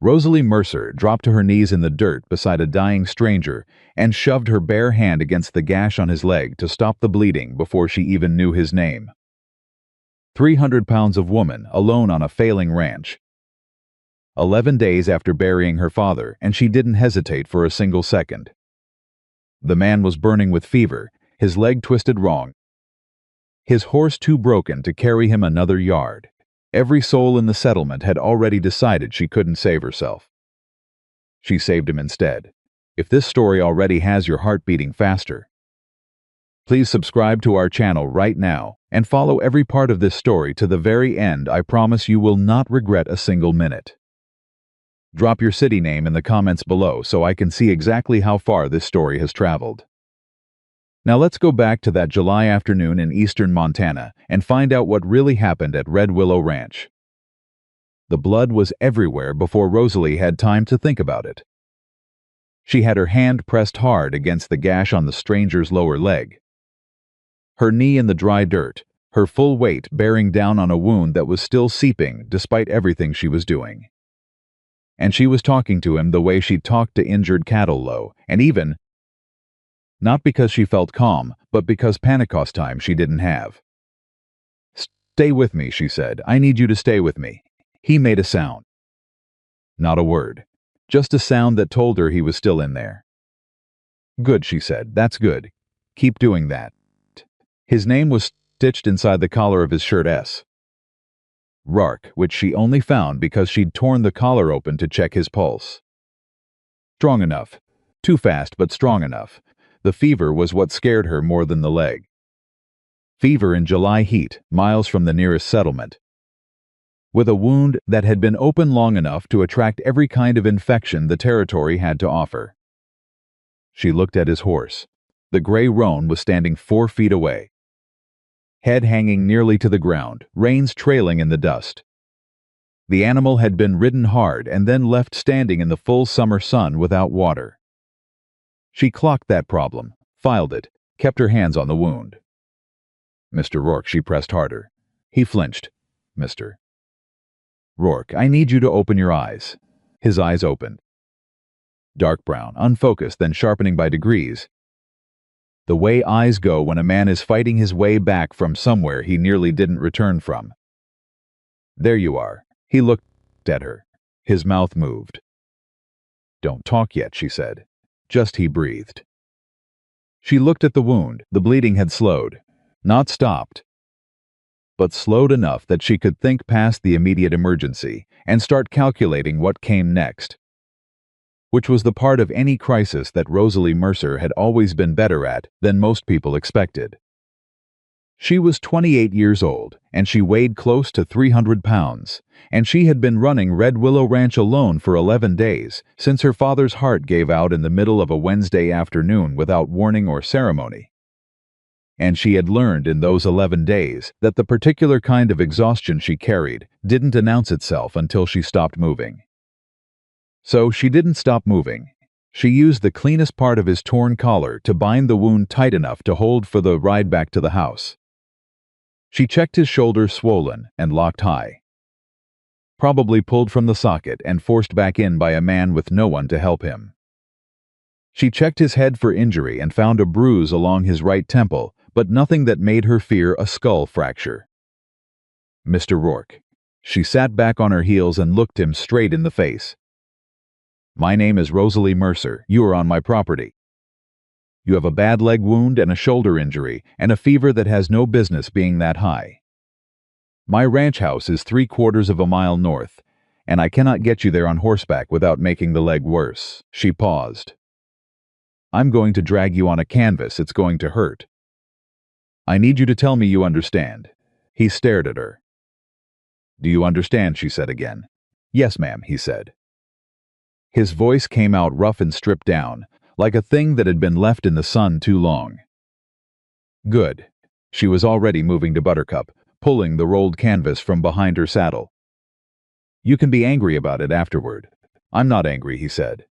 Rosalie Mercer dropped to her knees in the dirt beside a dying stranger and shoved her bare hand against the gash on his leg to stop the bleeding before she even knew his name. 300 pounds of woman alone on a failing ranch. 11 days after burying her father, and she didn't hesitate for a single second. The man was burning with fever, his leg twisted wrong, his horse too broken to carry him another yard. Every soul in the settlement had already decided she couldn't save herself. She saved him instead. If this story already has your heart beating faster, please subscribe to our channel right now and follow every part of this story to the very end. I promise you will not regret a single minute. Drop your city name in the comments below so I can see exactly how far this story has traveled. Now let's go back to that July afternoon in eastern Montana and find out what really happened at Red Willow Ranch. The blood was everywhere before Rosalie had time to think about it. She had her hand pressed hard against the gash on the stranger's lower leg, her knee in the dry dirt, her full weight bearing down on a wound that was still seeping despite everything she was doing. And she was talking to him the way she'd talked to injured cattle low, and even not because she felt calm, but because Pentecost time she didn't have. "Stay with me," she said. "I need you to stay with me." He made a sound. Not a word. Just a sound that told her he was still in there. "Good," she said. "That's good. Keep doing that." His name was stitched inside the collar of his shirt. Rourke, which she only found because she'd torn the collar open to check his pulse. Strong enough. Too fast, but strong enough. The fever was what scared her more than the leg. Fever in July heat, miles from the nearest settlement. With a wound that had been open long enough to attract every kind of infection the territory had to offer. She looked at his horse. The gray roan was standing 4 feet away, head hanging nearly to the ground, reins trailing in the dust. The animal had been ridden hard and then left standing in the full summer sun without water. She clocked that problem, filed it, kept her hands on the wound. "Mr. Rourke," she pressed harder. He flinched. "Mr. Rourke, I need you to open your eyes." His eyes opened. Dark brown, unfocused, then sharpening by degrees. The way eyes go when a man is fighting his way back from somewhere he nearly didn't return from. "There you are." He looked at her. His mouth moved. "Don't talk yet," she said. Just he breathed. She looked at the wound. The bleeding had slowed. Not stopped, but slowed enough that she could think past the immediate emergency and start calculating what came next, which was the part of any crisis that Rosalie Mercer had always been better at than most people expected. She was 28 years old, and she weighed close to 300 pounds, and she had been running Red Willow Ranch alone for 11 days, since her father's heart gave out in the middle of a Wednesday afternoon without warning or ceremony. And she had learned in those 11 days that the particular kind of exhaustion she carried didn't announce itself until she stopped moving. So she didn't stop moving. She used the cleanest part of his torn collar to bind the wound tight enough to hold for the ride back to the house. She checked his shoulders swollen and locked high, probably pulled from the socket and forced back in by a man with no one to help him. She checked his head for injury and found a bruise along his right temple, but nothing that made her fear a skull fracture. "Mr. Rourke." She sat back on her heels and looked him straight in the face. "My name is Rosalie Mercer. You are on my property. You have a bad leg wound and a shoulder injury and a fever that has no business being that high. My ranch house is 3/4 of a mile north, and I cannot get you there on horseback without making the leg worse." She paused. "I'm going to drag you on a canvas. It's going to hurt. I need you to tell me you understand." He stared at her. "Do you understand?" she said again. "Yes, ma'am," he said. His voice came out rough and stripped down, like a thing that had been left in the sun too long. "Good." She was already moving to Buttercup, pulling the rolled canvas from behind her saddle. "You can be angry about it afterward." "I'm not angry," he said.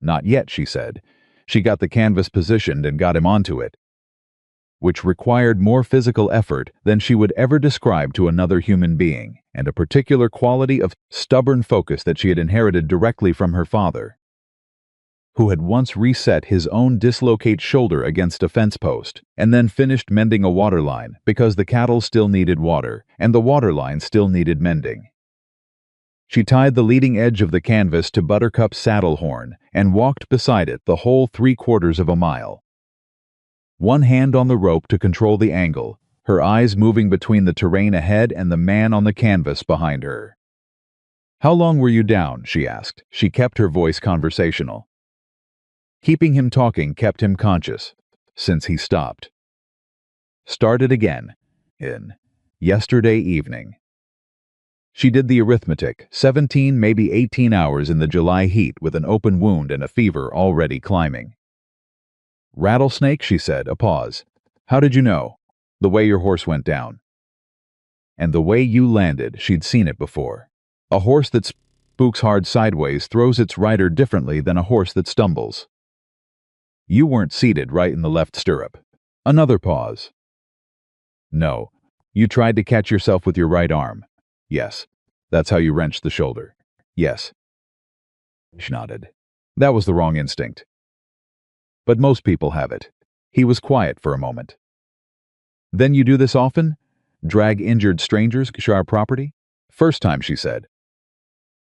"Not yet," she said. She got the canvas positioned and got him onto it. which required more physical effort than she would ever describe to another human being, and a particular quality of stubborn focus that she had inherited directly from her father, who had once reset his own dislocated shoulder against a fence post, and then finished mending a water line because the cattle still needed water, and the water line still needed mending. She tied the leading edge of the canvas to Buttercup's saddle horn and walked beside it the whole 3/4 of a mile. One hand on the rope to control the angle, her eyes moving between the terrain ahead and the man on the canvas behind her. "How long were you down?" she asked. She kept her voice conversational. Keeping him talking kept him conscious, since he stopped. Started again. Yesterday evening. She did the arithmetic, 17, maybe 18 hours in the July heat with an open wound and a fever already climbing. "Rattlesnake," she said, a pause. "How did you know?" "The way your horse went down." "And the way you landed," she'd seen it before. A horse that spooks hard sideways throws its rider differently than a horse that stumbles. "You weren't seated right in the left stirrup." Another pause. "No. You tried to catch yourself with your right arm." "Yes. That's how you wrenched the shoulder." "Yes." She nodded. "That was the wrong instinct. But most people have it." He was quiet for a moment. "Then you do this often? Drag injured strangers to our property?" "First time," she said.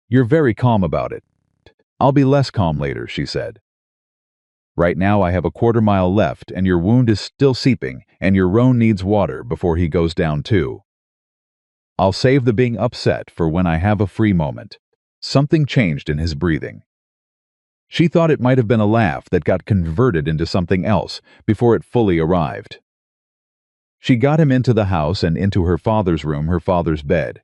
"You're very calm about it." "I'll be less calm later," she said. "Right now I have a 1/4 mile left and your wound is still seeping and your roan needs water before he goes down too. I'll save the being upset for when I have a free moment." Something changed in his breathing. She thought it might have been a laugh that got converted into something else before it fully arrived. She got him into the house and into her father's room, her father's bed,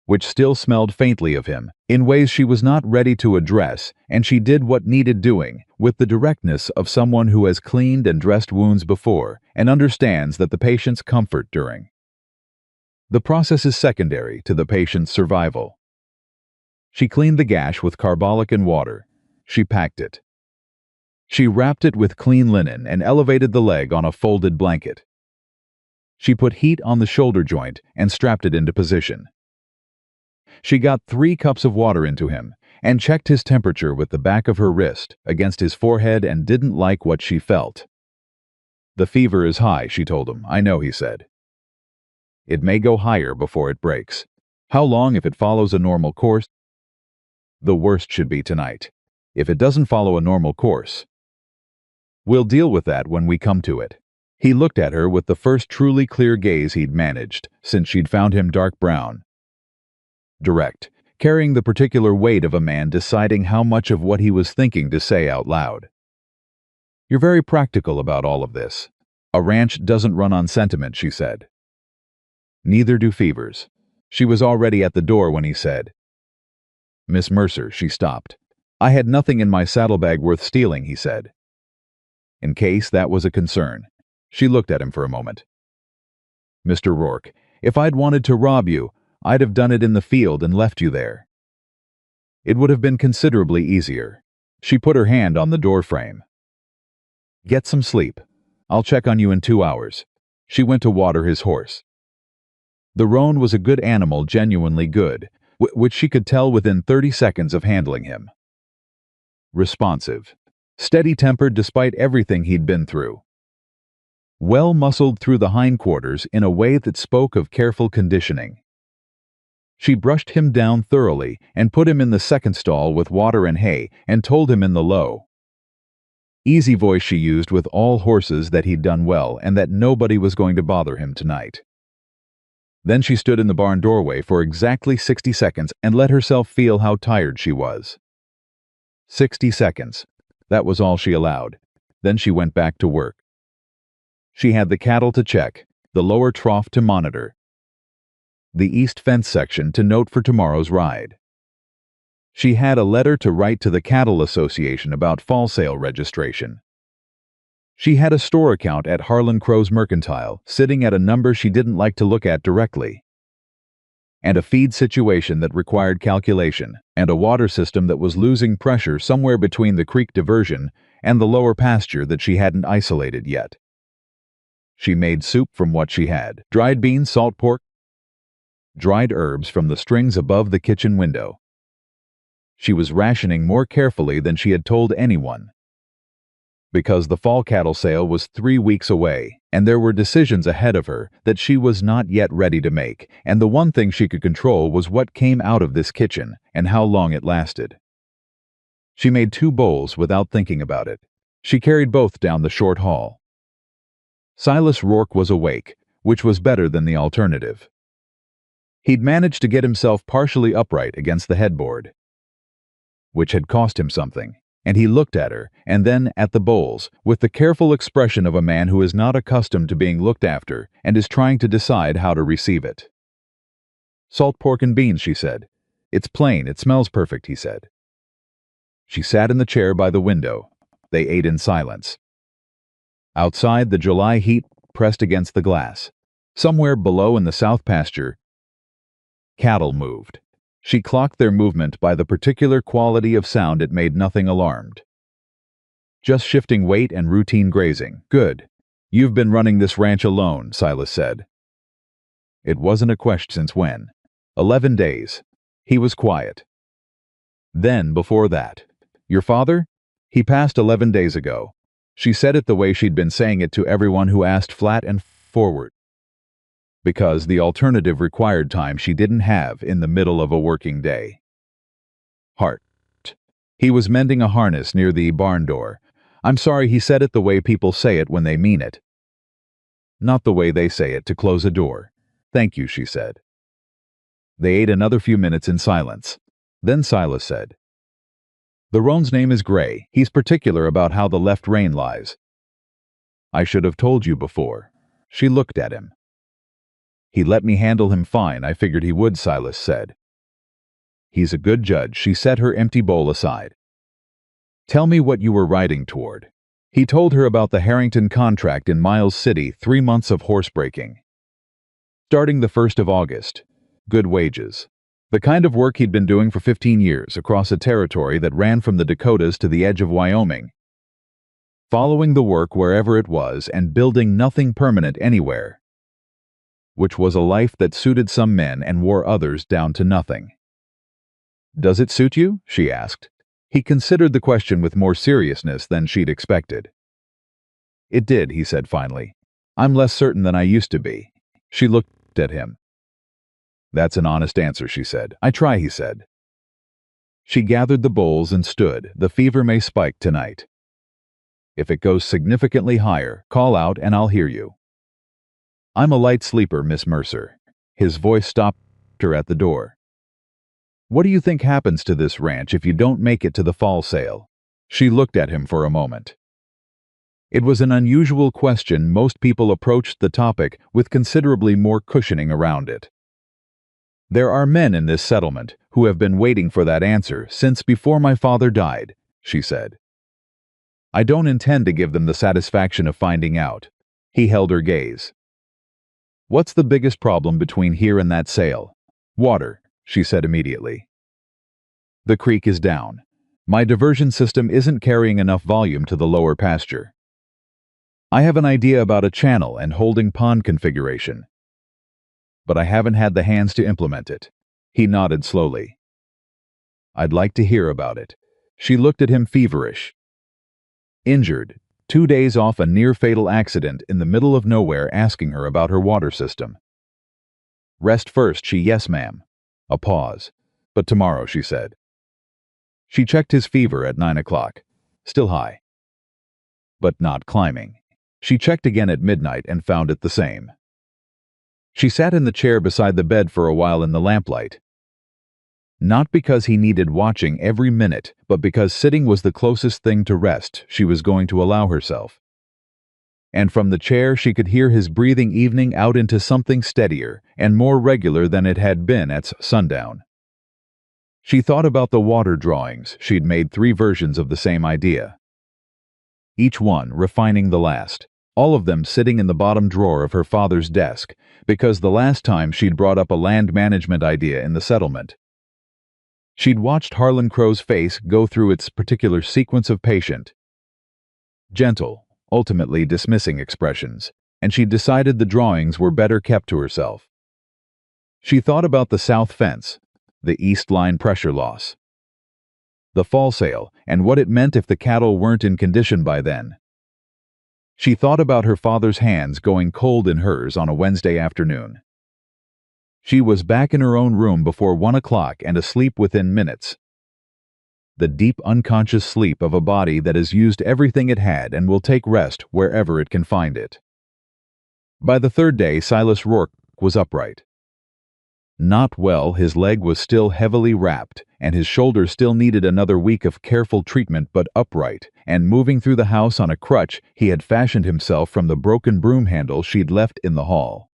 which still smelled faintly of him, in ways she was not ready to address, and she did what needed doing, with the directness of someone who has cleaned and dressed wounds before, and understands that the patient's comfort during the process is secondary to the patient's survival. She cleaned the gash with carbolic and water. She packed it. She wrapped it with clean linen and elevated the leg on a folded blanket. She put heat on the shoulder joint and strapped it into position. She got 3 cups of water into him and checked his temperature with the back of her wrist against his forehead and didn't like what she felt. "The fever is high," she told him. "I know," he said. "It may go higher before it breaks." "How long if it follows a normal course?" "The worst should be tonight. If it doesn't follow a normal course, we'll deal with that when we come to it." He looked at her with the first truly clear gaze he'd managed since she'd found him dark brown. Direct, carrying the particular weight of a man deciding how much of what he was thinking to say out loud. "You're very practical about all of this. A ranch doesn't run on sentiment," she said. "Neither do fevers." She was already at the door when he said, "Miss Mercer," she stopped. "I had nothing in my saddlebag worth stealing," he said. In case that was a concern. She looked at him for a moment. "Mr. Rourke, if I'd wanted to rob you, I'd have done it in the field and left you there. It would have been considerably easier." She put her hand on the door frame. "Get some sleep. I'll check on you in 2 hours." She went to water his horse. The roan was a good animal, genuinely good, which she could tell within 30 seconds of handling him. Responsive. Steady-tempered despite everything he'd been through. Well-muscled through the hindquarters in a way that spoke of careful conditioning. She brushed him down thoroughly and put him in the second stall with water and hay and told him in the low, easy voice she used with all horses that he'd done well and that nobody was going to bother him tonight. Then she stood in the barn doorway for exactly 60 seconds and let herself feel how tired she was. 60 seconds. That was all she allowed. Then she went back to work. She had the cattle to check, the lower trough to monitor, the east fence section to note for tomorrow's ride. She had a letter to write to the Cattle Association about fall sale registration. She had a store account at Harlan Crow's Mercantile, sitting at a number she didn't like to look at directly, and a feed situation that required calculation, and a water system that was losing pressure somewhere between the creek diversion and the lower pasture that she hadn't isolated yet. She made soup from what she had: dried beans, salt pork, dried herbs from the strings above the kitchen window. She was rationing more carefully than she had told anyone, because the fall cattle sale was 3 weeks away, and there were decisions ahead of her that she was not yet ready to make, and the one thing she could control was what came out of this kitchen and how long it lasted. She made 2 bowls without thinking about it. She carried both down the short hall. Silas Rourke was awake, which was better than the alternative. He'd managed to get himself partially upright against the headboard, which had cost him something, and he looked at her, and then at the bowls, with the careful expression of a man who is not accustomed to being looked after and is trying to decide how to receive it. "Salt pork and beans," she said. "It's plain, it smells perfect," he said. She sat in the chair by the window. They ate in silence. Outside, the July heat pressed against the glass. Somewhere below in the south pasture, cattle moved. She clocked their movement by the particular quality of sound it made nothing alarmed. "Just shifting weight and routine grazing. Good. You've been running this ranch alone," Silas said. It wasn't a question. Since when? 11 days. He was quiet. Then, before that, "Your father? He passed 11 days ago." She said it the way she'd been saying it to everyone who asked, flat and forward, because the alternative required time she didn't have in the middle of a working day. "Heart. He was mending a harness near the barn door. I'm sorry," he said it the way people say it when they mean it, not the way they say it to close a door. "Thank you," she said. They ate another few minutes in silence. Then Silas said, "The roan's name is Gray. He's particular about how the left rein lies." "I should have told you before." She looked at him. "He let me handle him fine. I figured he would," Silas said. "He's a good judge." She set her empty bowl aside. "Tell me what you were riding toward." He told her about the Harrington contract in Miles City, 3 months of horsebreaking, starting the 1st of August. Good wages. The kind of work he'd been doing for 15 years across a territory that ran from the Dakotas to the edge of Wyoming, following the work wherever it was and building nothing permanent anywhere, which was a life that suited some men and wore others down to nothing. "Does it suit you?" she asked. He considered the question with more seriousness than she'd expected. "It did," he said finally. "I'm less certain than I used to be." She looked at him. "That's an honest answer," she said. "I try," he said. She gathered the bowls and stood. "The fever may spike tonight. If it goes significantly higher, call out and I'll hear you. I'm a light sleeper, Miss Mercer." His voice stopped her at the door. "What do you think happens to this ranch if you don't make it to the fall sale?" She looked at him for a moment. It was an unusual question. Most people approached the topic with considerably more cushioning around it. "There are men in this settlement who have been waiting for that answer since before my father died," she said. "I don't intend to give them the satisfaction of finding out." He held her gaze. "What's the biggest problem between here and that sale?" "Water," she said immediately. "The creek is down. My diversion system isn't carrying enough volume to the lower pasture. I have an idea about a channel and holding pond configuration, but I haven't had the hands to implement it." He nodded slowly. "I'd like to hear about it." She looked at him feverish. "Injured, 2 days off a near-fatal accident in the middle of nowhere, asking her about her water system." "Rest first." "Yes, ma'am." A pause. "But tomorrow," she said. She checked his fever at 9 o'clock. Still high, but not climbing. She checked again at midnight and found it the same. She sat in the chair beside the bed for a while in the lamplight. Not because he needed watching every minute, but because sitting was the closest thing to rest she was going to allow herself. And from the chair she could hear his breathing evening out into something steadier and more regular than it had been at sundown. She thought about the water drawings. She'd made 3 versions of the same idea, each one refining the last, all of them sitting in the bottom drawer of her father's desk, because the last time she'd brought up a land management idea in the settlement, she'd watched Harlan Crow's face go through its particular sequence of patient, gentle, ultimately dismissing expressions. and she decided the drawings were better kept to herself. She thought about the south fence, the east line pressure loss, the fall sale, and what it meant if the cattle weren't in condition by then. She thought about her father's hands going cold in hers on a Wednesday afternoon. She was back in her own room before 1 o'clock and asleep within minutes. The deep unconscious sleep of a body that has used everything it had and will take rest wherever it can find it. By the third day, Silas Rourke was upright. Not well, his leg was still heavily wrapped, and his shoulder still needed another week of careful treatment, but upright, and moving through the house on a crutch he had fashioned himself from the broken broom handle she'd left in the hall,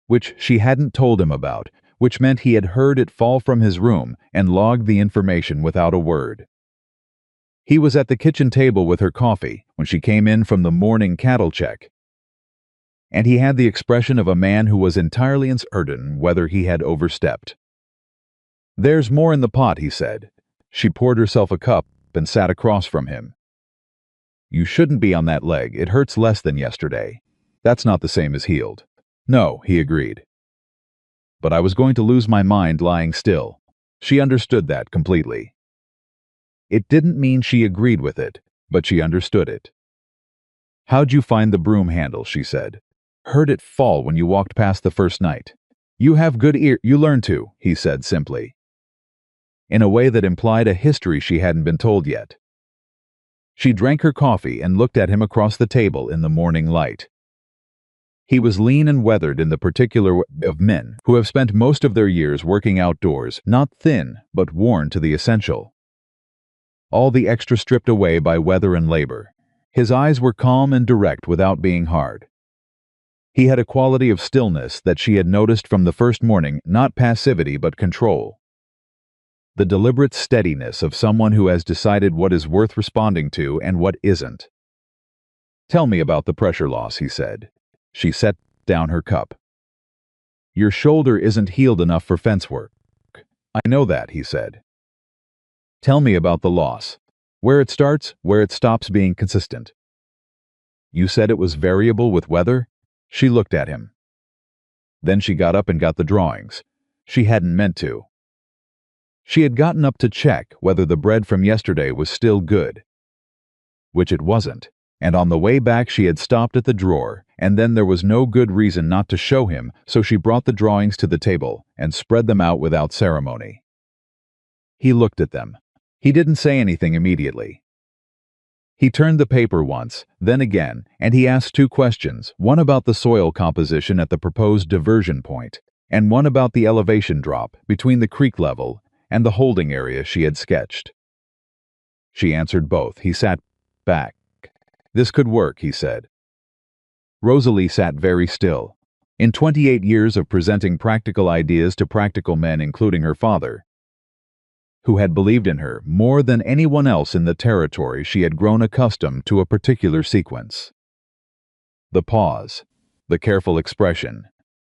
which she hadn't told him about, which meant he had heard it fall from his room and logged the information without a word. He was at the kitchen table with her coffee when she came in from the morning cattle check, and he had the expression of a man who was entirely uncertain whether he had overstepped. "There's more in the pot," he said. She poured herself a cup and sat across from him. "You shouldn't be on that leg. It hurts less than yesterday. That's not the same as healed." "No," he agreed. "But I was going to lose my mind lying still." She understood that completely. It didn't mean she agreed with it, but she understood it. "How'd you find the broom handle?" she said. "Heard it fall when you walked past the first night." "You have good ear." "You learn to," he said simply, in a way that implied a history she hadn't been told yet. She drank her coffee and looked at him across the table in the morning light. He was lean and weathered in the particular way of men who have spent most of their years working outdoors, not thin, but worn to the essential. All the extra stripped away by weather and labor. His eyes were calm and direct without being hard. He had a quality of stillness that she had noticed from the first morning, not passivity but control. The deliberate steadiness of someone who has decided what is worth responding to and what isn't. "Tell me about the pressure loss," he said. She set down her cup. "Your shoulder isn't healed enough for fence work." "I know that," he said. "Tell me about the loss. Where it starts, where it stops being consistent." "You said it was variable with weather?" She looked at him. Then she got up and got the drawings. She hadn't meant to. She had gotten up to check whether the bread from yesterday was still good, which it wasn't, and on the way back she had stopped at the drawer, and then there was no good reason not to show him, so she brought the drawings to the table and spread them out without ceremony. He looked at them. He didn't say anything immediately. He turned the paper once, then again, and he asked 2 questions, one about the soil composition at the proposed diversion point, and one about the elevation drop between the creek level and the holding area she had sketched. She answered both. He sat back. "This could work," he said. Rosalie sat very still. In 28 years of presenting practical ideas to practical men, including her father, who had believed in her more than anyone else in the territory, she had grown accustomed to a particular sequence. The pause, the careful expression,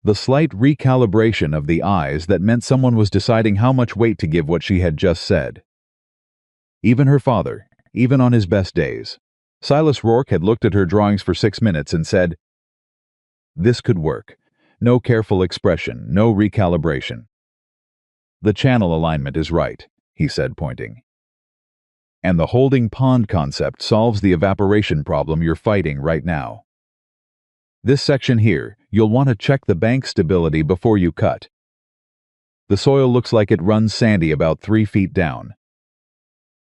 the slight recalibration of the eyes that meant someone was deciding how much weight to give what she had just said. Even her father, even on his best days, Silas Rourke had looked at her drawings for 6 minutes and said, "This could work." No careful expression, no recalibration. "The channel alignment is right," he said, pointing. "And the holding pond concept solves the evaporation problem you're fighting right now. This section here, you'll want to check the bank stability before you cut. The soil looks like it runs sandy about 3 feet down.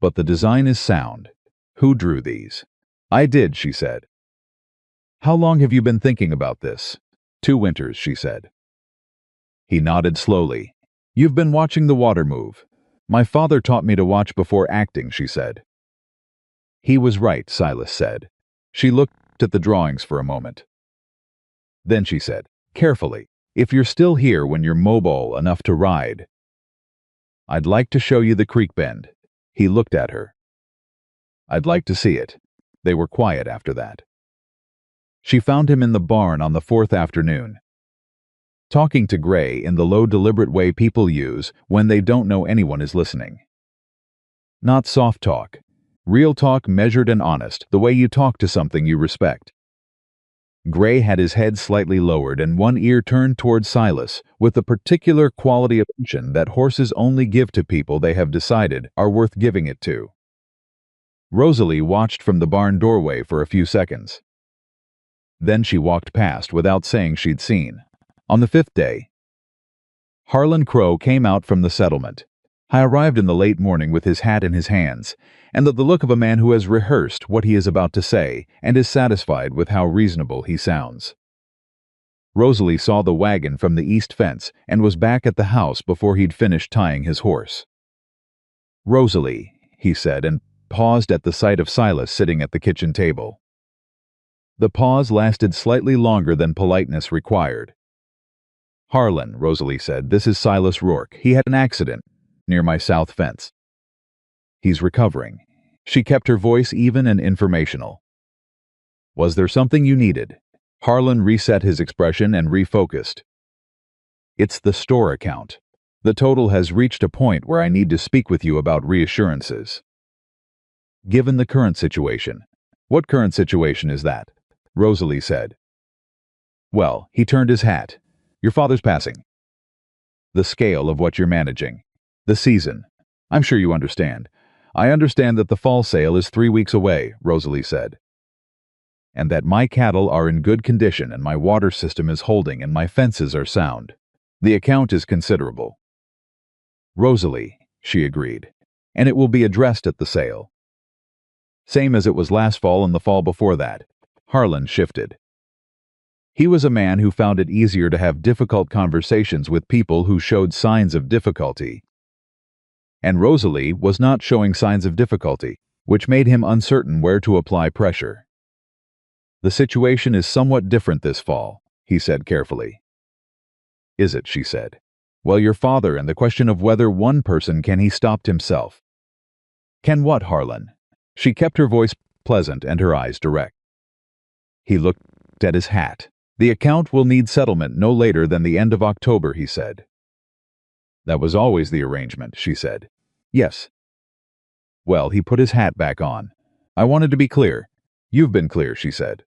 But the design is sound. Who drew these?" "I did," she said. "How long have you been thinking about this?" 2 winters, she said. He nodded slowly. "You've been watching the water move." "My father taught me to watch before acting," she said. "He was right," Silas said. She looked at the drawings for a moment. Then she said, carefully, "If you're still here when you're mobile enough to ride, I'd like to show you the creek bend." He looked at her. "I'd like to see it." They were quiet after that. She found him in the barn on the 4th afternoon, talking to Gray in the low, deliberate way people use when they don't know anyone is listening. Not soft talk. Real talk, measured and honest, the way you talk to something you respect. Gray had his head slightly lowered and one ear turned towards Silas, with the particular quality of attention that horses only give to people they have decided are worth giving it to. Rosalie watched from the barn doorway for a few seconds. Then she walked past without saying she'd seen. On the 5th day, Harlan Crow came out from the settlement. I arrived in the late morning with his hat in his hands, and the look of a man who has rehearsed what he is about to say and is satisfied with how reasonable he sounds. Rosalie saw the wagon from the east fence and was back at the house before he'd finished tying his horse. "Rosalie," he said, and paused at the sight of Silas sitting at the kitchen table. The pause lasted slightly longer than politeness required. "Harlan," Rosalie said, "this is Silas Rourke. He had an accident near my south fence. He's recovering." She kept her voice even and informational. "Was there something you needed?" Harlan reset his expression and refocused. "It's the store account. The total has reached a point where I need to speak with you about reassurances." "Given the current situation." "What current situation is that?" Rosalie said. "Well," he turned his hat. "Your father's passing. The scale of what you're managing. The season. I'm sure you understand." "I understand that the fall sale is 3 weeks away," Rosalie said. "And that my cattle are in good condition and my water system is holding and my fences are sound. The account is considerable." "Rosalie," she agreed, "and it will be addressed at the sale. Same as it was last fall and the fall before that." Harlan shifted. He was a man who found it easier to have difficult conversations with people who showed signs of difficulty. And Rosalie was not showing signs of difficulty, which made him uncertain where to apply pressure. "The situation is somewhat different this fall," he said carefully. "Is it?" she said. "Well, your father and the question of whether one person can," he stopped himself. "Can what, Harlan?" She kept her voice pleasant and her eyes direct. He looked at his hat. "The account will need settlement no later than the end of October," he said. "That was always the arrangement," she said. "Yes." Well, he put his hat back on. "I wanted to be clear." "You've been clear," she said.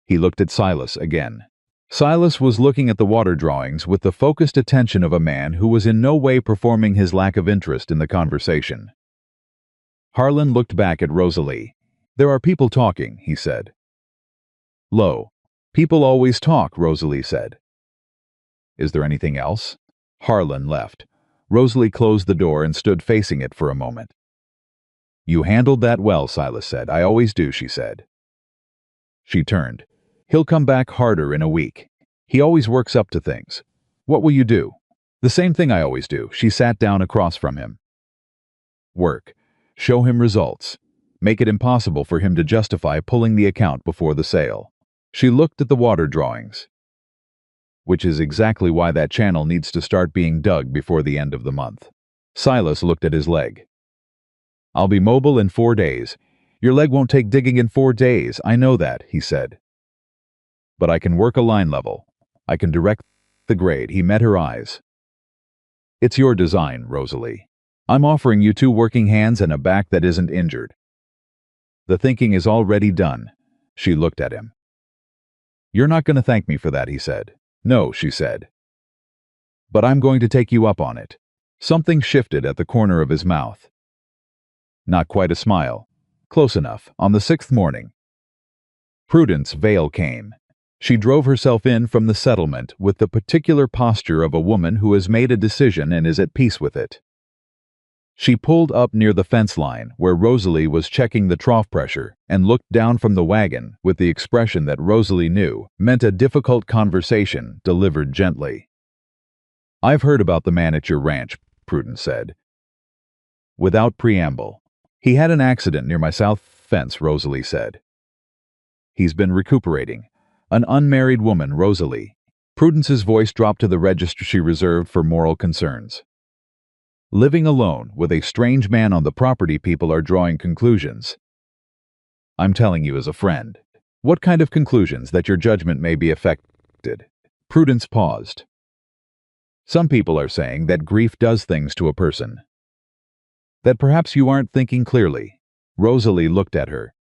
He looked at Silas again. Silas was looking at the water drawings with the focused attention of a man who was in no way performing his lack of interest in the conversation. Harlan looked back at Rosalie. "There are people talking," he said. "Lo, people always talk," Rosalie said. "Is there anything else?" Harlan left. Rosalie closed the door and stood facing it for a moment. "You handled that well," Silas said. "I always do," she said. She turned. "He'll come back harder in a week. He always works up to things. What will you do?" "The same thing I always do." She sat down across from him. "Work. Show him results. Make it impossible for him to justify pulling the account before the sale." She looked at the water drawings. "Which is exactly why that channel needs to start being dug before the end of the month." Silas looked at his leg. "I'll be mobile in 4 days. Your leg won't take digging in 4 days, I know that," he said. "But I can work a line level. I can direct the grade." He met her eyes. "It's your design, Rosalie. I'm offering you 2 working hands and a back that isn't injured. The thinking is already done." She looked at him. "You're not going to thank me for that," he said. "No," she said. "But I'm going to take you up on it." Something shifted at the corner of his mouth. Not quite a smile. Close enough. On the 6th morning, Prudence Vale came. She drove herself in from the settlement with the particular posture of a woman who has made a decision and is at peace with it. She pulled up near the fence line, where Rosalie was checking the trough pressure, and looked down from the wagon with the expression that Rosalie knew meant a difficult conversation delivered gently. "I've heard about the man at your ranch," Prudence said. Without preamble. "He had an accident near my south fence," Rosalie said. "He's been recuperating." "An unmarried woman, Rosalie." Prudence's voice dropped to the register she reserved for moral concerns. "Living alone with a strange man on the property. People are drawing conclusions. I'm telling you as a friend." "What kind of conclusions? That your judgment may be affected." Prudence paused. "Some people are saying that grief does things to a person. That perhaps you aren't thinking clearly." Rosalie looked at her.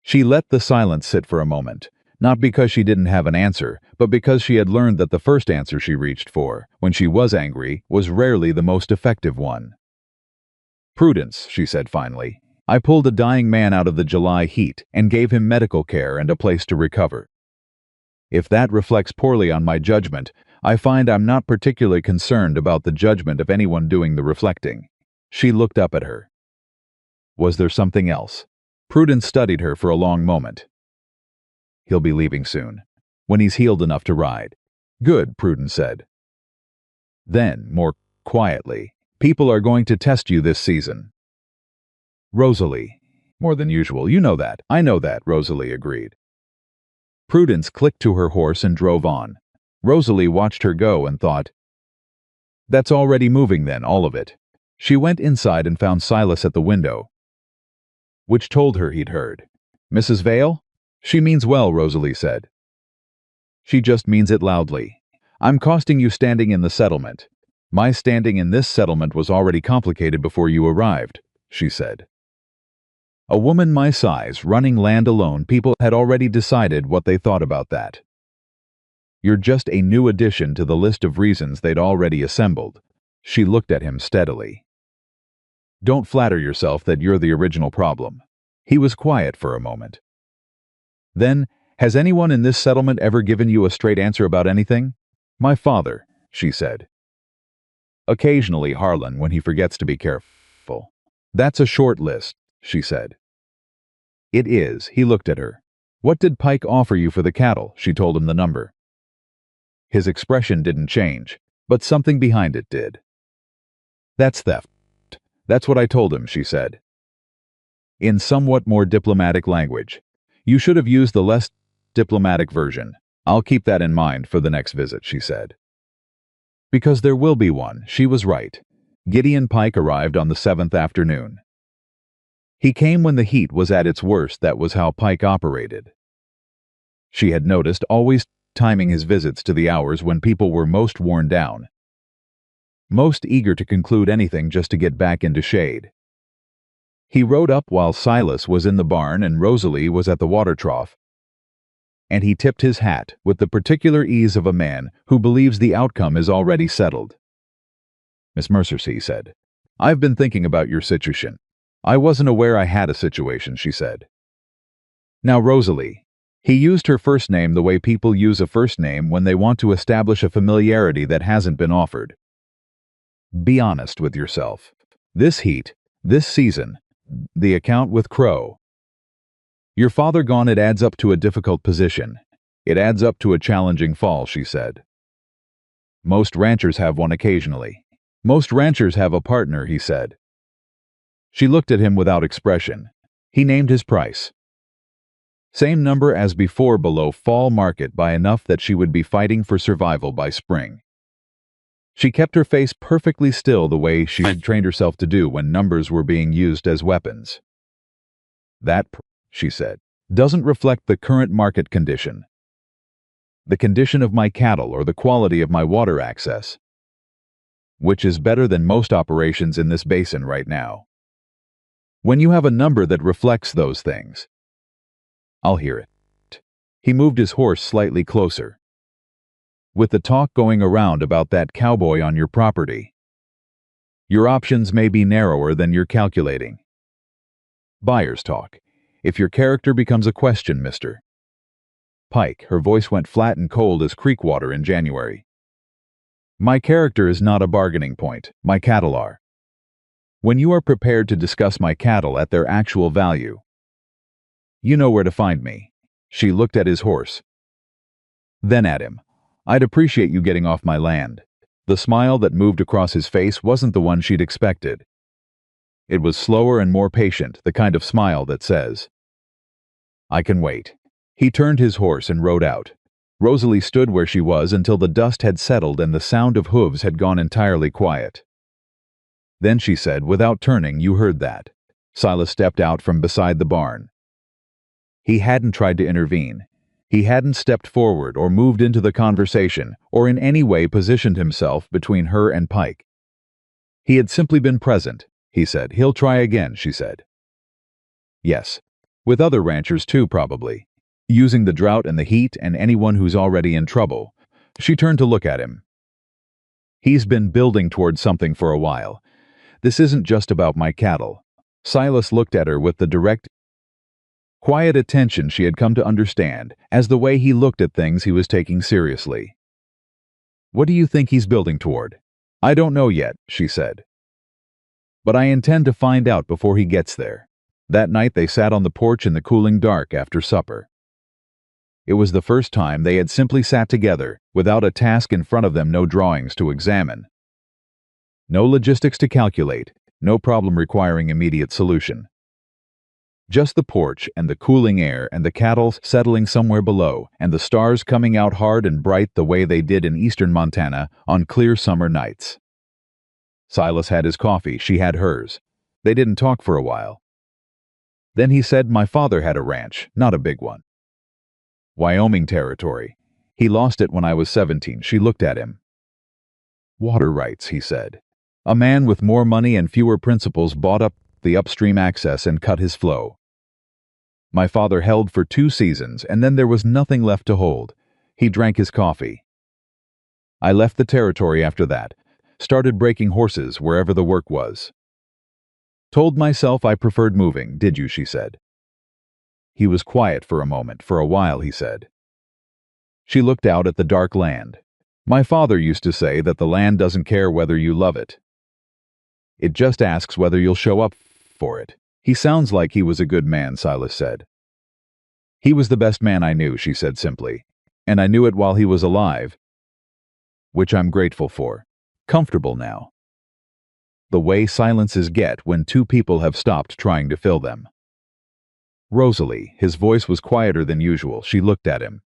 She let the silence sit for a moment. Not because she didn't have an answer, but because she had learned that the first answer she reached for, when she was angry, was rarely the most effective one. "Prudence," she said finally. "I pulled a dying man out of the July heat and gave him medical care and a place to recover. If that reflects poorly on my judgment, I find I'm not particularly concerned about the judgment of anyone doing the reflecting." She looked up at her. Was there something else? Prudence studied her for a long moment. "He'll be leaving soon, when he's healed enough to ride." "Good," Prudence said. Then, more quietly, "People are going to test you this season." "Rosalie." "More than usual, you know that." "I know that," Rosalie agreed. Prudence clicked to her horse and drove on. Rosalie watched her go and thought, "That's already moving then, all of it." She went inside and found Silas at the window, which told her he'd heard. "Mrs. Vale?" "She means well," Rosalie said. "She just means it loudly. I'm costing you standing in the settlement." "My standing in this settlement was already complicated before you arrived," she said. "A woman my size, running land alone, people had already decided what they thought about that. You're just a new addition to the list of reasons they'd already assembled." She looked at him steadily. "Don't flatter yourself that you're the original problem." He was quiet for a moment. Then, "Has anyone in this settlement ever given you a straight answer about anything?" "My father," she said. "Occasionally Harlan, when he forgets to be careful." "That's a short list," she said. "It is." He looked at her. "What did Pike offer you for the cattle?" She told him the number. His expression didn't change, but something behind it did. "That's theft." "That's what I told him," she said, in somewhat more diplomatic language. "You should have used the less diplomatic version." "I'll keep that in mind for the next visit," she said. "Because there will be one." She was right. Gideon Pike arrived on the 7th afternoon. He came when the heat was at its worst. That was how Pike operated. She had noticed, always timing his visits to the hours when people were most worn down, most eager to conclude anything just to get back into shade. He rode up while Silas was in the barn and Rosalie was at the water trough, and he tipped his hat with the particular ease of a man who believes the outcome is already settled. "Miss Mercer," he said, "I've been thinking about your situation." "I wasn't aware I had a situation," she said. "Now, Rosalie." He used her first name the way people use a first name when they want to establish a familiarity that hasn't been offered. "Be honest with yourself. This heat, this season, the account with Crow. Your father gone, it adds up to a difficult position. It adds up to a challenging fall," she said. "Most ranchers have one occasionally." "Most ranchers have a partner," he said. She looked at him without expression. He named his price. Same number as before, below fall market by enough that she would be fighting for survival by spring. She kept her face perfectly still, the way she had trained herself to do when numbers were being used as weapons. "That," she said, "doesn't reflect the current market condition. The condition of my cattle or the quality of my water access, which is better than most operations in this basin right now. When you have a number that reflects those things, I'll hear it." He moved his horse slightly closer. "With the talk going around about that cowboy on your property, your options may be narrower than you're calculating. Buyer's talk. If your character becomes a question, Mr. Pike," her voice went flat and cold as creek water in January. "My character is not a bargaining point. My cattle are. When you are prepared to discuss my cattle at their actual value, you know where to find me." She looked at his horse, then at him. "I'd appreciate you getting off my land." The smile that moved across his face wasn't the one she'd expected. It was slower and more patient, the kind of smile that says, "I can wait." He turned his horse and rode out. Rosalie stood where she was until the dust had settled and the sound of hooves had gone entirely quiet. Then she said, without turning, "You heard that." Silas stepped out from beside the barn. He hadn't tried to intervene. He hadn't stepped forward or moved into the conversation or in any way positioned himself between her and Pike. He had simply been present. He said, "He'll try again," she said. "Yes. With other ranchers too, probably." using the drought and the heat and anyone who's already in trouble. She turned to look at him. He's been building towards something for a while. This isn't just about my cattle. Silas looked at her with the direct, quiet attention she had come to understand as the way he looked at things he was taking seriously. What do you think he's building toward? I don't know yet, she said. But I intend to find out before he gets there. That night they sat on the porch in the cooling dark after supper. It was the first time they had simply sat together, without a task in front of them, no drawings to examine. No logistics to calculate, no problem requiring immediate solution. Just the porch and the cooling air and the cattle settling somewhere below and the stars coming out hard and bright the way they did in eastern Montana on clear summer nights. Silas had his coffee, she had hers. They didn't talk for a while. Then he said, my father had a ranch, not a big one. Wyoming territory. He lost it when I was 17. She looked at him. Water rights, he said. A man with more money and fewer principles bought up the upstream access and cut his flow. My father held for 2 seasons, and then there was nothing left to hold. He drank his coffee. I left the territory after that, started breaking horses wherever the work was. Told myself I preferred moving, did you, she said. He was quiet for a moment, for a while, he said. She looked out at the dark land. My father used to say that the land doesn't care whether you love it. It just asks whether you'll show up for it. He sounds like he was a good man, Silas said. He was the best man I knew, she said simply, and I knew it while he was alive, which I'm grateful for. Comfortable now. The way silences get when 2 people have stopped trying to fill them. Rosalie, his voice was quieter than usual. She looked at him.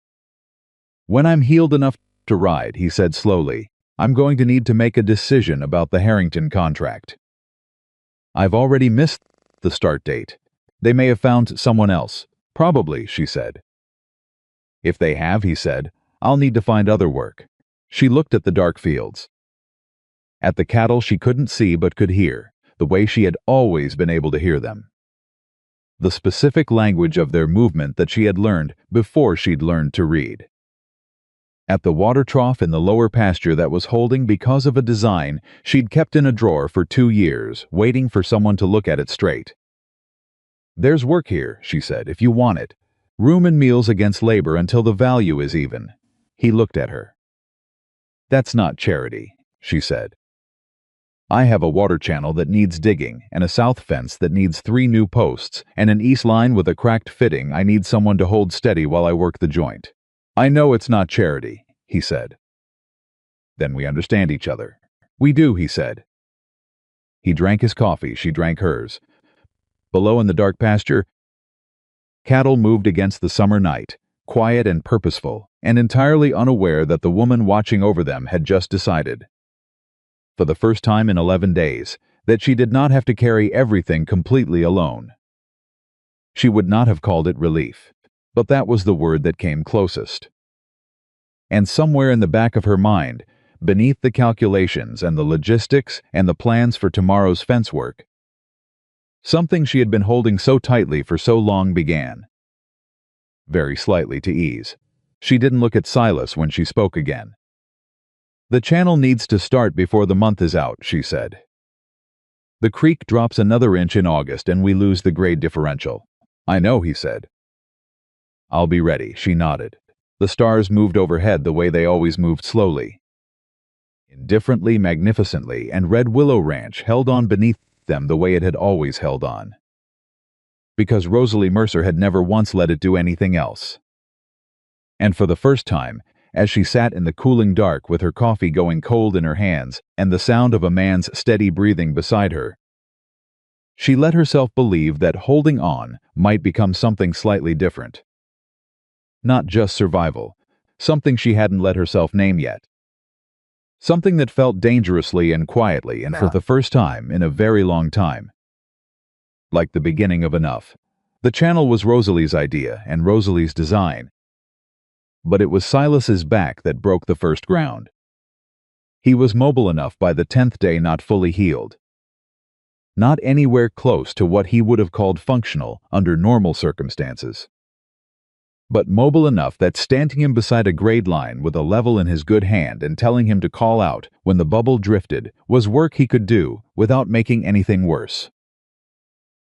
When I'm healed enough to ride, he said slowly, I'm going to need to make a decision about the Harrington contract. I've already missed the start date. They may have found someone else. Probably, she said. If they have, he said, I'll need to find other work. She looked at the dark fields. At the cattle she couldn't see but could hear, the way she had always been able to hear them. The specific language of their movement that she had learned before she'd learned to read. At the water trough in the lower pasture that was holding because of a design she'd kept in a drawer for 2 years, waiting for someone to look at it straight. There's work here, she said, if you want it. Room and meals against labor until the value is even. He looked at her. That's not charity, she said. I have a water channel that needs digging, and a south fence that needs 3 new posts, and an east line with a cracked fitting I need someone to hold steady while I work the joint. I know it's not charity, he said. Then we understand each other. We do, he said. He drank his coffee, she drank hers. Below in the dark pasture, cattle moved against the summer night, quiet and purposeful, and entirely unaware that the woman watching over them had just decided, for the first time in 11 days, that she did not have to carry everything completely alone. She would not have called it relief, but that was the word that came closest. And somewhere in the back of her mind, beneath the calculations and the logistics and the plans for tomorrow's fence work, something she had been holding so tightly for so long began, very slightly to ease. She didn't look at Silas when she spoke again. The channel needs to start before the month is out, she said. The creek drops another inch in August and we lose the grade differential. I know, he said. I'll be ready, she nodded. The stars moved overhead the way they always moved, slowly, indifferently, magnificently, and Red Willow Ranch held on beneath them the way it had always held on. Because Rosalie Mercer had never once let it do anything else. And for the first time, as she sat in the cooling dark with her coffee going cold in her hands and the sound of a man's steady breathing beside her, she let herself believe that holding on might become something slightly different. Not just survival, something she hadn't let herself name yet. Something that felt dangerously and quietly, and for the first time in a very long time, like the beginning of enough. The channel was Rosalie's idea and Rosalie's design, but it was Silas's back that broke the first ground. He was mobile enough by the 10th day, not fully healed. Not anywhere close to what he would have called functional under normal circumstances. but mobile enough that standing him beside a grade line with a level in his good hand and telling him to call out when the bubble drifted was work he could do without making anything worse.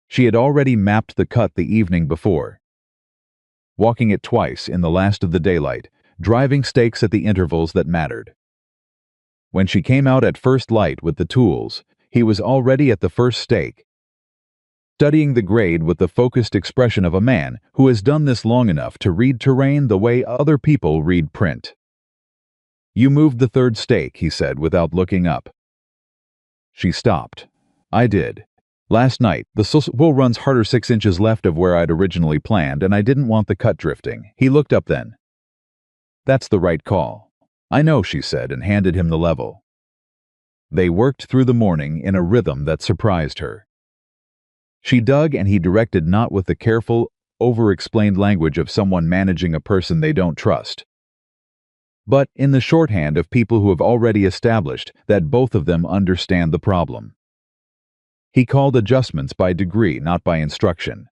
She had already mapped the cut the evening before, walking it twice in the last of the daylight, driving stakes at the intervals that mattered. When she came out at first light with the tools, he was already at the first stake, studying the grade with the focused expression of a man who has done this long enough to read terrain the way other people read print. "You moved the third stake," he said without looking up. She stopped. "I did. Last night, the bull runs harder 6 inches left of where I'd originally planned, and I didn't want the cut drifting." He looked up then. "That's the right call." "I know," she said, and handed him the level. They worked through the morning in a rhythm that surprised her. She dug and he directed, not with the careful, over-explained language of someone managing a person they don't trust, but in the shorthand of people who have already established that both of them understand the problem. He called adjustments by degree, not by instruction.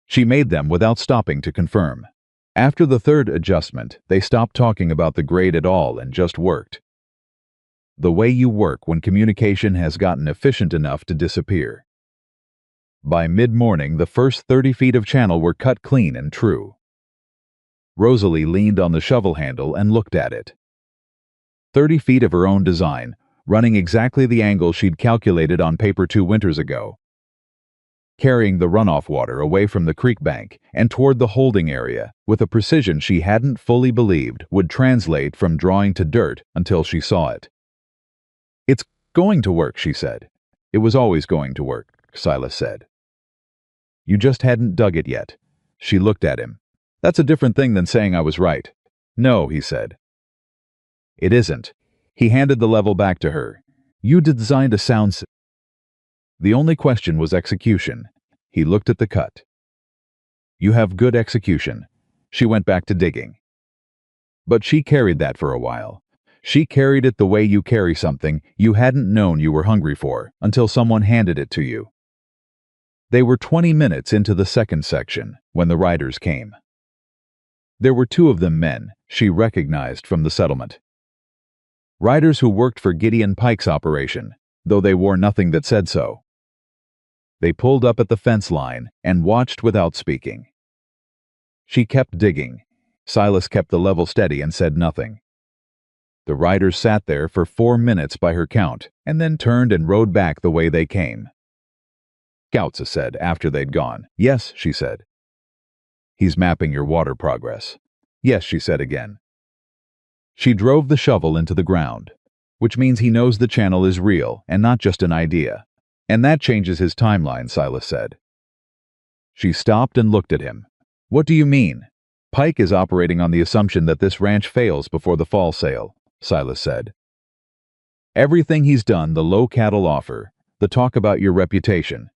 She made them without stopping to confirm. After the third adjustment, they stopped talking about the grade at all and just worked. The way you work when communication has gotten efficient enough to disappear. By mid-morning, the first 30 feet of channel were cut clean and true. Rosalie leaned on the shovel handle and looked at it. 30 feet of her own design, running exactly the angle she'd calculated on paper 2 winters ago, carrying the runoff water away from the creek bank and toward the holding area with a precision she hadn't fully believed would translate from drawing to dirt until she saw it. "It's going to work," she said. "It was always going to work," Silas said. "You just hadn't dug it yet." She looked at him. "That's a different thing than saying I was right." "No," he said. "It isn't." He handed the level back to her. "You designed a sound The only question was execution." He looked at the cut. "You have good execution." She went back to digging. But she carried that for a while. She carried it the way you carry something you hadn't known you were hungry for until someone handed it to you. They were 20 minutes into the second section when the riders came. There were 2 of them men she recognized from the settlement. Riders who worked for Gideon Pike's operation, though they wore nothing that said so. They pulled up at the fence line and watched without speaking. She kept digging. Silas kept the level steady and said nothing. The riders sat there for 4 minutes by her count, and then turned and rode back the way they came. "Scouts," said after they'd gone. "Yes," she said. "He's mapping your water progress." "Yes," she said again. She drove the shovel into the ground, which means he knows the channel is real and not just an idea. "And that changes his timeline," Silas said. She stopped and looked at him. "What do you mean?" "Pike is operating on the assumption that this ranch fails before the fall sale," Silas said. "Everything he's done, the low cattle offer, the talk about your reputation,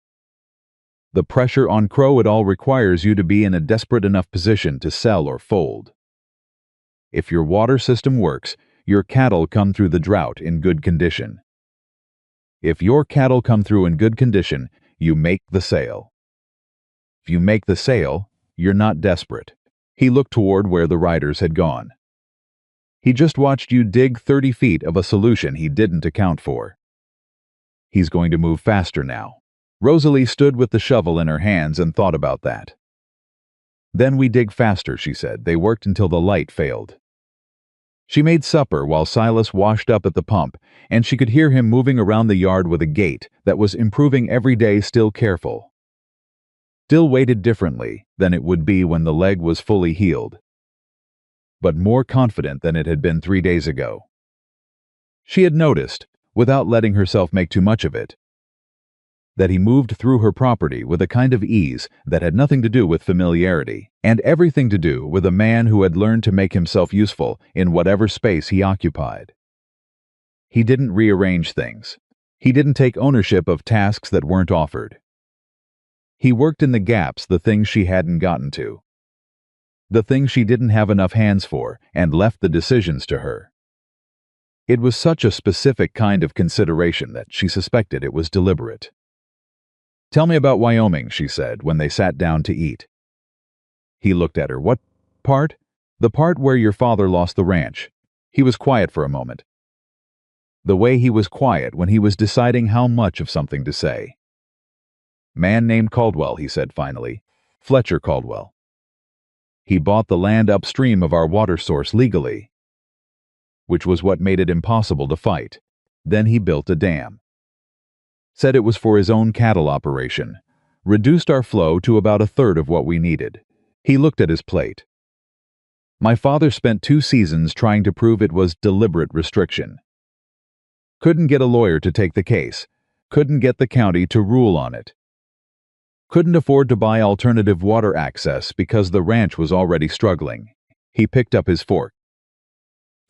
the pressure on Crow, it all requires you to be in a desperate enough position to sell or fold. If your water system works, your cattle come through the drought in good condition. If your cattle come through in good condition, you make the sale. If you make the sale, you're not desperate." He looked toward where the riders had gone. He just watched you dig 30 feet of a solution he didn't account for. He's going to move faster now. Rosalie stood with the shovel in her hands and thought about that. "Then we dig faster," she said. They worked until the light failed. She made supper while Silas washed up at the pump, and she could hear him moving around the yard with a gait that was improving every day, still careful. Still weighted differently than it would be when the leg was fully healed, but more confident than it had been 3 days ago. She had noticed, without letting herself make too much of it, that he moved through her property with a kind of ease that had nothing to do with familiarity, and everything to do with a man who had learned to make himself useful in whatever space he occupied. He didn't rearrange things. He didn't take ownership of tasks that weren't offered. He worked in the gaps, the things she hadn't gotten to, the things she didn't have enough hands for, and left the decisions to her. It was such a specific kind of consideration that she suspected it was deliberate. "Tell me about Wyoming," she said when they sat down to eat. He looked at her. What part? The part where your father lost the ranch. He was quiet for a moment. The way he was quiet when he was deciding how much of something to say. Man named Caldwell, he said finally. Fletcher Caldwell. He bought the land upstream of our water source legally, which was what made it impossible to fight. Then he built a dam. Said it was for his own cattle operation. Reduced our flow to about a third of what we needed. He looked at his plate. My father spent 2 seasons trying to prove it was deliberate restriction. Couldn't get a lawyer to take the case. Couldn't get the county to rule on it. Couldn't afford to buy alternative water access because the ranch was already struggling. He picked up his fork.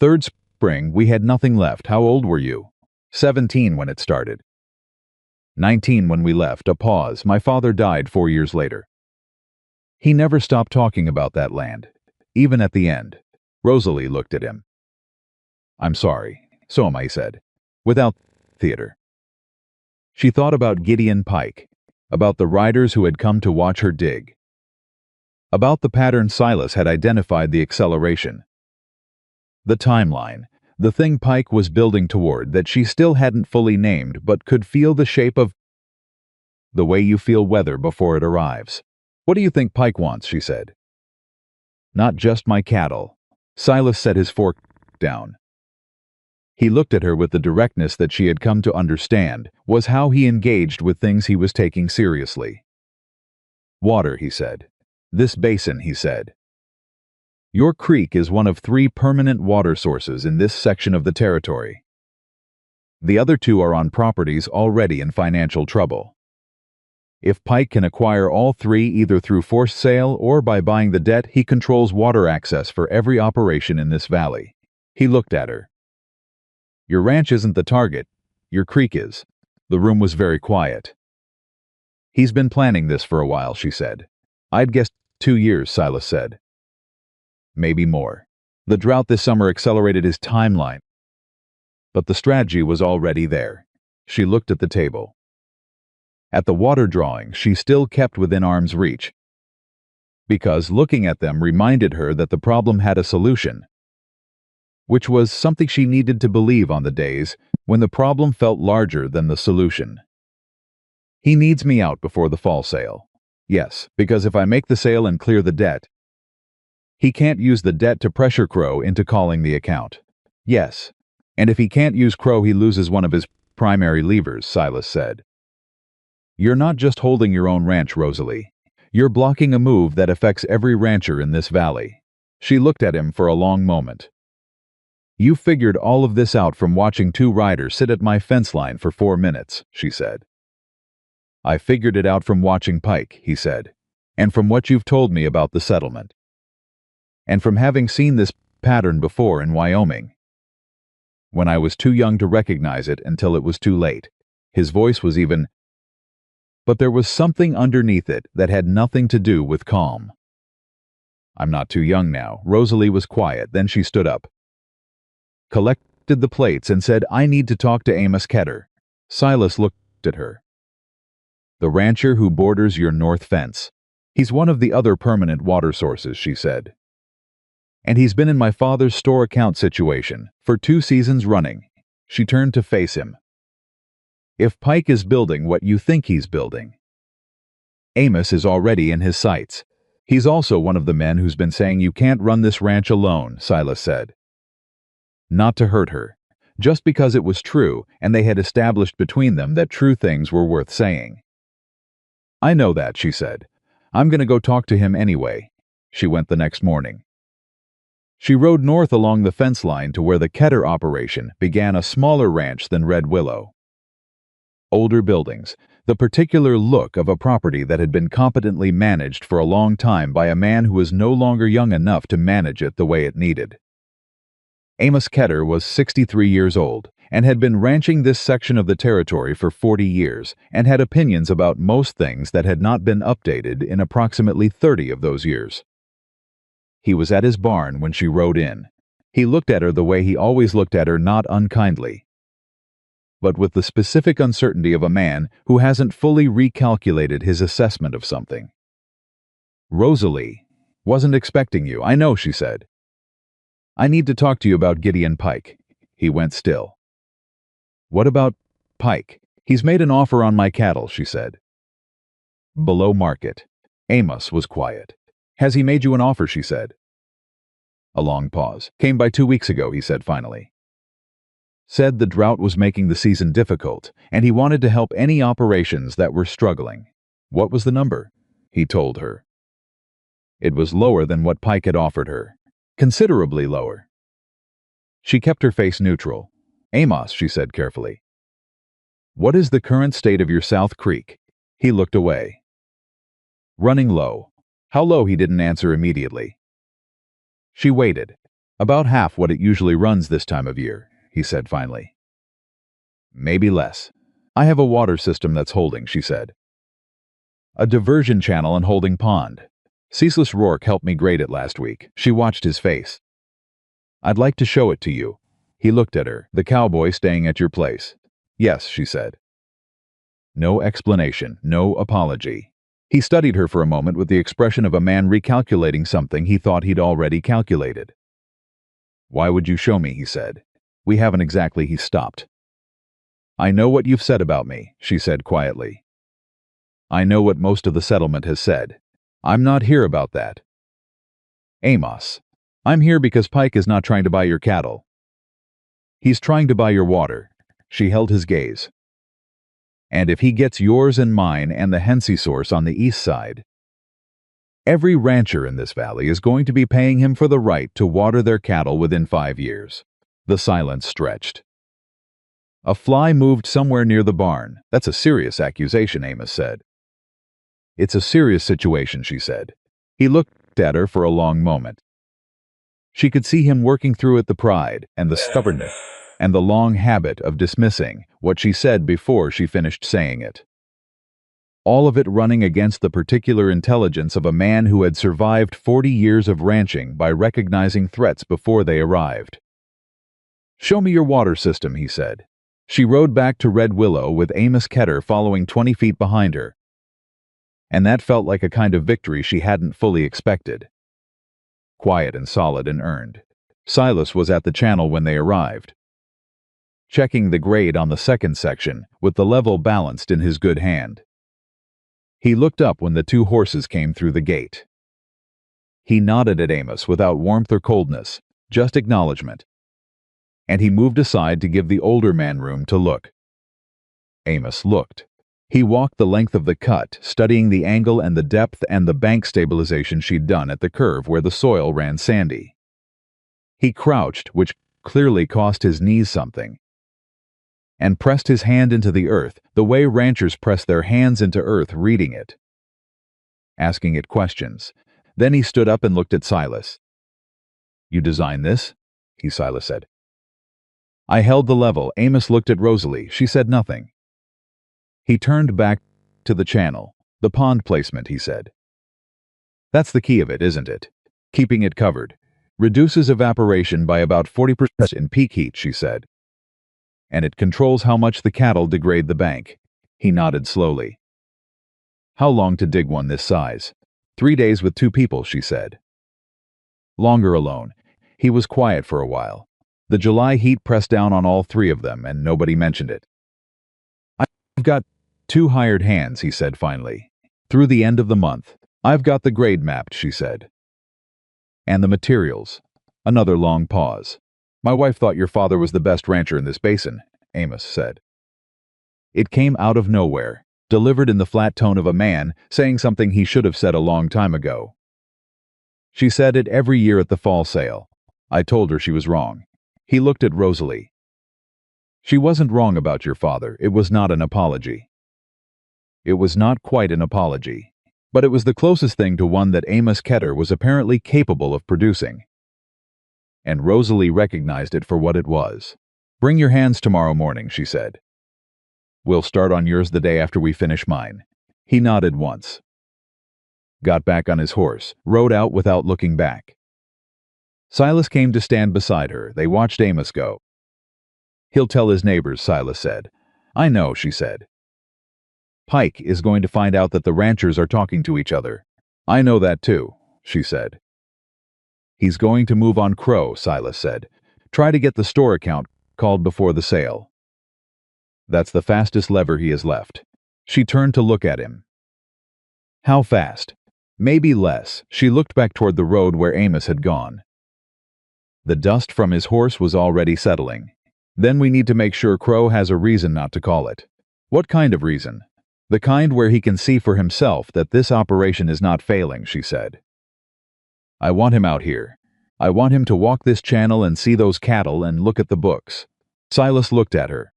3rd spring, we had nothing left. How old were you? 17 when it started. 19 when we left. A pause. My father died 4 years later. He never stopped talking about that land, even at the end. Rosalie looked at him. I'm sorry. So am I, he said. Without theater. She thought about Gideon Pike, about the riders who had come to watch her dig, about the pattern Silas had identified, the acceleration, the timeline, the thing Pike was building toward that she still hadn't fully named but could feel the shape of, the way you feel weather before it arrives. What do you think Pike wants? She said. Not just my cattle. Silas set his fork down. He looked at her with the directness that she had come to understand was how he engaged with things he was taking seriously. Water, he said. This basin, he said. Your creek is one of 3 permanent water sources in this section of the territory. The other 2 are on properties already in financial trouble. If Pike can acquire all 3 either through forced sale or by buying the debt, he controls water access for every operation in this valley. He looked at her. Your ranch isn't the target. Your creek is. The room was very quiet. He's been planning this for a while, she said. I'd guessed 2 years, Silas said. Maybe more. The drought this summer accelerated his timeline. But the strategy was already there. She looked at the table. At the water drawings she still kept within arm's reach, because looking at them reminded her that the problem had a solution, which was something she needed to believe on the days when the problem felt larger than the solution. He needs me out before the fall sale. Yes, because if I make the sale and clear the debt, he can't use the debt to pressure Crow into calling the account. Yes, and if he can't use Crow, he loses one of his primary levers, Silas said. You're not just holding your own ranch, Rosalie. You're blocking a move that affects every rancher in this valley. She looked at him for a long moment. You figured all of this out from watching 2 riders sit at my fence line for 4 minutes, she said. I figured it out from watching Pike, he said, and from what you've told me about the settlement. And from having seen this pattern before in Wyoming. When I was too young to recognize it until it was too late. His voice was even, but there was something underneath it that had nothing to do with calm. I'm not too young now. Rosalie was quiet, then she stood up, collected the plates and said, I need to talk to Amos Ketter. Silas looked at her. The rancher who borders your north fence. He's one of the other permanent water sources, she said. And he's been in my father's store account situation for 2 seasons running. She turned to face him. If Pike is building what you think he's building, Amos is already in his sights. He's also one of the men who's been saying you can't run this ranch alone, Silas said. Not to hurt her, just because it was true and they had established between them that true things were worth saying. I know that, she said. I'm going to go talk to him anyway. She went the next morning. She rode north along the fence line to where the Ketter operation began, a smaller ranch than Red Willow. Older buildings, the particular look of a property that had been competently managed for a long time by a man who was no longer young enough to manage it the way it needed. Amos Ketter was 63 years old and had been ranching this section of the territory for 40 years and had opinions about most things that had not been updated in approximately 30 of those years. He was at his barn when she rode in. He looked at her the way he always looked at her, not unkindly, but with the specific uncertainty of a man who hasn't fully recalculated his assessment of something. Rosalie, Wasn't expecting you, I know, she said. I need to talk to you about Gideon Pike. He went still. What about Pike? He's made an offer on my cattle, she said. Below market. Amos was quiet. Has he made you an offer, she said. A long pause. Came by 2 weeks ago, he said finally. Said the drought was making the season difficult, and he wanted to help any operations that were struggling. What was the number? He told her. It was lower than what Pike had offered her. Considerably lower. She kept her face neutral. Amos, she said carefully. What is the current state of your South Creek? He looked away. Running low. How low, he didn't answer immediately. She waited. About half what it usually runs this time of year, he said finally. Maybe less. I have a water system that's holding, she said. A diversion channel and holding pond. Ceaseless Rourke helped me grade it last week. She watched his face. I'd like to show it to you. He looked at her. The cowboy staying at your place. Yes, she said. No explanation, no apology. He studied her for a moment with the expression of a man recalculating something he thought he'd already calculated. Why would you show me, he said. We haven't exactly, he stopped. I know what you've said about me, she said quietly. I know what most of the settlement has said. I'm not here about that. Amos, I'm here because Pike is not trying to buy your cattle. He's trying to buy your water. She held his gaze. And if he gets yours and mine and the Hensey source on the east side, every rancher in this valley is going to be paying him for the right to water their cattle within 5 years. The silence stretched. A fly moved somewhere near the barn. That's a serious accusation, Amos said. It's a serious situation, she said. He looked at her for a long moment. She could see him working through it, the pride and the stubbornness and the long habit of dismissing what she said before she finished saying it. All of it running against the particular intelligence of a man who had survived 40 years of ranching by recognizing threats before they arrived. Show me your water system, he said. She rode back to Red Willow with Amos Ketter following 20 feet behind her. And that felt like a kind of victory she hadn't fully expected. Quiet and solid and earned. Silas was at the channel when they arrived, checking the grade on the second section with the level balanced in his good hand. He looked up when the 2 horses came through the gate. He nodded at Amos without warmth or coldness, just acknowledgement. And he moved aside to give the older man room to look. Amos looked. He walked the length of the cut, studying the angle and the depth and the bank stabilization she'd done at the curve where the soil ran sandy. He crouched, which clearly cost his knees something, and pressed his hand into the earth, the way ranchers press their hands into earth, reading it, asking it questions. Then he stood up and looked at Silas. You designed this? Silas said. I held the level. Amos looked at Rosalie. She said nothing. He turned back to the channel. The pond placement, he said. That's the key of it, isn't it? Keeping it covered. Reduces evaporation by about 40% in peak heat, she said. And it controls how much the cattle degrade the bank. He nodded slowly. How long to dig one this size? 3 days with 2 people, she said. Longer alone. He was quiet for a while. The July heat pressed down on all 3 of them, and nobody mentioned it. I've got 2 hired hands, he said finally. Through the end of the month. I've got the grade mapped, she said. And the materials. Another long pause. My wife thought your father was the best rancher in this basin, Amos said. It came out of nowhere, delivered in the flat tone of a man saying something he should have said a long time ago. She said it every year at the fall sale. I told her she was wrong. He looked at Rosalie. She wasn't wrong about your father. It was not an apology. It was not quite an apology, but it was the closest thing to one that Amos Ketter was apparently capable of producing. And Rosalie recognized it for what it was. Bring your hands tomorrow morning, she said. We'll start on yours the day after we finish mine. He nodded once. Got back on his horse, rode out without looking back. Silas came to stand beside her. They watched Amos go. He'll tell his neighbors, Silas said. I know, she said. Pike is going to find out that the ranchers are talking to each other. I know that too. she said. He's going to move on Crow, Silas said. Try to get the store account called before the sale. That's the fastest lever he has left. She turned to look at him. How fast? Maybe less. She looked back toward the road where Amos had gone. The dust from his horse was already settling. Then we need to make sure Crow has a reason not to call it. What kind of reason? The kind where he can see for himself that this operation is not failing, she said. I want him out here. I want him to walk this channel and see those cattle and look at the books. Silas looked at her.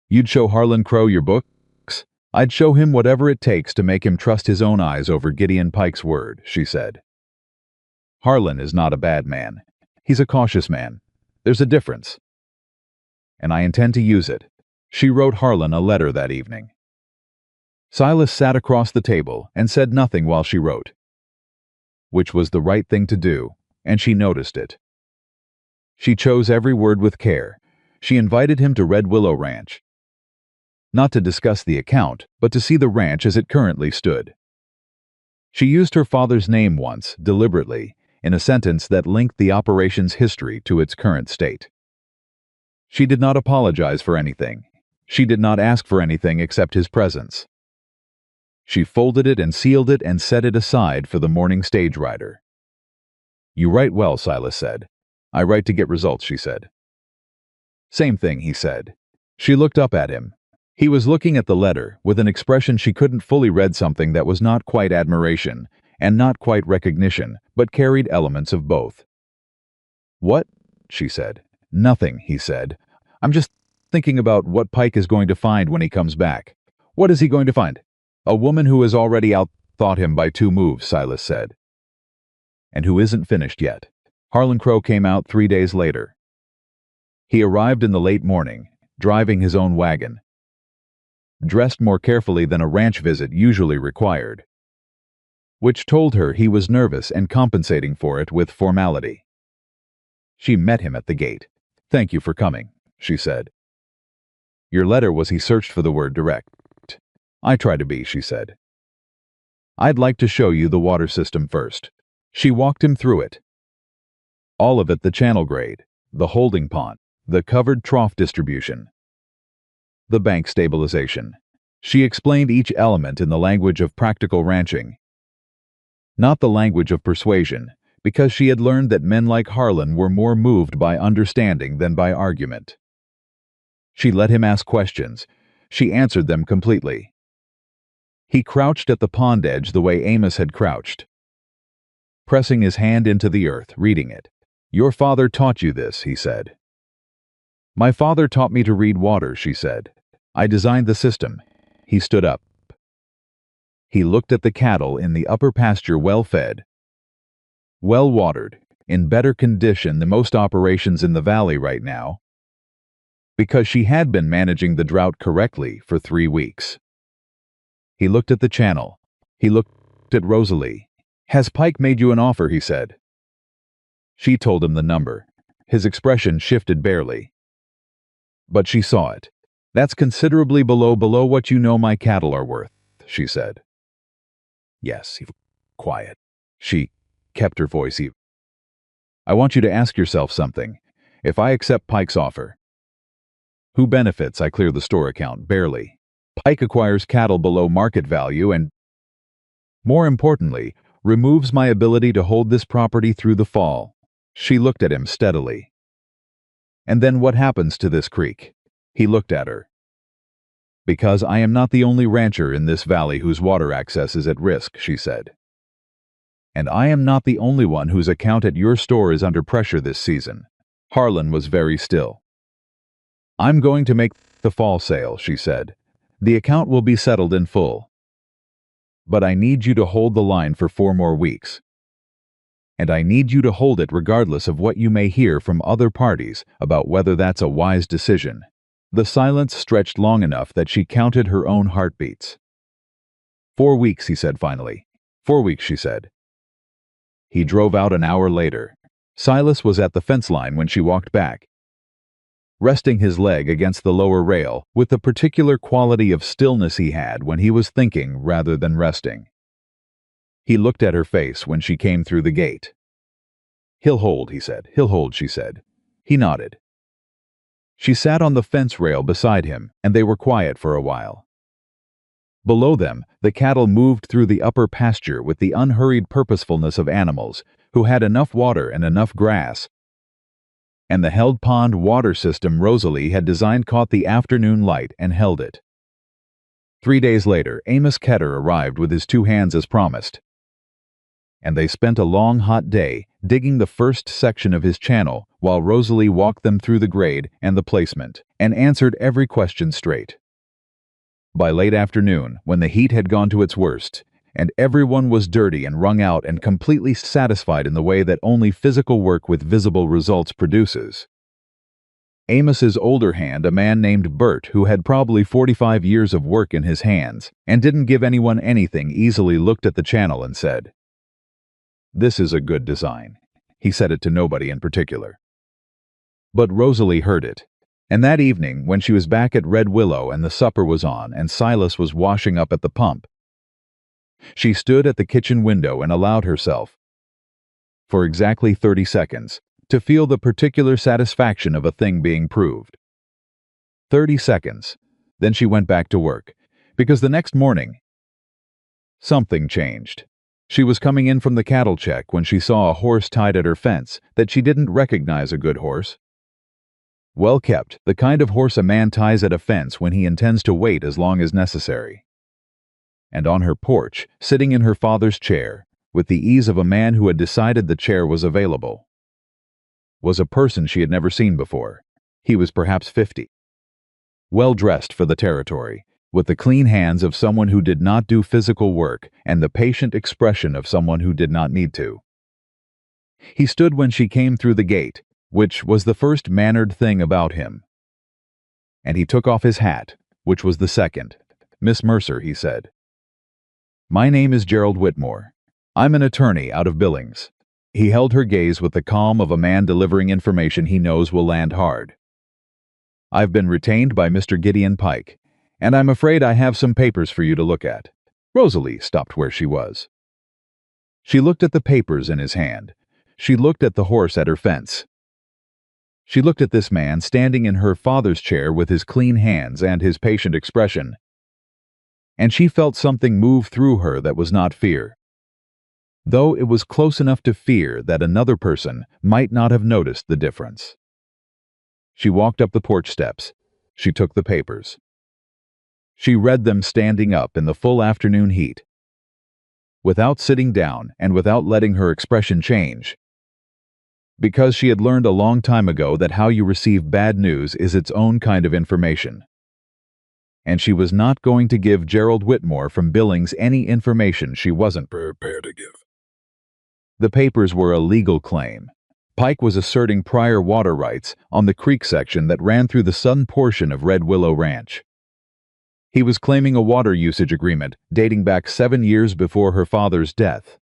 You'd show Harlan Crow your books? I'd show him whatever it takes to make him trust his own eyes over Gideon Pike's word, she said. Harlan is not a bad man. He's a cautious man. There's a difference. And I intend to use it. She wrote Harlan a letter that evening. Silas sat across the table and said nothing while she wrote. Which was the right thing to do, and she noticed it. She chose every word with care. She invited him to Red Willow Ranch. Not to discuss the account, but to see the ranch as it currently stood. She used her father's name once, deliberately, in a sentence that linked the operation's history to its current state. She did not apologize for anything. She did not ask for anything except his presence. She folded it and sealed it and set it aside for the morning stage rider. You write well, Silas said. I write to get results, she said. Same thing, he said. She looked up at him. He was looking at the letter with an expression she couldn't fully read, something that was not quite admiration and not quite recognition, but carried elements of both. What? She said. Nothing, he said. I'm just thinking about what Pike is going to find when he comes back. What is he going to find? A woman who has already outthought him by 2 moves, Silas said. And who isn't finished yet. Harlan Crow came out 3 days later. He arrived in the late morning, driving his own wagon. Dressed more carefully than a ranch visit usually required, which told her he was nervous and compensating for it with formality. She met him at the gate. Thank you for coming, she said. Your letter was, he searched for the word direct. I try to be, she said. I'd like to show you the water system first. She walked him through it. All of it, the channel grade, the holding pond, the covered trough distribution, the bank stabilization. She explained each element in the language of practical ranching, not the language of persuasion, because she had learned that men like Harlan were more moved by understanding than by argument. She let him ask questions. She answered them completely. He crouched at the pond edge the way Amos had crouched, pressing his hand into the earth, reading it. Your father taught you this, he said. My father taught me to read water, she said. I designed the system. He stood up. He looked at the cattle in the upper pasture, well-fed, well-watered, in better condition than most operations in the valley right now, because she had been managing the drought correctly for 3 weeks. He looked at the channel. He looked at Rosalie. Has Pike made you an offer, he said. She told him the number. His expression shifted barely. But she saw it. That's considerably below what you know my cattle are worth, she said. Yes, he was quiet. She kept her voice even. I want you to ask yourself something. If I accept Pike's offer, who benefits? I clear the store account, barely. Pike acquires cattle below market value and, more importantly, removes my ability to hold this property through the fall. She looked at him steadily. And then what happens to this creek? He looked at her. Because I am not the only rancher in this valley whose water access is at risk, she said. And I am not the only one whose account at your store is under pressure this season. Harlan was very still. I'm going to make the fall sale, she said. The account will be settled in full. But I need you to hold the line for 4 more weeks. And I need you to hold it regardless of what you may hear from other parties about whether that's a wise decision. The silence stretched long enough that she counted her own heartbeats. 4 weeks, he said finally. 4 weeks, she said. He drove out an hour later. Silas was at the fence line when she walked back, resting his leg against the lower rail with the particular quality of stillness he had when he was thinking rather than resting. He looked at her face when she came through the gate. "He'll hold," he said. "He'll hold," she said. He nodded. She sat on the fence rail beside him, and they were quiet for a while. Below them, the cattle moved through the upper pasture with the unhurried purposefulness of animals who had enough water and enough grass, and the held pond water system Rosalie had designed caught the afternoon light and held it. 3 days later, Amos Ketter arrived with his 2 hands as promised, and they spent a long hot day digging the first section of his channel while Rosalie walked them through the grade and the placement, and answered every question straight. By late afternoon, when the heat had gone to its worst, and everyone was dirty and wrung out and completely satisfied in the way that only physical work with visible results produces, Amos's older hand, a man named Bert, who had probably 45 years of work in his hands and didn't give anyone anything, easily looked at the channel and said, "This is a good design." He said it to nobody in particular. But Rosalie heard it. And that evening, when she was back at Red Willow and the supper was on and Silas was washing up at the pump, she stood at the kitchen window and allowed herself, for exactly 30 seconds, to feel the particular satisfaction of a thing being proved. 30 seconds. Then she went back to work, because the next morning, something changed. She was coming in from the cattle check when she saw a horse tied at her fence that she didn't recognize a good horse. Well kept, the kind of horse a man ties at a fence when he intends to wait as long as necessary. And on her porch, sitting in her father's chair, with the ease of a man who had decided the chair was available, was a person she had never seen before. He was perhaps 50. Well dressed for the territory, with the clean hands of someone who did not do physical work and the patient expression of someone who did not need to. He stood when she came through the gate, which was the first mannered thing about him. And he took off his hat, which was the second. "Miss Mercer," he said. "My name is Gerald Whitmore. I'm an attorney out of Billings." He held her gaze with the calm of a man delivering information he knows will land hard. "I've been retained by Mr. Gideon Pike, and I'm afraid I have some papers for you to look at." Rosalie stopped where she was. She looked at the papers in his hand. She looked at the horse at her fence. She looked at this man standing in her father's chair with his clean hands and his patient expression, and she felt something move through her that was not fear, though it was close enough to fear that another person might not have noticed the difference. She walked up the porch steps. She took the papers. She read them standing up in the full afternoon heat, without sitting down and without letting her expression change, because she had learned a long time ago that how you receive bad news is its own kind of information. And she was not going to give Gerald Whitmore from Billings any information she wasn't prepared to give. The papers were a legal claim. Pike was asserting prior water rights on the creek section that ran through the southern portion of Red Willow Ranch. He was claiming a water usage agreement dating back 7 years before her father's death.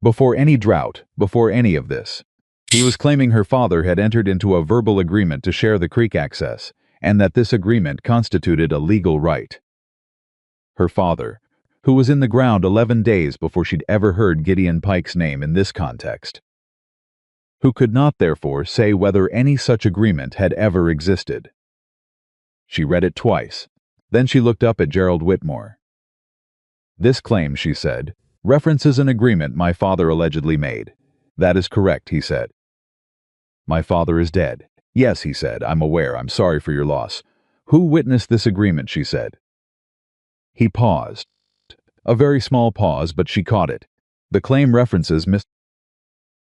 Before any drought, before any of this. He was claiming her father had entered into a verbal agreement to share the creek access, and that this agreement constituted a legal right. Her father, who was in the ground 11 days before she'd ever heard Gideon Pike's name in this context, who could not therefore say whether any such agreement had ever existed. She read it twice. Then she looked up at Gerald Whitmore. "This claim," she said, "references an agreement my father allegedly made." "That is correct," he said. "My father is dead." "Yes," he said, "I'm aware. I'm sorry for your loss." "Who witnessed this agreement?" she said. He paused. A very small pause, but she caught it. "The claim references Miss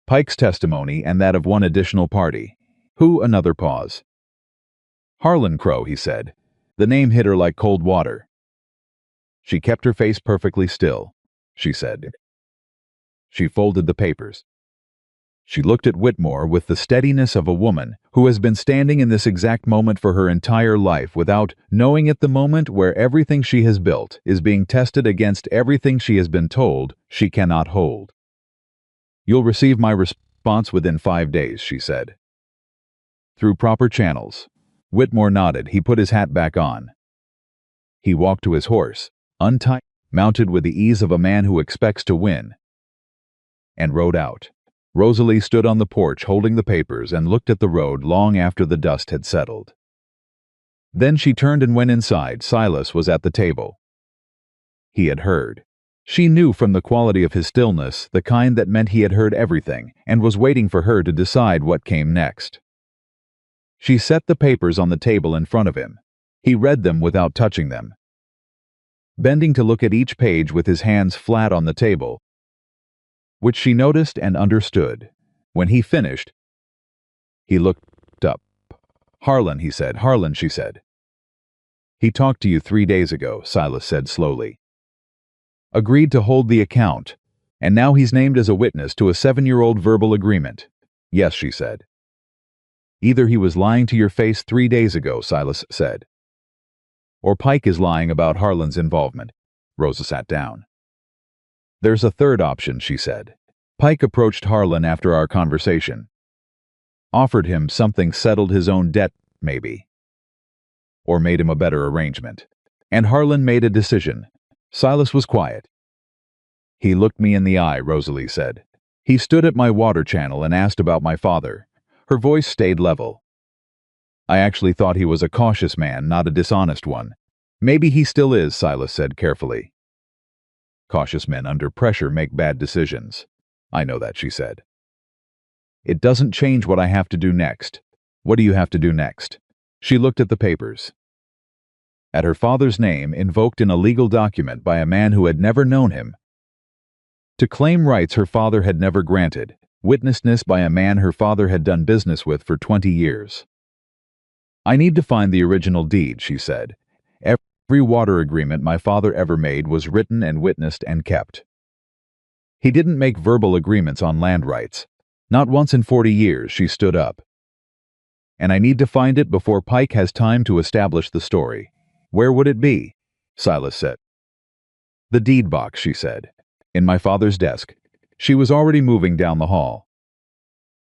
Pike's testimony and that of one additional party." "Who?" Another pause. "Harlan Crow," he said. The name hit her like cold water. She kept her face perfectly still. She said. She folded the papers. She looked at Whitmore with the steadiness of a woman who has been standing in this exact moment for her entire life without knowing at the moment where everything she has built is being tested against everything she has been told she cannot hold. "You'll receive my response within 5 days," she said. "Through proper channels." Whitmore nodded. He put his hat back on. He walked to his horse, untied. mounted with the ease of a man who expects to win, and rode out. Rosalie stood on the porch holding the papers and looked at the road long after the dust had settled. Then she turned and went inside. Silas was at the table. He had heard. She knew from the quality of his stillness, the kind that meant he had heard everything, and was waiting for her to decide what came next. She set the papers on the table in front of him. He read them without touching them, bending to look at each page with his hands flat on the table, which she noticed and understood. When he finished, he looked up. "Harlan," he said. "Harlan," she said. "He talked to you 3 days ago," Silas said slowly. "Agreed to hold the account, and now he's named as a witness to a 7-year-old verbal agreement." "Yes," she said. "Either he was lying to your face 3 days ago," Silas said, "or Pike is lying about Harlan's involvement." Rosa sat down. "There's a third option," she said. "Pike approached Harlan after our conversation. Offered him something, settled his own debt, maybe. Or made him a better arrangement. And Harlan made a decision." Silas was quiet. "He looked me in the eye," Rosalie said. "He stood at my water channel and asked about my father." Her voice stayed level. "I actually thought he was a cautious man, not a dishonest one." "Maybe he still is," Silas said carefully. "Cautious men under pressure make bad decisions." "I know that," she said. "It doesn't change what I have to do next." "What do you have to do next?" She looked at the papers. At her father's name, invoked in a legal document by a man who had never known him. To claim rights her father had never granted, witnessed by a man her father had done business with for 20 years. "I need to find the original deed," she said. "Every water agreement my father ever made was written and witnessed and kept. He didn't make verbal agreements on land rights. Not once in 40 years." She stood up. "And I need to find it before Pike has time to establish the story." "Where would it be?" Silas said. "The deed box," she said. "In my father's desk." She was already moving down the hall.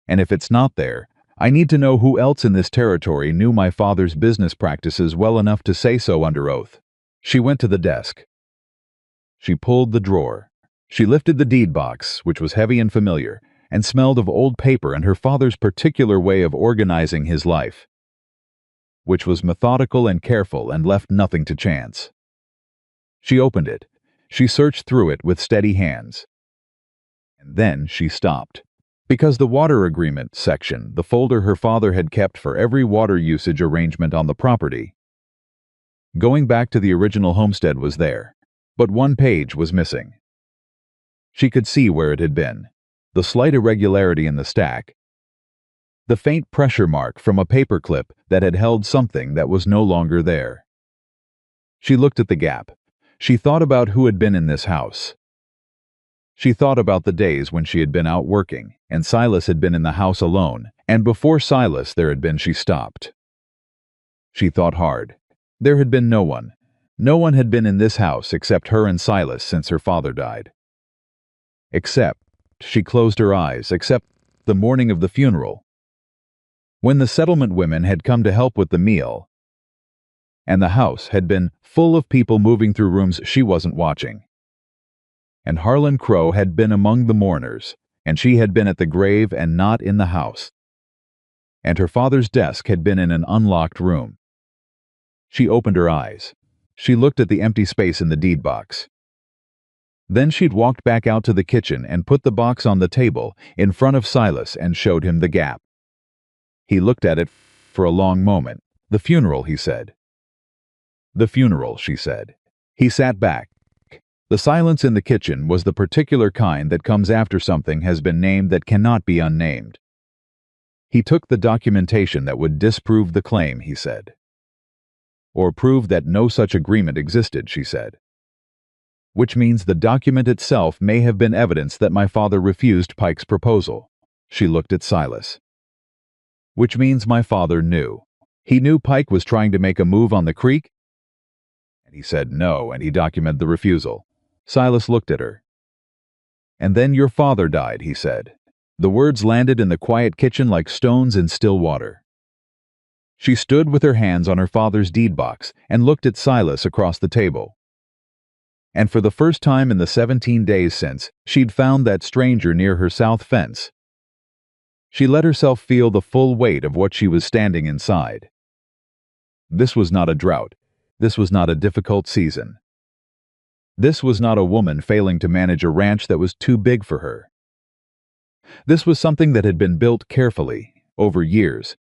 "And if it's not there, I need to know who else in this territory knew my father's business practices well enough to say so under oath." She went to the desk. She pulled the drawer. She lifted the deed box, which was heavy and familiar, and smelled of old paper and her father's particular way of organizing his life, which was methodical and careful and left nothing to chance. She opened it. She searched through it with steady hands. And then she stopped. Because the water agreement section, the folder her father had kept for every water usage arrangement on the property, going back to the original homestead, was there. But one page was missing. She could see where it had been. The slight irregularity in the stack. The faint pressure mark from a paperclip that had held something that was no longer there. She looked at the gap. She thought about who had been in this house. She thought about the days when she had been out working, and Silas had been in the house alone, and before Silas there had been. She stopped. She thought hard. There had been no one. No one had been in this house except her and Silas since her father died. Except, she closed her eyes, except the morning of the funeral, when the settlement women had come to help with the meal, and the house had been full of people moving through rooms she wasn't watching. And Harlan Crow had been among the mourners, and she had been at the grave and not in the house. And her father's desk had been in an unlocked room. She opened her eyes. She looked at the empty space in the deed box. Then she'd walked back out to the kitchen and put the box on the table in front of Silas and showed him the gap. He looked at it for a long moment. "The funeral," he said. "The funeral," she said. He sat back. The silence in the kitchen was the particular kind that comes after something has been named that cannot be unnamed. He took the documentation that would disprove the claim, he said. "Or prove that no such agreement existed," she said. "Which means the document itself may have been evidence that my father refused Pike's proposal." She looked at Silas. "Which means my father knew. He knew Pike was trying to make a move on the creek?" And he said no, and he documented the refusal. Silas looked at her. "And then your father died," he said. The words landed in the quiet kitchen like stones in still water. She stood with her hands on her father's deed box and looked at Silas across the table. And for the first time in the 17 days since she'd found that stranger near her south fence, she let herself feel the full weight of what she was standing inside. This was not a drought. This was not a difficult season. This was not a woman failing to manage a ranch that was too big for her. This was something that had been built carefully, over years,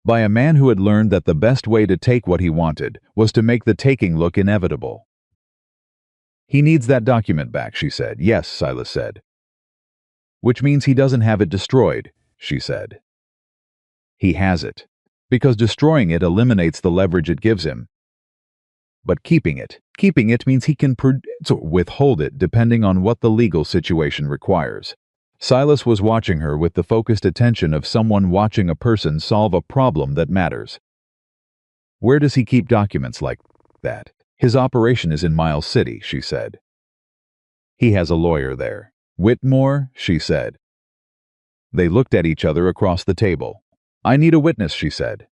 by a man who had learned that the best way to take what he wanted was to make the taking look inevitable. "He needs that document back," she said. "Yes," Silas said. "Which means he doesn't have it destroyed," she said. "He has it, because destroying it eliminates the leverage it gives him. But keeping it means he can withhold it depending on what the legal situation requires." Silas was watching her with the focused attention of someone watching a person solve a problem that matters. "Where does he keep documents like that?" "His operation is in Miles City," she said. "He has a lawyer there." "Whitmore?" she said. They looked at each other across the table. "I need a witness," she said.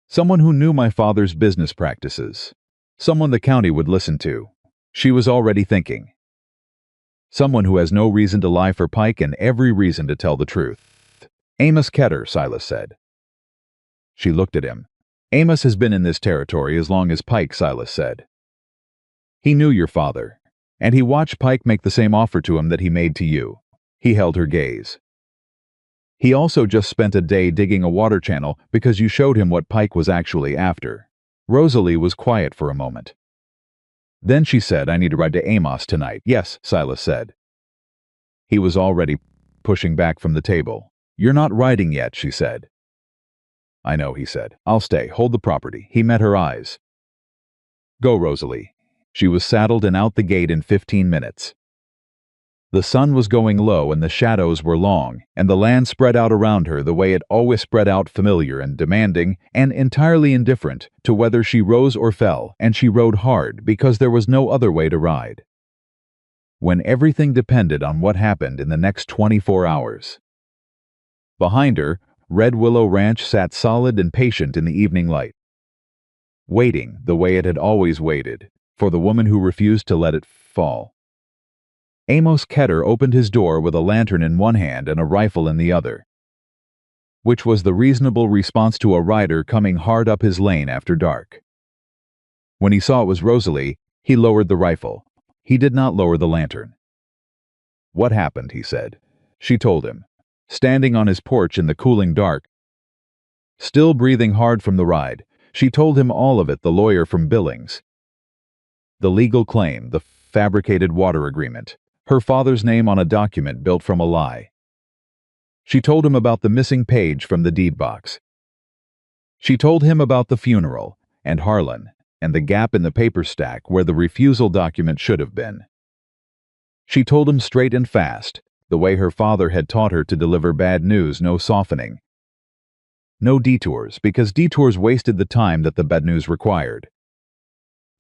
"Someone who knew my father's business practices. Someone the county would listen to." She was already thinking. "Someone who has no reason to lie for Pike and every reason to tell the truth." "Amos Ketter," Silas said. She looked at him. "Amos has been in this territory as long as Pike," Silas said. "He knew your father, and he watched Pike make the same offer to him that he made to you." He held her gaze. "He also just spent a day digging a water channel because you showed him what Pike was actually after." Rosalie was quiet for a moment. Then she said, "I need to ride to Amos tonight." "Yes," Silas said. He was already pushing back from the table. "You're not riding yet," she said. "I know," he said. "I'll stay. Hold the property." He met her eyes. "Go, Rosalie." She was saddled and out the gate in 15 minutes. The sun was going low and the shadows were long, and the land spread out around her the way it always spread out, familiar and demanding and entirely indifferent to whether she rose or fell, and she rode hard because there was no other way to ride. When everything depended on what happened in the next 24 hours. Behind her, Red Willow Ranch sat solid and patient in the evening light, waiting the way it had always waited, for the woman who refused to let it fall. Amos Ketter opened his door with a lantern in one hand and a rifle in the other, which was the reasonable response to a rider coming hard up his lane after dark. When he saw it was Rosalie, he lowered the rifle. He did not lower the lantern. "What happened?" he said. She told him, standing on his porch in the cooling dark, still breathing hard from the ride. She told him all of it, the lawyer from Billings, the legal claim, the fabricated water agreement, her father's name on a document built from a lie. She told him about the missing page from the deed box. She told him about the funeral, and Harlan, and the gap in the paper stack where the refusal document should have been. She told him straight and fast, the way her father had taught her to deliver bad news, no softening. No detours, because detours wasted the time that the bad news required.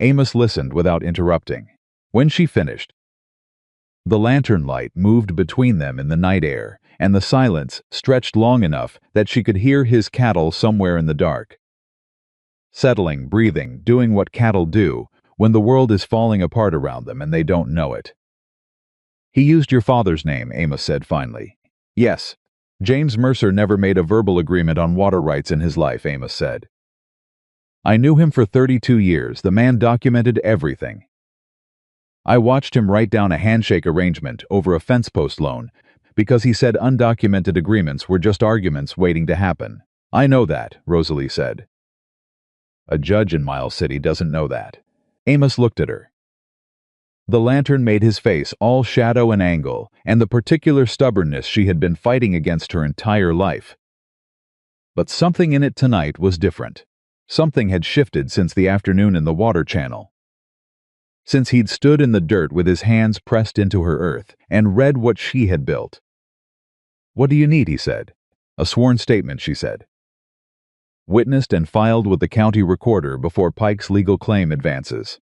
Amos listened without interrupting. When she finished, the lantern light moved between them in the night air, and the silence stretched long enough that she could hear his cattle somewhere in the dark. Settling, breathing, doing what cattle do when the world is falling apart around them and they don't know it. "He used your father's name," Amos said finally. "Yes. James Mercer never made a verbal agreement on water rights in his life," Amos said. "I knew him for 32 years. The man documented everything. I watched him write down a handshake arrangement over a fence post loan because he said undocumented agreements were just arguments waiting to happen." "I know that," Rosalie said. "A judge in Miles City doesn't know that." Amos looked at her. The lantern made his face all shadow and angle, and the particular stubbornness she had been fighting against her entire life. But something in it tonight was different. Something had shifted since the afternoon in the water channel. Since he'd stood in the dirt with his hands pressed into her earth and read what she had built. "What do you need?" he said. "A sworn statement," she said. "Witnessed and filed with the county recorder before Pike's legal claim advances.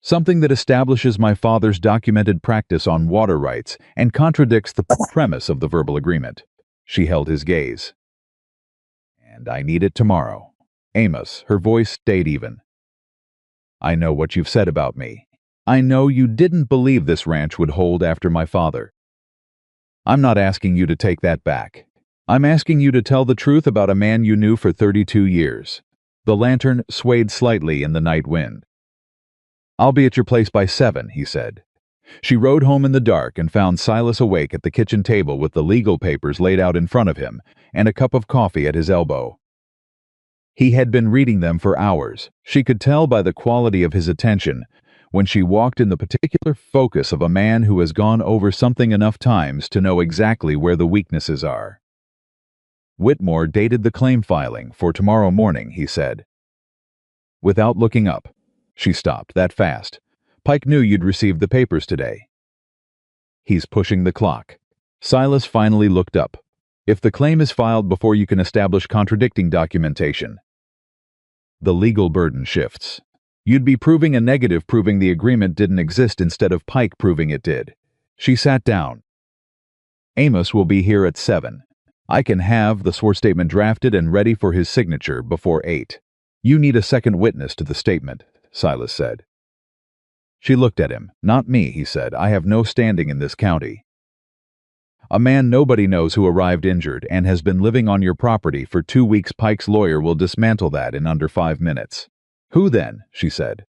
Something that establishes my father's documented practice on water rights and contradicts the premise of the verbal agreement." She held his gaze. "And I need it tomorrow." "Amos," her voice stayed even. I know what you've said about me. I know you didn't believe this ranch would hold after my father. I'm not asking you to take that back. I'm asking you to tell the truth about a man you knew for 32 years. The lantern swayed slightly in the night wind. I'll be at your place by 7, he said. She rode home in the dark and found Silas awake at the kitchen table with the legal papers laid out in front of him and a cup of coffee at his elbow. He had been reading them for hours. She could tell by the quality of his attention when she walked in the particular focus of a man who has gone over something enough times to know exactly where the weaknesses are. Whitmore dated the claim filing for tomorrow morning, he said. Without looking up. She stopped that fast. Pike knew you'd received the papers today. He's pushing the clock. Silas finally looked up. If the claim is filed before you can establish contradicting documentation, the legal burden shifts. You'd be proving a negative proving the agreement didn't exist instead of Pike proving it did. She sat down. Amos will be here at 7. I can have the sworn statement drafted and ready for his signature before 8. You need a second witness to the statement, Silas said. She looked at him. Not me, he said. I have no standing in this county. A man nobody knows who arrived injured and has been living on your property for 2 weeks. Pike's lawyer will dismantle that in under 5 minutes. Who then? She said.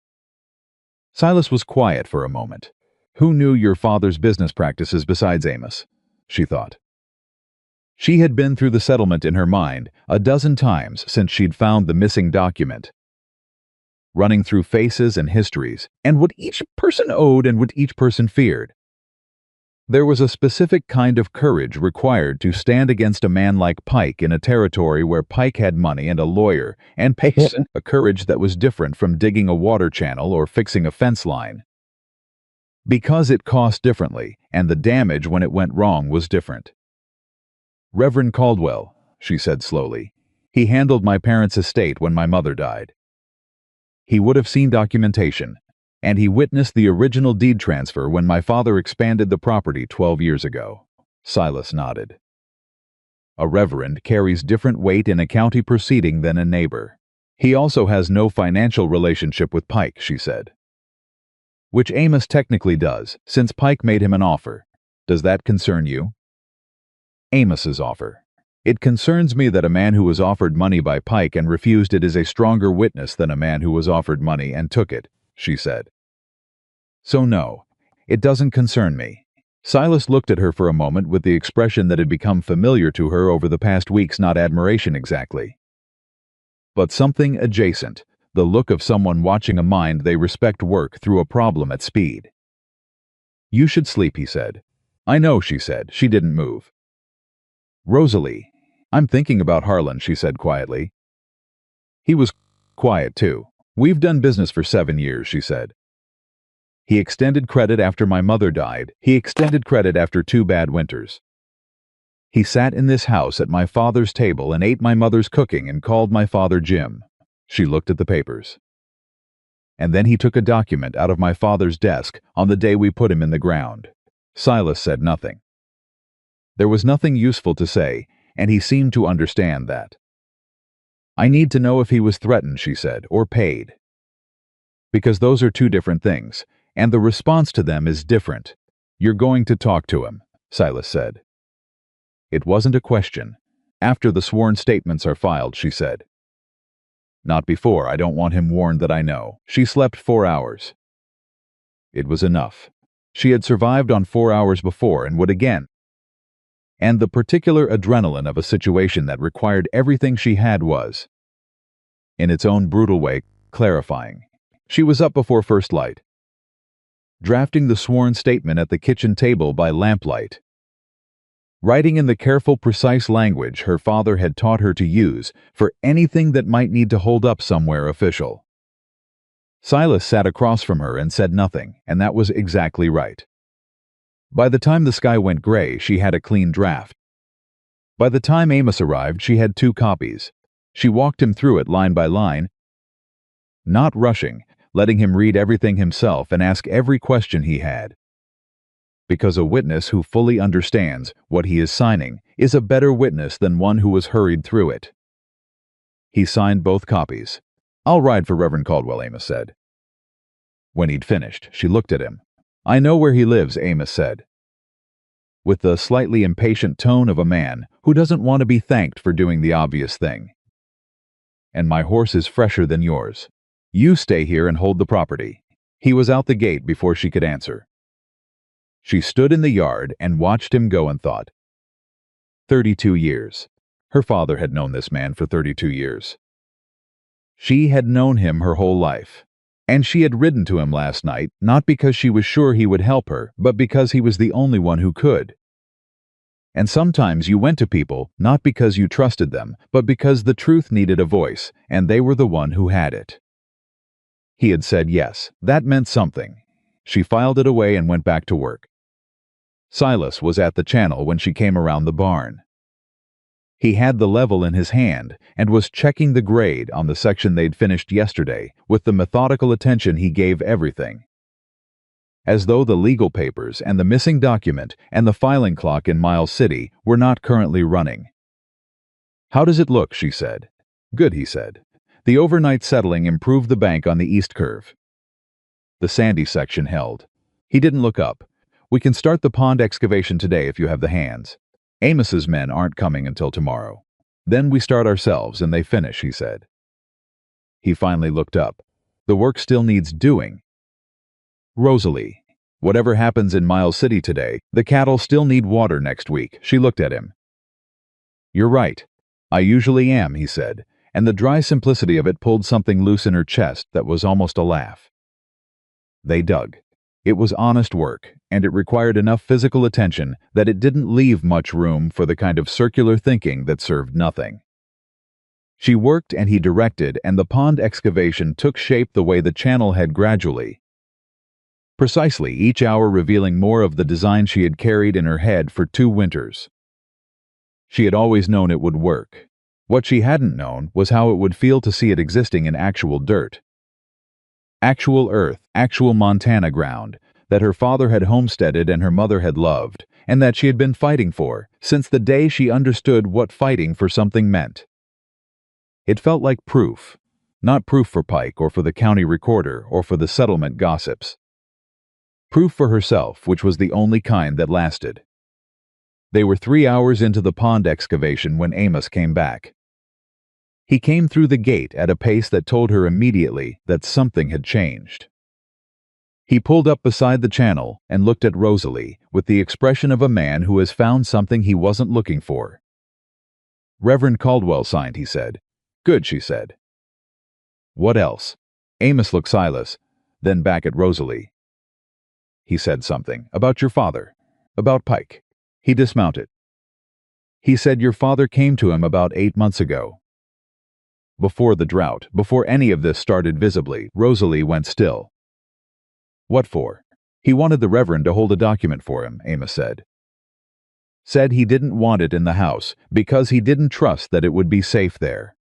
Silas was quiet for a moment. Who knew your father's business practices besides Amos? She thought. She had been through the settlement in her mind a dozen times since she'd found the missing document, running through faces and histories, and what each person owed and what each person feared. There was a specific kind of courage required to stand against a man like Pike in a territory where Pike had money and a lawyer and pace, a courage that was different from digging a water channel or fixing a fence line. Because it cost differently, and the damage when it went wrong was different. Reverend Caldwell, she said slowly. He handled my parents' estate when my mother died. He would have seen documentation, and he witnessed the original deed transfer when my father expanded the property 12 years ago. Silas nodded. A reverend carries different weight in a county proceeding than a neighbor. He also has no financial relationship with Pike, she said. Which Amos technically does, since Pike made him an offer. Does that concern you? Amos's offer. It concerns me that a man who was offered money by Pike and refused it is a stronger witness than a man who was offered money and took it, she said. So no, it doesn't concern me. Silas looked at her for a moment with the expression that had become familiar to her over the past weeks, not admiration exactly, but something adjacent, the look of someone watching a mind they respect work through a problem at speed. You should sleep, he said. I know, she said. She didn't move. Rosalie, I'm thinking about Harlan, she said quietly. He was quiet too. We've done business for 7 years, she said. He extended credit after my mother died. He extended credit after 2 bad winters. He sat in this house at my father's table and ate my mother's cooking and called my father Jim. She looked at the papers. And then he took a document out of my father's desk on the day we put him in the ground. Silas said nothing. There was nothing useful to say, and he seemed to understand that. I need to know if he was threatened, she said, or paid. Because those are 2 different things, and the response to them is different. You're going to talk to him, Silas said. It wasn't a question. After the sworn statements are filed, she said. Not before. I don't want him warned that I know. She slept 4 hours. It was enough. She had survived on 4 hours before and would again. And the particular adrenaline of a situation that required everything she had was, in its own brutal way, clarifying. She was up before first light, drafting the sworn statement at the kitchen table by lamplight, writing in the careful, precise language her father had taught her to use for anything that might need to hold up somewhere official. Silas sat across from her and said nothing, and that was exactly right. By the time the sky went gray, she had a clean draft. By the time Amos arrived, she had 2 copies. She walked him through it line by line, not rushing, letting him read everything himself and ask every question he had. Because a witness who fully understands what he is signing is a better witness than one who was hurried through it. He signed both copies. I'll ride for Reverend Caldwell, Amos said. When he'd finished, she looked at him. "I know where he lives," Amos said, with the slightly impatient tone of a man who doesn't want to be thanked for doing the obvious thing. "And my horse is fresher than yours. You stay here and hold the property." He was out the gate before she could answer. She stood in the yard and watched him go and thought. 32 years. Her father had known this man for 32 years. She had known him her whole life. And she had ridden to him last night, not because she was sure he would help her, but because he was the only one who could. And sometimes you went to people, not because you trusted them, but because the truth needed a voice, and they were the one who had it. He had said yes. That meant something. She filed it away and went back to work. Silas was at the channel when she came around the barn. He had the level in his hand and was checking the grade on the section they'd finished yesterday with the methodical attention he gave everything. As though the legal papers and the missing document and the filing clock in Miles City were not currently running. "How does it look?" she said. "Good," he said. "The overnight settling improved the bank on the east curve." The sandy section held. He didn't look up. "We can start the pond excavation today if you have the hands. Amos's men aren't coming until tomorrow. Then we start ourselves and they finish," he said. He finally looked up. "The work still needs doing." "Rosalie, whatever happens in Miles City today, the cattle still need water next week." She looked at him. "You're right. I usually am," he said, and the dry simplicity of it pulled something loose in her chest that was almost a laugh. They dug. It was honest work, and it required enough physical attention that it didn't leave much room for the kind of circular thinking that served nothing. She worked and he directed, and the pond excavation took shape the way the channel had gradually. Precisely, each hour revealing more of the design she had carried in her head for 2 winters. She had always known it would work. What she hadn't known was how it would feel to see it existing in actual dirt. Actual earth, actual Montana ground, that her father had homesteaded and her mother had loved, and that she had been fighting for, since the day she understood what fighting for something meant. It felt like proof, not proof for Pike or for the county recorder or for the settlement gossips. Proof for herself, which was the only kind that lasted. They were 3 hours into the pond excavation when Amos came back. He came through the gate at a pace that told her immediately that something had changed. He pulled up beside the channel and looked at Rosalie with the expression of a man who has found something he wasn't looking for. "Reverend Caldwell signed," he said. "Good," she said. "What else?" Amos looked Silas, then back at Rosalie. "He said something about your father, about Pike." He dismounted. "He said your father came to him about 8 months ago." Before the drought, before any of this started visibly, Rosalie went still. "What for?" "He wanted the Reverend to hold a document for him," Amos said. "Said he didn't want it in the house because he didn't trust that it would be safe there.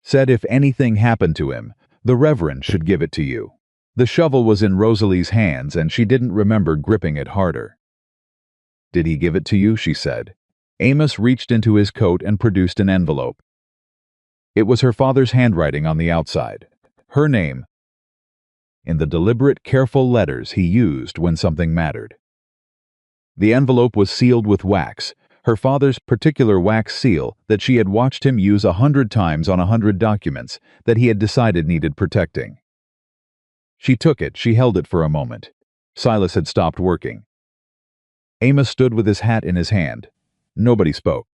Said if anything happened to him, the Reverend should give it to you." The shovel was in Rosalie's hands and she didn't remember gripping it harder. "Did he give it to you?" she said. Amos reached into his coat and produced an envelope. It was her father's handwriting on the outside. Her name, in the deliberate, careful letters he used when something mattered. The envelope was sealed with wax, her father's particular wax seal that she had watched him use 100 times on 100 documents that he had decided needed protecting. She took it, she held it for a moment. Silas had stopped working. Amos stood with his hat in his hand. Nobody spoke.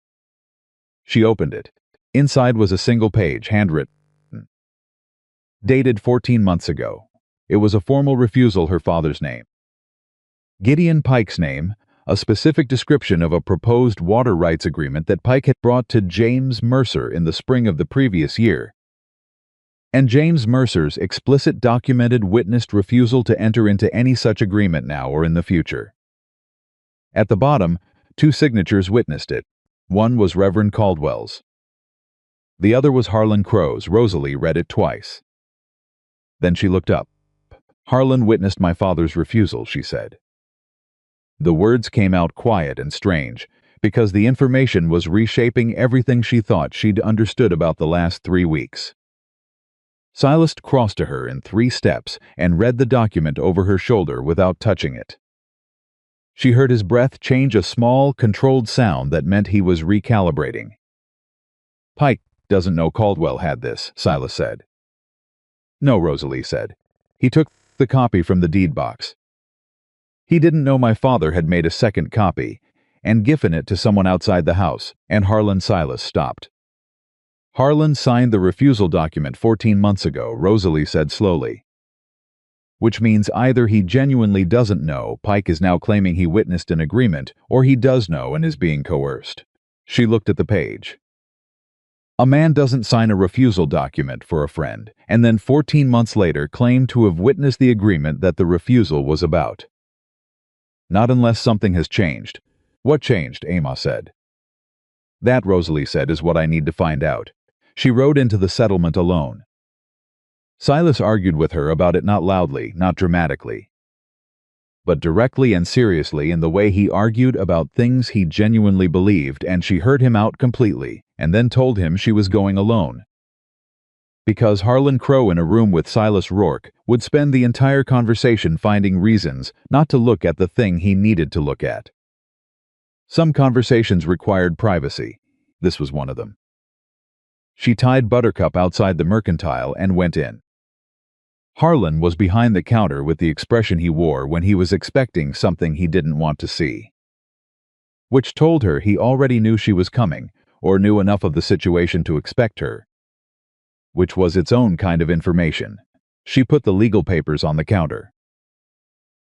She opened it. Inside was a single page, handwritten. Dated 14 months ago. It was a formal refusal, her father's name. Gideon Pike's name, a specific description of a proposed water rights agreement that Pike had brought to James Mercer in the spring of the previous year, and James Mercer's explicit documented witnessed refusal to enter into any such agreement now or in the future. At the bottom, 2 signatures witnessed it. One was Reverend Caldwell's. The other was Harlan Crow's. Rosalie read it twice. Then she looked up. "Harlan witnessed my father's refusal," she said. The words came out quiet and strange, because the information was reshaping everything she thought she'd understood about the last 3 weeks. Silas crossed to her in 3 steps and read the document over her shoulder without touching it. She heard his breath change a small, controlled sound that meant he was recalibrating. "Pike doesn't know Caldwell had this," Silas said. "No," Rosalie said. "He took the copy from the deed box. He didn't know my father had made a second copy and given it to someone outside the house," and Harlan Silas stopped. "Harlan signed the refusal document 14 months ago," Rosalie said slowly. "Which means either he genuinely doesn't know, Pike is now claiming he witnessed an agreement, or he does know and is being coerced." She looked at the page. "A man doesn't sign a refusal document for a friend, and then 14 months later claim to have witnessed the agreement that the refusal was about. Not unless something has changed." "What changed?" Amos said. "That," Rosalie said, "is what I need to find out." She rode into the settlement alone. Silas argued with her about it, not loudly, not dramatically, but directly and seriously, in the way he argued about things he genuinely believed, and she heard him out completely, and then told him she was going alone. Because Harlan Crow in a room with Silas Rourke would spend the entire conversation finding reasons not to look at the thing he needed to look at. Some conversations required privacy. This was one of them. She tied Buttercup outside the mercantile and went in. Harlan was behind the counter with the expression he wore when he was expecting something he didn't want to see, which told her he already knew she was coming, or knew enough of the situation to expect her, which was its own kind of information. She put the legal papers on the counter.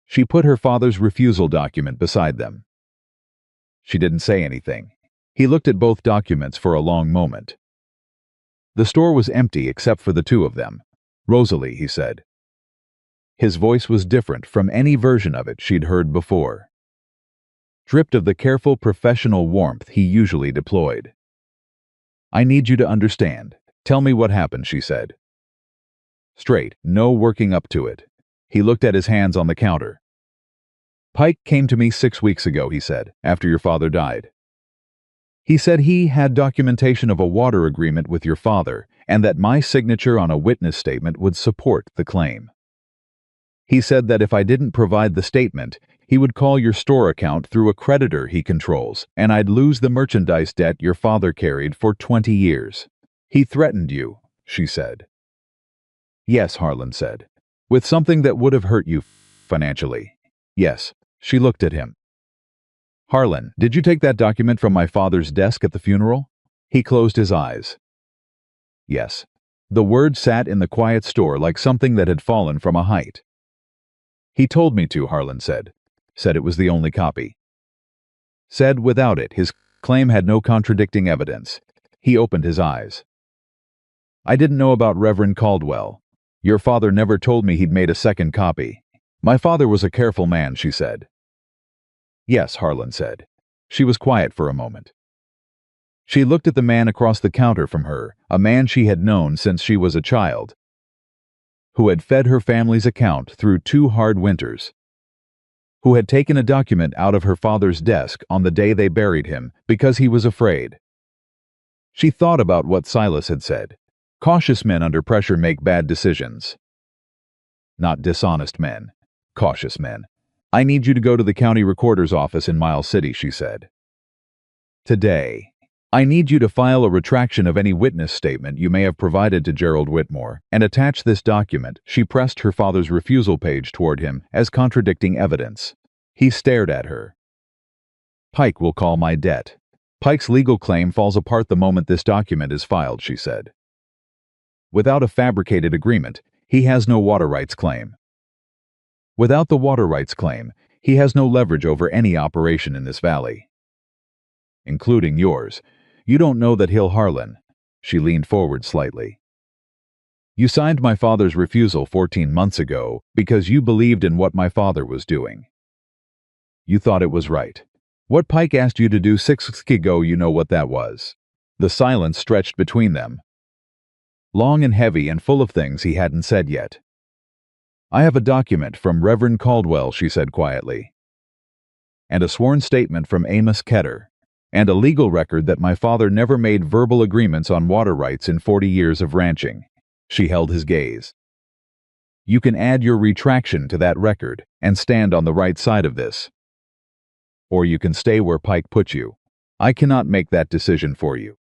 She put her father's refusal document beside them. She didn't say anything. He looked at both documents for a long moment. The store was empty except for the 2 of them. "Rosalie," he said. His voice was different from any version of it she'd heard before, dripped of the careful professional warmth he usually deployed. "I need you to understand. Tell me what happened," she said. Straight, no working up to it. He looked at his hands on the counter. "Pike came to me 6 weeks ago," he said, "after your father died. He said he had documentation of a water agreement with your father, and that my signature on a witness statement would support the claim. He said that if I didn't provide the statement, he would call your store account through a creditor he controls, and I'd lose the merchandise debt your father carried for 20 years. He threatened you," she said. "Yes," Harlan said. "With something that would have hurt you financially." "Yes." She looked at him. "Harlan, did you take that document from my father's desk at the funeral?" He closed his eyes. "Yes." The word sat in the quiet store like something that had fallen from a height. "He told me to," Harlan said. Said it was the only copy. Said without it, his claim had no contradicting evidence. He opened his eyes. "I didn't know about Reverend Caldwell. Your father never told me he'd made a second copy. My father was a careful man," she said. "Yes," Harlan said. She was quiet for a moment. She looked at the man across the counter from her, a man she had known since she was a child, who had fed her family's account through 2 hard winters, who had taken a document out of her father's desk on the day they buried him because he was afraid. She thought about what Silas had said. Cautious men under pressure make bad decisions. Not dishonest men. Cautious men. "I need you to go to the county recorder's office in Miles City," she said. "Today. I need you to file a retraction of any witness statement you may have provided to Gerald Whitmore, and attach this document." She pressed her father's refusal page toward him as contradicting evidence. He stared at her. "Pike will call my debt. Pike's legal claim falls apart the moment this document is filed," she said. "Without a fabricated agreement, he has no water rights claim. Without the water rights claim, he has no leverage over any operation in this valley, including yours. You don't know that he'll Harlan." She leaned forward slightly. "You signed my father's refusal 14 months ago because you believed in what my father was doing. You thought it was right. What Pike asked you to do 6 weeks ago, you know what that was." The silence stretched between them, long and heavy and full of things he hadn't said yet. "I have a document from Reverend Caldwell," she said quietly, "and a sworn statement from Amos Ketter, and a legal record that my father never made verbal agreements on water rights in 40 years of ranching." She held his gaze. You can add your retraction to that record and stand on the right side of this. Or you can stay where Pike put you. I cannot make that decision for you.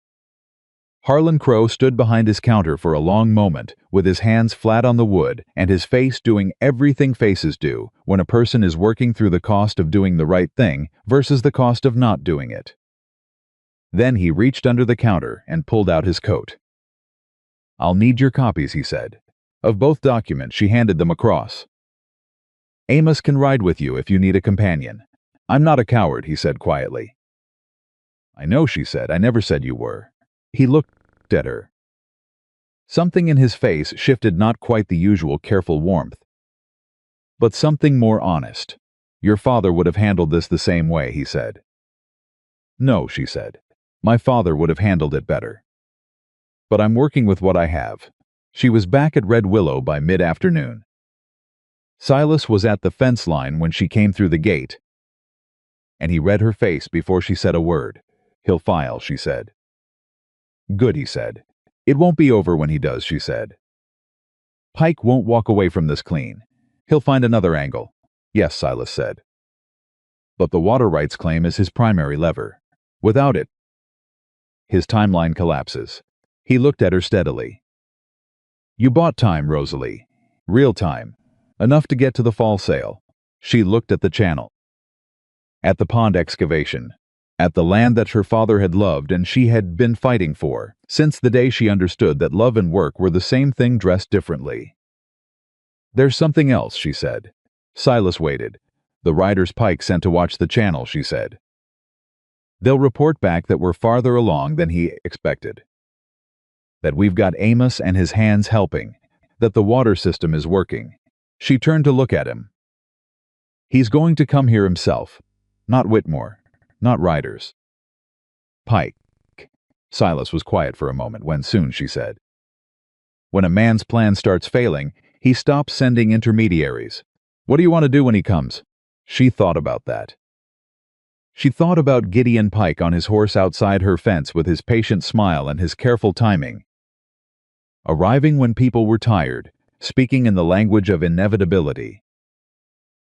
Harlan Crow stood behind his counter for a long moment, with his hands flat on the wood and his face doing everything faces do when a person is working through the cost of doing the right thing versus the cost of not doing it. Then he reached under the counter and pulled out his coat. I'll need your copies, he said. Of both documents, she handed them across. Amos can ride with you if you need a companion. I'm not a coward, he said quietly. I know, she said. I never said you were. He looked at her. Something in his face shifted, not quite the usual careful warmth, but something more honest. Your father would have handled this the same way, he said. No, she said. My father would have handled it better. But I'm working with what I have. She was back at Red Willow by mid-afternoon. Silas was at the fence line when she came through the gate, and he read her face before she said a word. He'll file, she said. Good, he said. It won't be over when he does, she said. Pike won't walk away from this clean. He'll find another angle. Yes, Silas said. But the water rights claim is his primary lever. Without it, his timeline collapses. He looked at her steadily. You bought time, Rosalie. Real time. Enough to get to the fall sale. She looked at the channel. At the pond excavation. At the land that her father had loved and she had been fighting for, since the day she understood that love and work were the same thing dressed differently. There's something else, she said. Silas waited. The riders Pike sent to watch the channel, she said. They'll report back that we're farther along than he expected. That we've got Amos and his hands helping. That the water system is working. She turned to look at him. He's going to come here himself. Not Whitmore. Not riders. Pike. Silas was quiet for a moment when soon she said. When a man's plan starts failing, he stops sending intermediaries. What do you want to do when he comes? She thought about that. She thought about Gideon Pike on his horse outside her fence with his patient smile and his careful timing. Arriving when people were tired, speaking in the language of inevitability.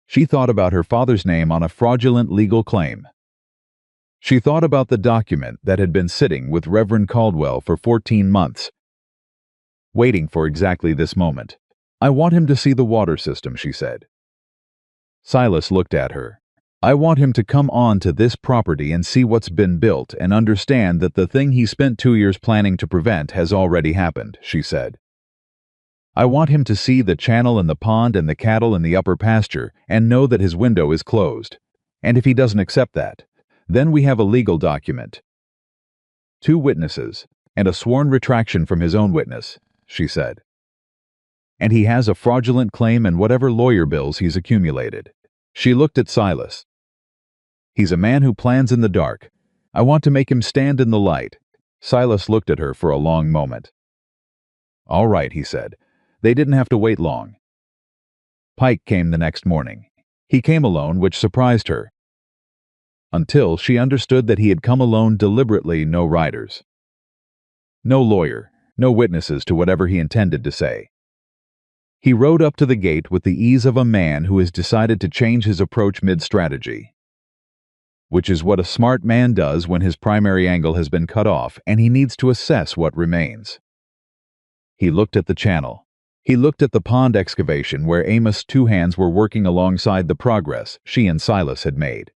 She thought about her father's name on a fraudulent legal claim. She thought about the document that had been sitting with Reverend Caldwell for 14 months, waiting for exactly this moment. I want him to see the water system, she said. Silas looked at her. I want him to come on to this property and see what's been built and understand that the thing he spent 2 years planning to prevent has already happened, she said. I want him to see the channel and the pond and the cattle in the upper pasture and know that his window is closed. And if he doesn't accept that, then we have a legal document. 2 witnesses, and a sworn retraction from his own witness, she said. And he has a fraudulent claim and whatever lawyer bills he's accumulated. She looked at Silas. He's a man who plans in the dark. I want to make him stand in the light. Silas looked at her for a long moment. All right, he said. They didn't have to wait long. Pike came the next morning. He came alone, which surprised her. Until she understood that he had come alone deliberately, no riders. No lawyer, no witnesses to whatever he intended to say. He rode up to the gate with the ease of a man who has decided to change his approach mid-strategy. Which is what a smart man does when his primary angle has been cut off and he needs to assess what remains. He looked at the channel. He looked at the pond excavation where Amos' 2 hands were working alongside the progress she and Silas had made.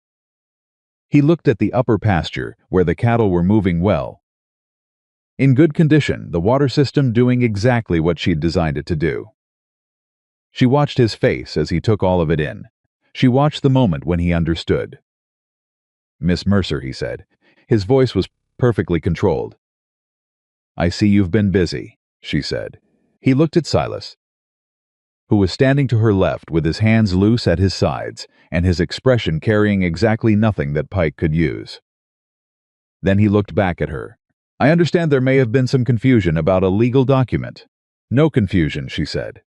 He looked at the upper pasture where the cattle were moving well. In good condition, the water system doing exactly what she'd designed it to do. She watched his face as he took all of it in. She watched the moment when he understood. Miss Mercer, he said. His voice was perfectly controlled. I see you've been busy, she said. He looked at Silas, who was standing to her left with his hands loose at his sides and his expression carrying exactly nothing that Pike could use. Then he looked back at her. I understand there may have been some confusion about a legal document. No confusion, she said.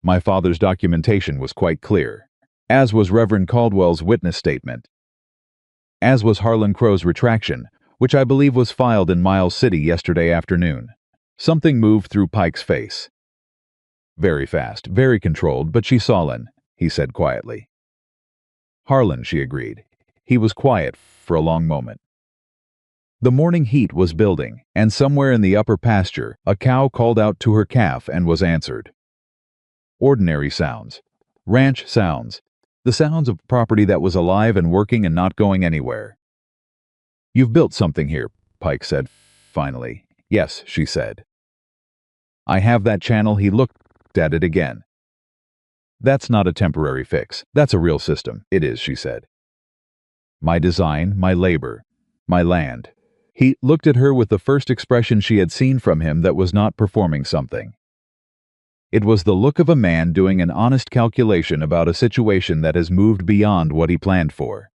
My father's documentation was quite clear, as was Reverend Caldwell's witness statement, as was Harlan Crow's retraction, which I believe was filed in Miles City yesterday afternoon. Something moved through Pike's face. Very fast, very controlled, but she's Solon, he said quietly. Harlan, she agreed. He was quiet for a long moment. The morning heat was building, and somewhere in the upper pasture, a cow called out to her calf and was answered. Ordinary sounds. Ranch sounds. The sounds of property that was alive and working and not going anywhere. You've built something here, Pike said, finally. Yes, she said. I have that channel. He looked at it again. That's not a temporary fix. That's a real system. It is, she said. My design, my labor, my land. He looked at her with the first expression she had seen from him that was not performing something. It was the look of a man doing an honest calculation about a situation that has moved beyond what he planned for.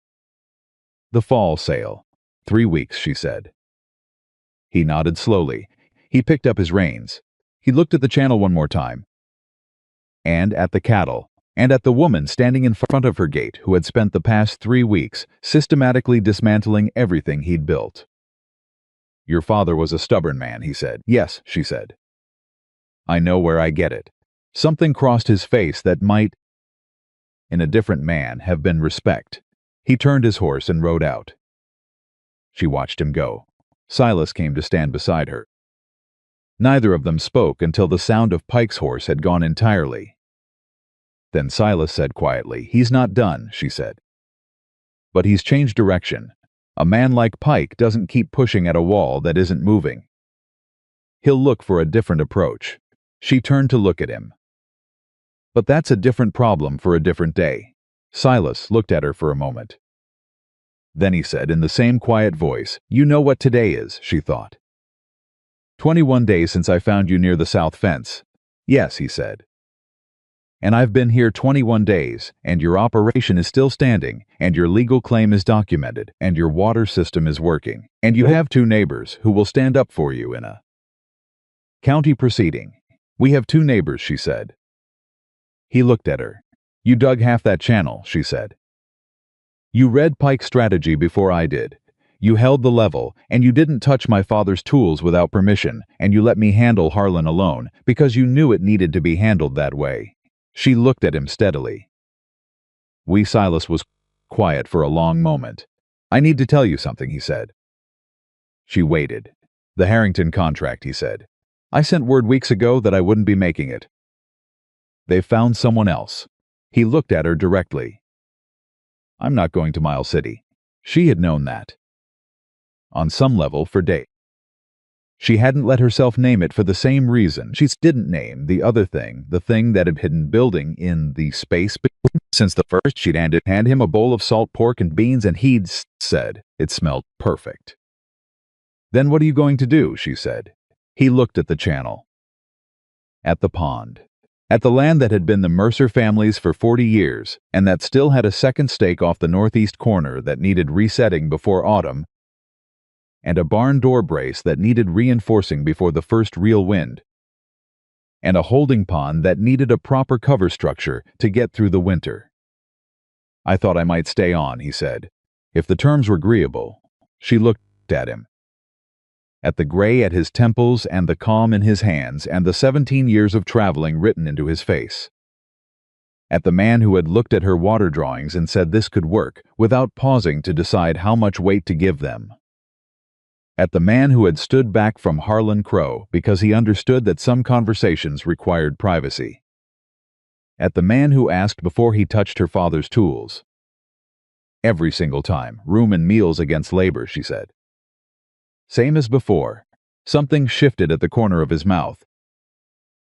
The fall sale. 3 weeks, she said. He nodded slowly. He picked up his reins. He looked at the channel one more time. And at the cattle. And at the woman standing in front of her gate who had spent the past 3 weeks systematically dismantling everything he'd built. Your father was a stubborn man, he said. Yes, she said. I know where I get it. Something crossed his face that might, in a different man, have been respect. He turned his horse and rode out. She watched him go. Silas came to stand beside her. Neither of them spoke until the sound of Pike's horse had gone entirely. Then Silas said quietly, He's not done, she said. But he's changed direction. A man like Pike doesn't keep pushing at a wall that isn't moving. He'll look for a different approach. She turned to look at him. But that's a different problem for a different day. Silas looked at her for a moment. Then he said in the same quiet voice, You know what today is, she thought. 21 days since I found you near the south fence. Yes, he said. And I've been here 21 days, and your operation is still standing, and your legal claim is documented, and your water system is working, and you have 2 neighbors who will stand up for you in a county proceeding. We have 2 neighbors, she said. He looked at her. You dug half that channel, she said. You read Pike's strategy before I did. You held the level, and you didn't touch my father's tools without permission, and you let me handle Harlan alone, because you knew it needed to be handled that way. She looked at him steadily. Silas was quiet for a long moment. I need to tell you something, he said. She waited. The Harrington contract, he said. I sent word weeks ago that I wouldn't be making it. They've found someone else. He looked at her directly. I'm not going to Mile City. She had known that. On some level, for days. She hadn't let herself name it for the same reason she didn't name the other thing, the thing that had been building in the space. Since the first, she'd hand him a bowl of salt pork and beans, and he'd said it smelled perfect. Then what are you going to do, she said. He looked at the channel. At the pond. At the land that had been the Mercer family's for 40 years, and that still had a second stake off the northeast corner that needed resetting before autumn, and a barn door brace that needed reinforcing before the first real wind, and a holding pond that needed a proper cover structure to get through the winter. I thought I might stay on, he said, if the terms were agreeable. She looked at him. At the gray at his temples and the calm in his hands and the 17 years of traveling written into his face. At the man who had looked at her water drawings and said this could work without pausing to decide how much weight to give them. At the man who had stood back from Harlan Crow because he understood that some conversations required privacy. At the man who asked before he touched her father's tools. Every single time, room and meals against labor, she said. Same as before. Something shifted at the corner of his mouth.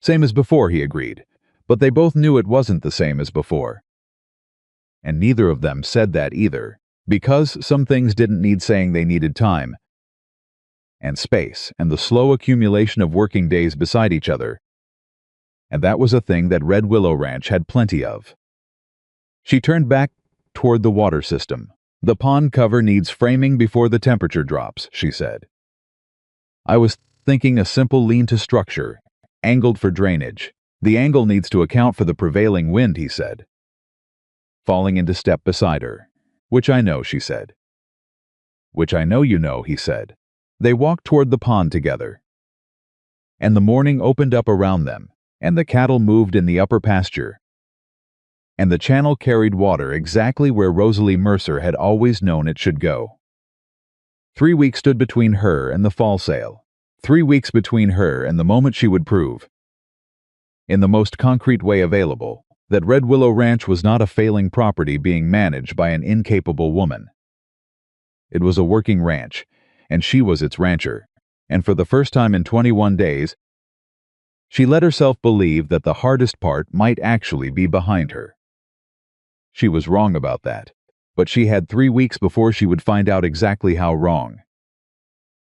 Same as before, he agreed, but they both knew it wasn't the same as before. And neither of them said that either, because some things didn't need saying. They needed time and space and the slow accumulation of working days beside each other. And that was a thing that Red Willow Ranch had plenty of. She turned back toward the water system. The pond cover needs framing before the temperature drops, she said. I was thinking a simple lean-to structure, angled for drainage. The angle needs to account for the prevailing wind, he said. Falling into step beside her. Which I know, she said. Which I know you know, he said. They walked toward the pond together. and the morning opened up around them, and the cattle moved in the upper pasture, and the channel carried water exactly where Rosalie Mercer had always known it should go. 3 weeks stood between her and the fall sale. 3 weeks between her and the moment she would prove, in the most concrete way available, that Red Willow Ranch was not a failing property being managed by an incapable woman. It was a working ranch, and she was its rancher, and for the first time in 21 days, she let herself believe that the hardest part might actually be behind her. She was wrong about that, but she had 3 weeks before she would find out exactly how wrong.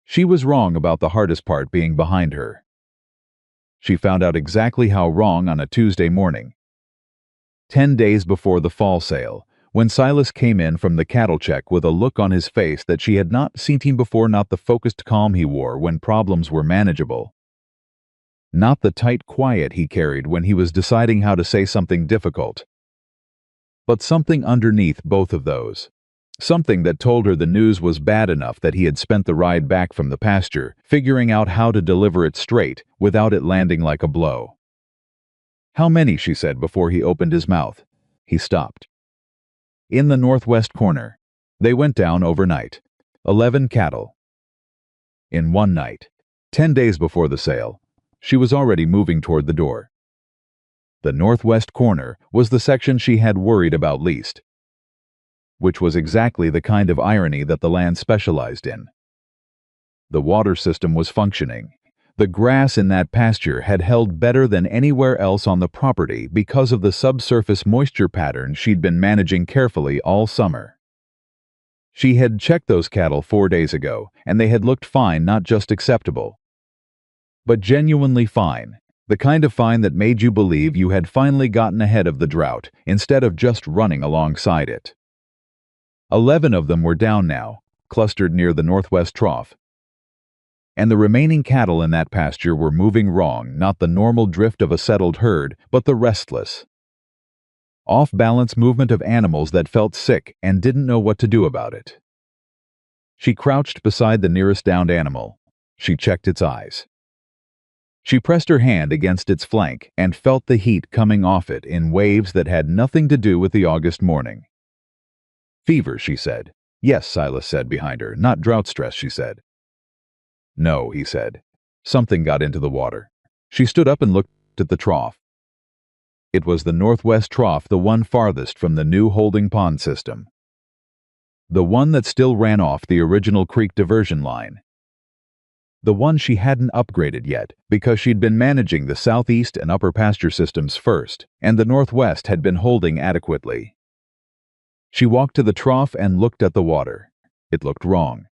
She was wrong about the hardest part being behind her. She found out exactly how wrong on a Tuesday morning, 10 days before the fall sale, when Silas came in from the cattle check with a look on his face that she had not seen him before, not the focused calm he wore when problems were manageable, not the tight quiet he carried when he was deciding how to say something difficult, but something underneath both of those. Something that told her the news was bad enough that he had spent the ride back from the pasture figuring out how to deliver it straight without it landing like a blow. "How many?" she said before he opened his mouth. He stopped. "In the northwest corner. They went down overnight. 11 cattle. In one night. 10 days before the sale." She was already moving toward the door. The northwest corner was the section she had worried about least, which was exactly the kind of irony that the land specialized in. The water system was functioning. The grass in that pasture had held better than anywhere else on the property because of the subsurface moisture pattern she'd been managing carefully all summer. She had checked those cattle 4 days ago, and they had looked fine, not just acceptable, but genuinely fine. The kind of fine that made you believe you had finally gotten ahead of the drought instead of just running alongside it. 11 of them were down now, clustered near the northwest trough. And the remaining cattle in that pasture were moving wrong, not the normal drift of a settled herd, but the restless, off-balance movement of animals that felt sick and didn't know what to do about it. She crouched beside the nearest downed animal. She checked its eyes. She pressed her hand against its flank and felt the heat coming off it in waves that had nothing to do with the August morning. "Fever," she said. "Yes," Silas said behind her. "Not drought stress," she said. "No," he said. "Something got into the water." She stood up and looked at the trough. It was the northwest trough, the one farthest from the new holding pond system. The one that still ran off the original creek diversion line. The one she hadn't upgraded yet, because she'd been managing the southeast and upper pasture systems first, and the northwest had been holding adequately. She walked to the trough and looked at the water. It looked wrong.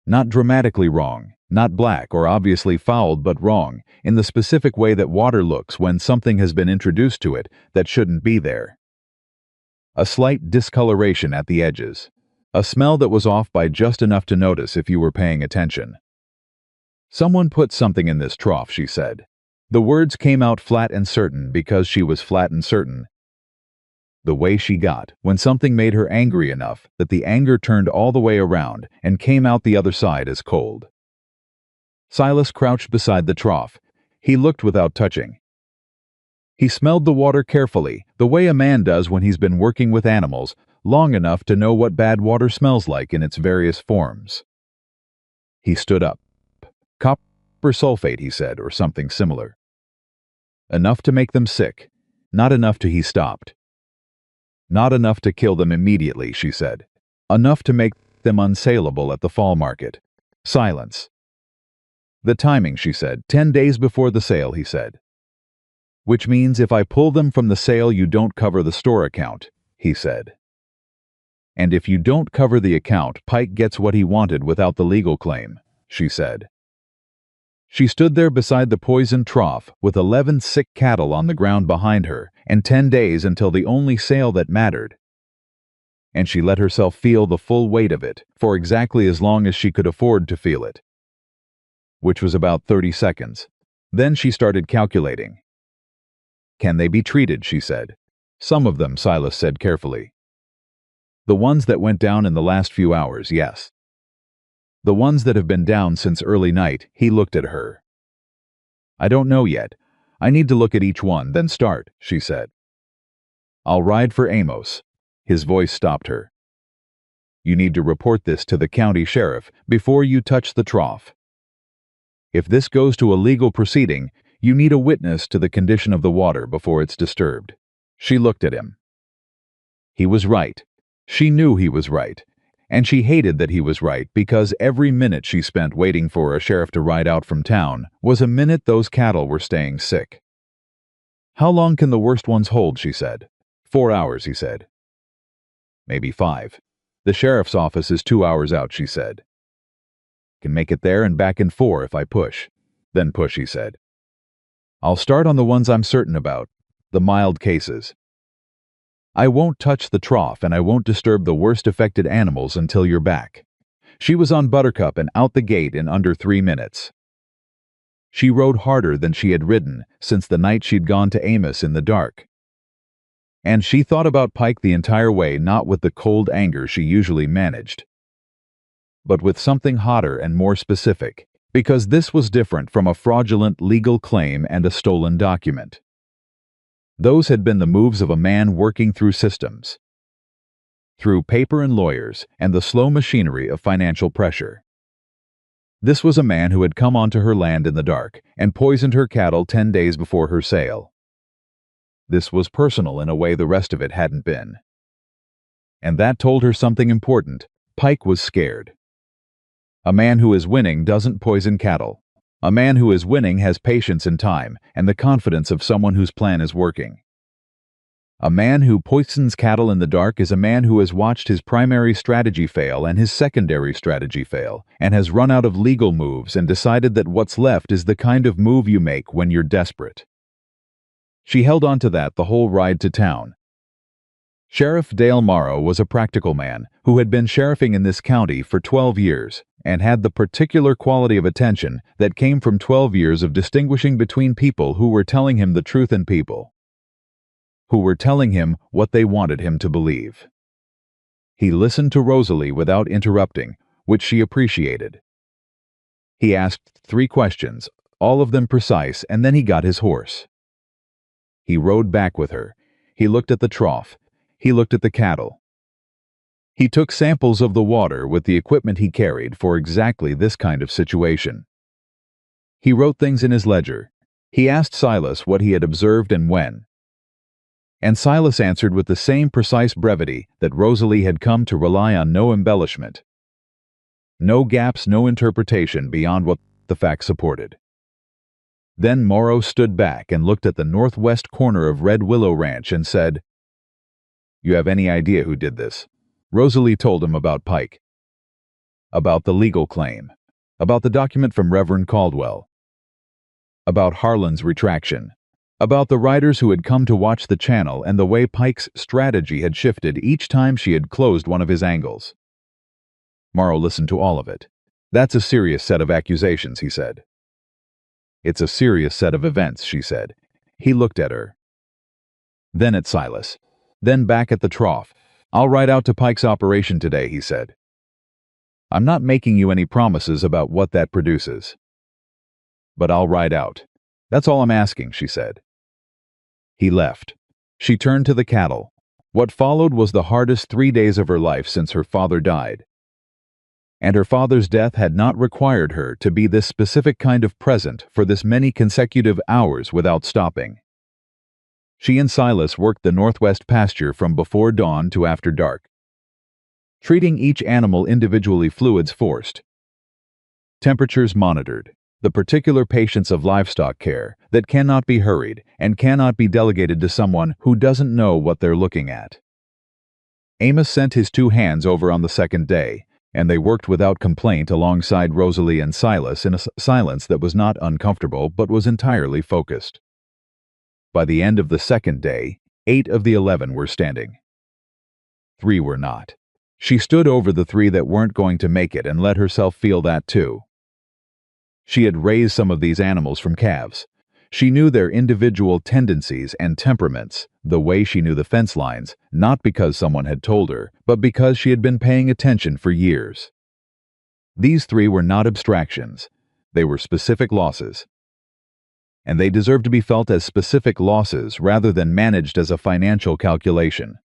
Not dramatically wrong, not black or obviously fouled, but wrong, in the specific way that water looks when something has been introduced to it that shouldn't be there. A slight discoloration at the edges. A smell that was off by just enough to notice if you were paying attention. "Someone put something in this trough," she said. The words came out flat and certain because she was flat and certain. The way she got when something made her angry enough that the anger turned all the way around and came out the other side as cold. Silas crouched beside the trough. He looked without touching. He smelled the water carefully, the way a man does when he's been working with animals long enough to know what bad water smells like in its various forms. He stood up. "Copper sulfate," he said, or something similar. "Enough to make them sick. Not enough to..." He stopped. "Not enough to kill them immediately," she said. "Enough to make them unsaleable at the fall market." Silence. "The timing," she said. 10 days before the sale," he said. "Which means if I pull them from the sale you don't cover the store account," he said. "And if you don't cover the account, Pike gets what he wanted without the legal claim," she said. She stood there beside the poisoned trough with 11 sick cattle on the ground behind her and 10 days until the only sale that mattered. And she let herself feel the full weight of it for exactly as long as she could afford to feel it, which was about 30 seconds. Then she started calculating. "Can they be treated?" she said. "Some of them," Silas said carefully. "The ones that went down in the last few hours, yes. The ones that have been down since early night," he looked at her. I don't know yet. I need to look at each one, then start, she said. I'll ride for Amos. His voice stopped her. You need to report this to the county sheriff before you touch the trough. If this goes to a legal proceeding, you need a witness to the condition of the water before it's disturbed. She looked at him. He was right. She knew he was right. And she hated that he was right because every minute she spent waiting for a sheriff to ride out from town was a minute those cattle were staying sick. How long can the worst ones hold, she said. 4 hours, he said. Maybe 5. The sheriff's office is 2 hours out, she said. Can make it there and back in 4 if I push. Then push, he said. I'll start on the ones I'm certain about, the mild cases. I won't touch the trough and I won't disturb the worst affected animals until you're back. She was on Buttercup and out the gate in under 3 minutes. She rode harder than she had ridden since the night she'd gone to Amos in the dark. And she thought about Pike the entire way, not with the cold anger she usually managed, but with something hotter and more specific, because this was different from a fraudulent legal claim and a stolen document. Those had been the moves of a man working through systems, through paper and lawyers and the slow machinery of financial pressure. This was a man who had come onto her land in the dark and poisoned her cattle 10 days before her sale. This was personal in a way the rest of it hadn't been. And that told her something important. Pike was scared. A man who is winning doesn't poison cattle. A man who is winning has patience and time and the confidence of someone whose plan is working. A man who poisons cattle in the dark is a man who has watched his primary strategy fail and his secondary strategy fail, and has run out of legal moves and decided that what's left is the kind of move you make when you're desperate. She held on to that the whole ride to town. Sheriff Dale Morrow was a practical man who had been sheriffing in this county for 12 years and had the particular quality of attention that came from 12 years of distinguishing between people who were telling him the truth and people who were telling him what they wanted him to believe. He listened to Rosalie without interrupting, which she appreciated. He asked 3 questions, all of them precise, and then he got his horse. He rode back with her. He looked at the trough. He looked at the cattle. He took samples of the water with the equipment he carried for exactly this kind of situation. He wrote things in his ledger. He asked Silas what he had observed and when. And Silas answered with the same precise brevity that Rosalie had come to rely on. No embellishment. No gaps, no interpretation beyond what the facts supported. Then Morrow stood back and looked at the northwest corner of Red Willow Ranch and said, "You have any idea who did this?" Rosalie told him about Pike, about the legal claim, about the document from Reverend Caldwell, about Harlan's retraction, about the riders who had come to watch the channel and the way Pike's strategy had shifted each time she had closed one of his angles. Morrow listened to all of it. "That's a serious set of accusations," he said. "It's a serious set of events," she said. He looked at her. Then at Silas. Then back at the trough. "I'll ride out to Pike's operation today," he said. "I'm not making you any promises about what that produces. But I'll ride out. That's all I'm asking," she said. He left. She turned to the cattle. What followed was the hardest 3 days of her life since her father died. And her father's death had not required her to be this specific kind of present for this many consecutive hours without stopping. She and Silas worked the northwest pasture from before dawn to after dark, treating each animal individually, fluids forced, temperatures monitored, the particular patience of livestock care that cannot be hurried and cannot be delegated to someone who doesn't know what they're looking at. Amos sent his 2 hands over on the second day, and they worked without complaint alongside Rosalie and Silas in a silence that was not uncomfortable but was entirely focused. By the end of the second day, 8 of the 11 were standing. 3 were not. She stood over the 3 that weren't going to make it and let herself feel that too. She had raised some of these animals from calves. She knew their individual tendencies and temperaments, the way she knew the fence lines, not because someone had told her, but because she had been paying attention for years. These 3 were not abstractions. They were specific losses. and they deserve to be felt as specific losses rather than managed as a financial calculation.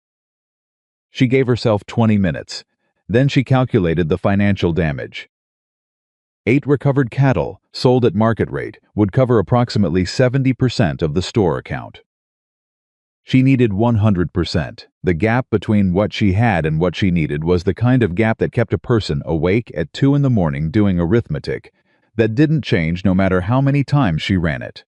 She gave herself 20 minutes. Then she calculated the financial damage. 8 recovered cattle, sold at market rate, would cover approximately 70% of the store account. She needed 100%. The gap between what she had and what she needed was the kind of gap that kept a person awake at 2 in the morning doing arithmetic that didn't change no matter how many times she ran it.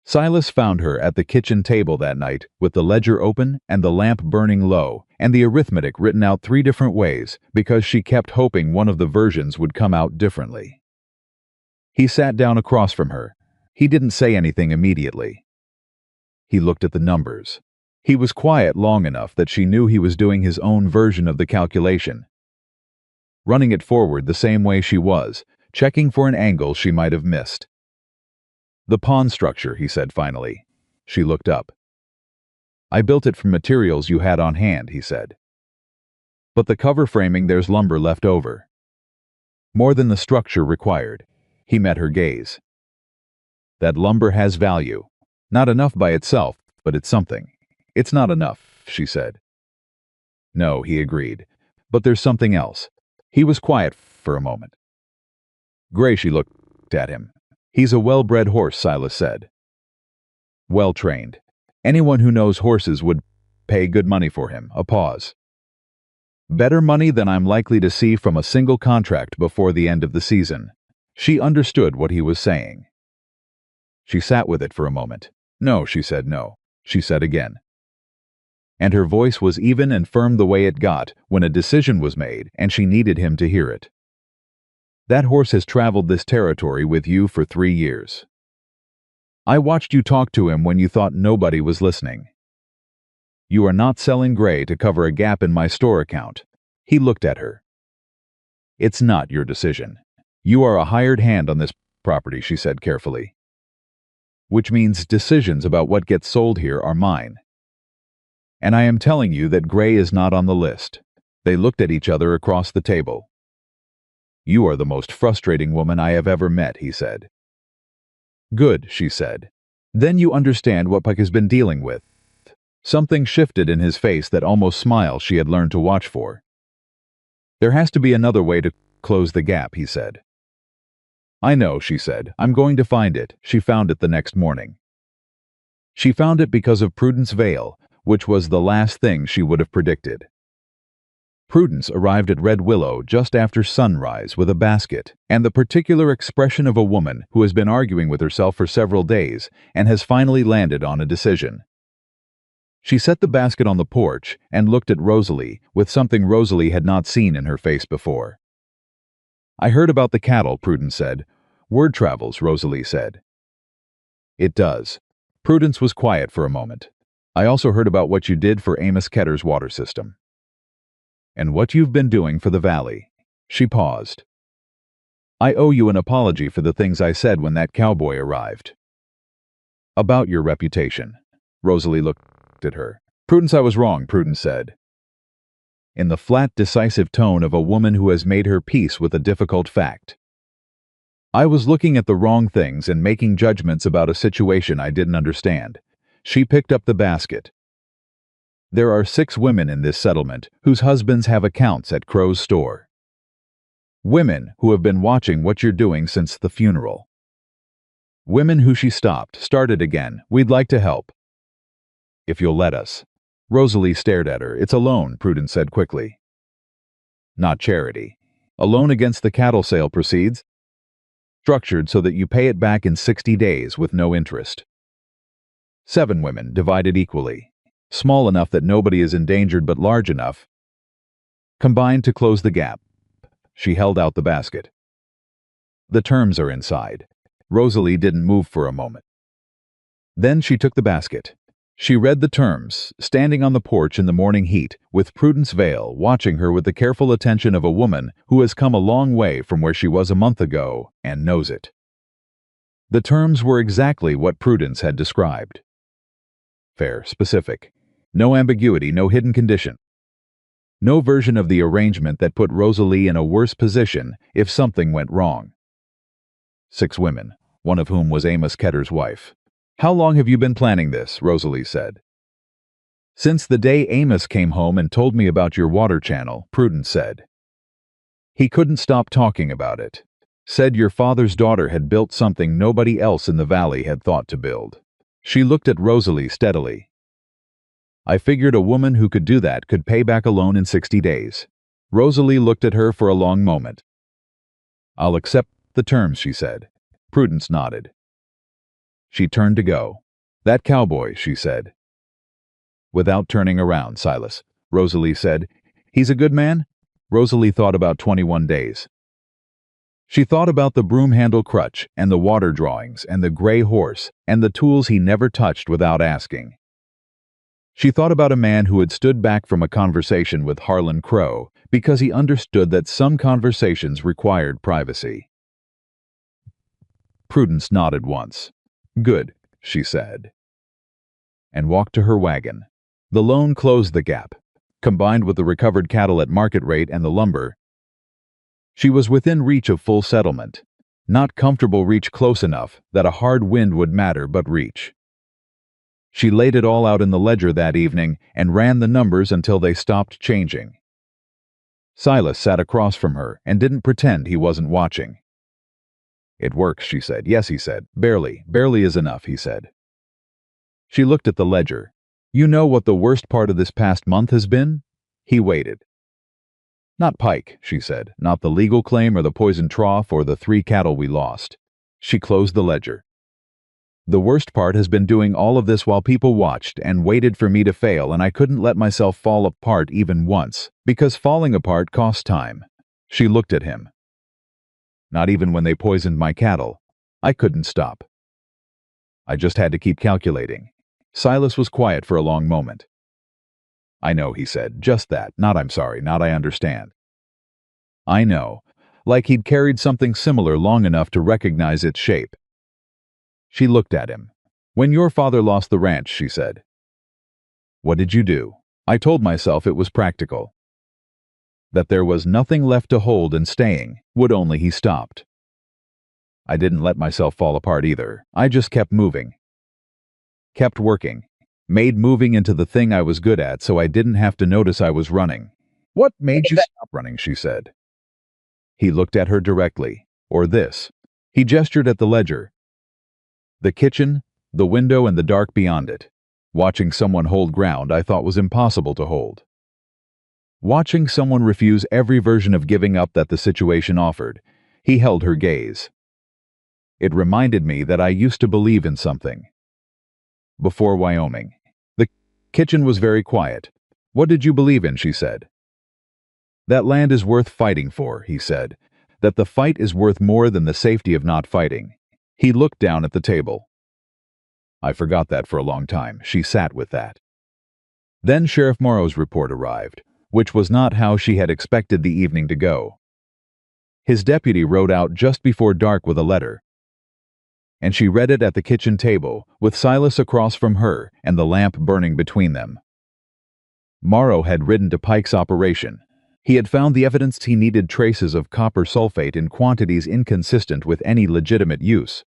Silas found her at the kitchen table that night with the ledger open and the lamp burning low and the arithmetic written out 3 different ways because she kept hoping one of the versions would come out differently. He sat down across from her. He didn't say anything immediately. He looked at the numbers. He was quiet long enough that she knew he was doing his own version of the calculation, running it forward the same way she was, checking for an angle she might have missed. "The pawn structure," he said finally. She looked up. "I built it from materials you had on hand," he said. "But the cover framing, there's lumber left over. More than the structure required." He met her gaze. "That lumber has value. Not enough by itself, but it's something." "It's not enough," she said. "No," he agreed. "But there's something else." He was quiet for a moment. "Gray," she looked at him. "He's a well-bred horse," Silas said. "Well-trained. Anyone who knows horses would pay good money for him." A pause. "Better money than I'm likely to see from a single contract before the end of the season." She understood what he was saying. She sat with it for a moment. "No," she said. "No." She said again. And her voice was even and firm the way it got when a decision was made and she needed him to hear it. "That horse has traveled this territory with you for 3 years. I watched you talk to him when you thought nobody was listening. You are not selling Gray to cover a gap in my store account." He looked at her. "It's not your decision. You are a hired hand on this property," she said carefully. "Which means decisions about what gets sold here are mine. And I am telling you that Gray is not on the list." They looked at each other across the table. "You are the most frustrating woman I have ever met," he said. "Good," she said. "Then you understand what Puck has been dealing with." Something shifted in his face, that almost smile she had learned to watch for. "There has to be another way to close the gap," he said. "I know," she said. "I'm going to find it." She found it the next morning. She found it because of Prudence Vale, which was the last thing she would have predicted. Prudence arrived at Red Willow just after sunrise with a basket and the particular expression of a woman who has been arguing with herself for several days and has finally landed on a decision. She set the basket on the porch and looked at Rosalie with something Rosalie had not seen in her face before. "I heard about the cattle," Prudence said. "Word travels," Rosalie said. "It does." Prudence was quiet for a moment. "I also heard about what you did for Amos Ketter's water system. And what you've been doing for the valley." She paused. "I owe you an apology for the things I said when that cowboy arrived. About your reputation." Rosalie looked at her. "Prudence, I was wrong," Prudence said, in the flat, decisive tone of a woman who has made her peace with a difficult fact. "I was looking at the wrong things and making judgments about a situation I didn't understand." She picked up the basket. "There are 6 women in this settlement whose husbands have accounts at Crow's store. Women who have been watching what you're doing since the funeral. Women who," she started again. "We'd like to help. If you'll let us." Rosalie stared at her. "It's a loan," Prudence said quickly. "Not charity. A loan against the cattle sale proceeds, structured so that you pay it back in 60 days with no interest. 7 women, divided equally. Small enough that nobody is endangered but large enough, combined to close the gap." She held out the basket. "The terms are inside." Rosalie didn't move for a moment. Then she took the basket. She read the terms, standing on the porch in the morning heat, with Prudence Vale watching her with the careful attention of a woman who has come a long way from where she was a month ago and knows it. The terms were exactly what Prudence had described. Fair, specific. No ambiguity, no hidden condition. No version of the arrangement that put Rosalie in a worse position if something went wrong. 6 women. one of whom was Amos Ketter's wife. "How long have you been planning this?" Rosalie said. "Since the day Amos came home and told me about your water channel," Prudence said. "He couldn't stop talking about it. Said your father's daughter had built something nobody else in the valley had thought to build." She looked at Rosalie steadily. "I figured a woman who could do that could pay back a loan in 60 days. Rosalie looked at her for a long moment. "I'll accept the terms," she said. Prudence nodded. She turned to go. "That cowboy," she said. Without turning around, "Silas," Rosalie said. "He's a good man?" Rosalie thought about 21 days. She thought about the broom handle crutch, and the water drawings, and the gray horse, and the tools he never touched without asking. She thought about a man who had stood back from a conversation with Harlan Crow because he understood that some conversations required privacy. Prudence nodded once. "Good," she said, and walked to her wagon. The loan closed the gap. Combined with the recovered cattle at market rate and the lumber, she was within reach of full settlement. Not comfortable reach close enough that a hard wind would matter, but reach. She laid it all out in the ledger that evening and ran the numbers until they stopped changing. Silas sat across from her and didn't pretend he wasn't watching. "It works," she said. "Yes," he said. "Barely. Barely is enough," he said. She looked at the ledger. "You know what the worst part of this past month has been?" He waited. "Not Pike," she said. "Not the legal claim or the poison trough or the 3 cattle we lost." She closed the ledger. "The worst part has been doing all of this while people watched and waited for me to fail, and I couldn't let myself fall apart even once, because falling apart costs time." She looked at him. "Not even when they poisoned my cattle. I couldn't stop. I just had to keep calculating." Silas was quiet for a long moment. "I know," he said. "Just that. Not I'm sorry, not I understand." "I know." Like he'd carried something similar long enough to recognize its shape. She looked at him. "When your father lost the ranch," she said. "What did you do?" "I told myself it was practical. That there was nothing left to hold and staying, would only he stopped. I didn't let myself fall apart either. I just kept moving. Kept working. Made moving into the thing I was good at so I didn't have to notice I was running." "What made you stop running?" she said. He looked at her directly. "Or this." He gestured at the ledger. "The kitchen, the window, and the dark beyond it. Watching someone hold ground I thought was impossible to hold. Watching someone refuse every version of giving up that the situation offered." He held her gaze. "It reminded me that I used to believe in something. Before Wyoming." The kitchen was very quiet. "What did you believe in?" she said. "That land is worth fighting for," he said. "That the fight is worth more than the safety of not fighting." He looked down at the table. "I forgot that for a long time." She sat with that. Then Sheriff Morrow's report arrived, which was not how she had expected the evening to go. His deputy rode out just before dark with a letter, and she read it at the kitchen table, with Silas across from her and the lamp burning between them. Morrow had ridden to Pike's operation. He had found the evidence he needed: traces of copper sulfate in quantities inconsistent with any legitimate use,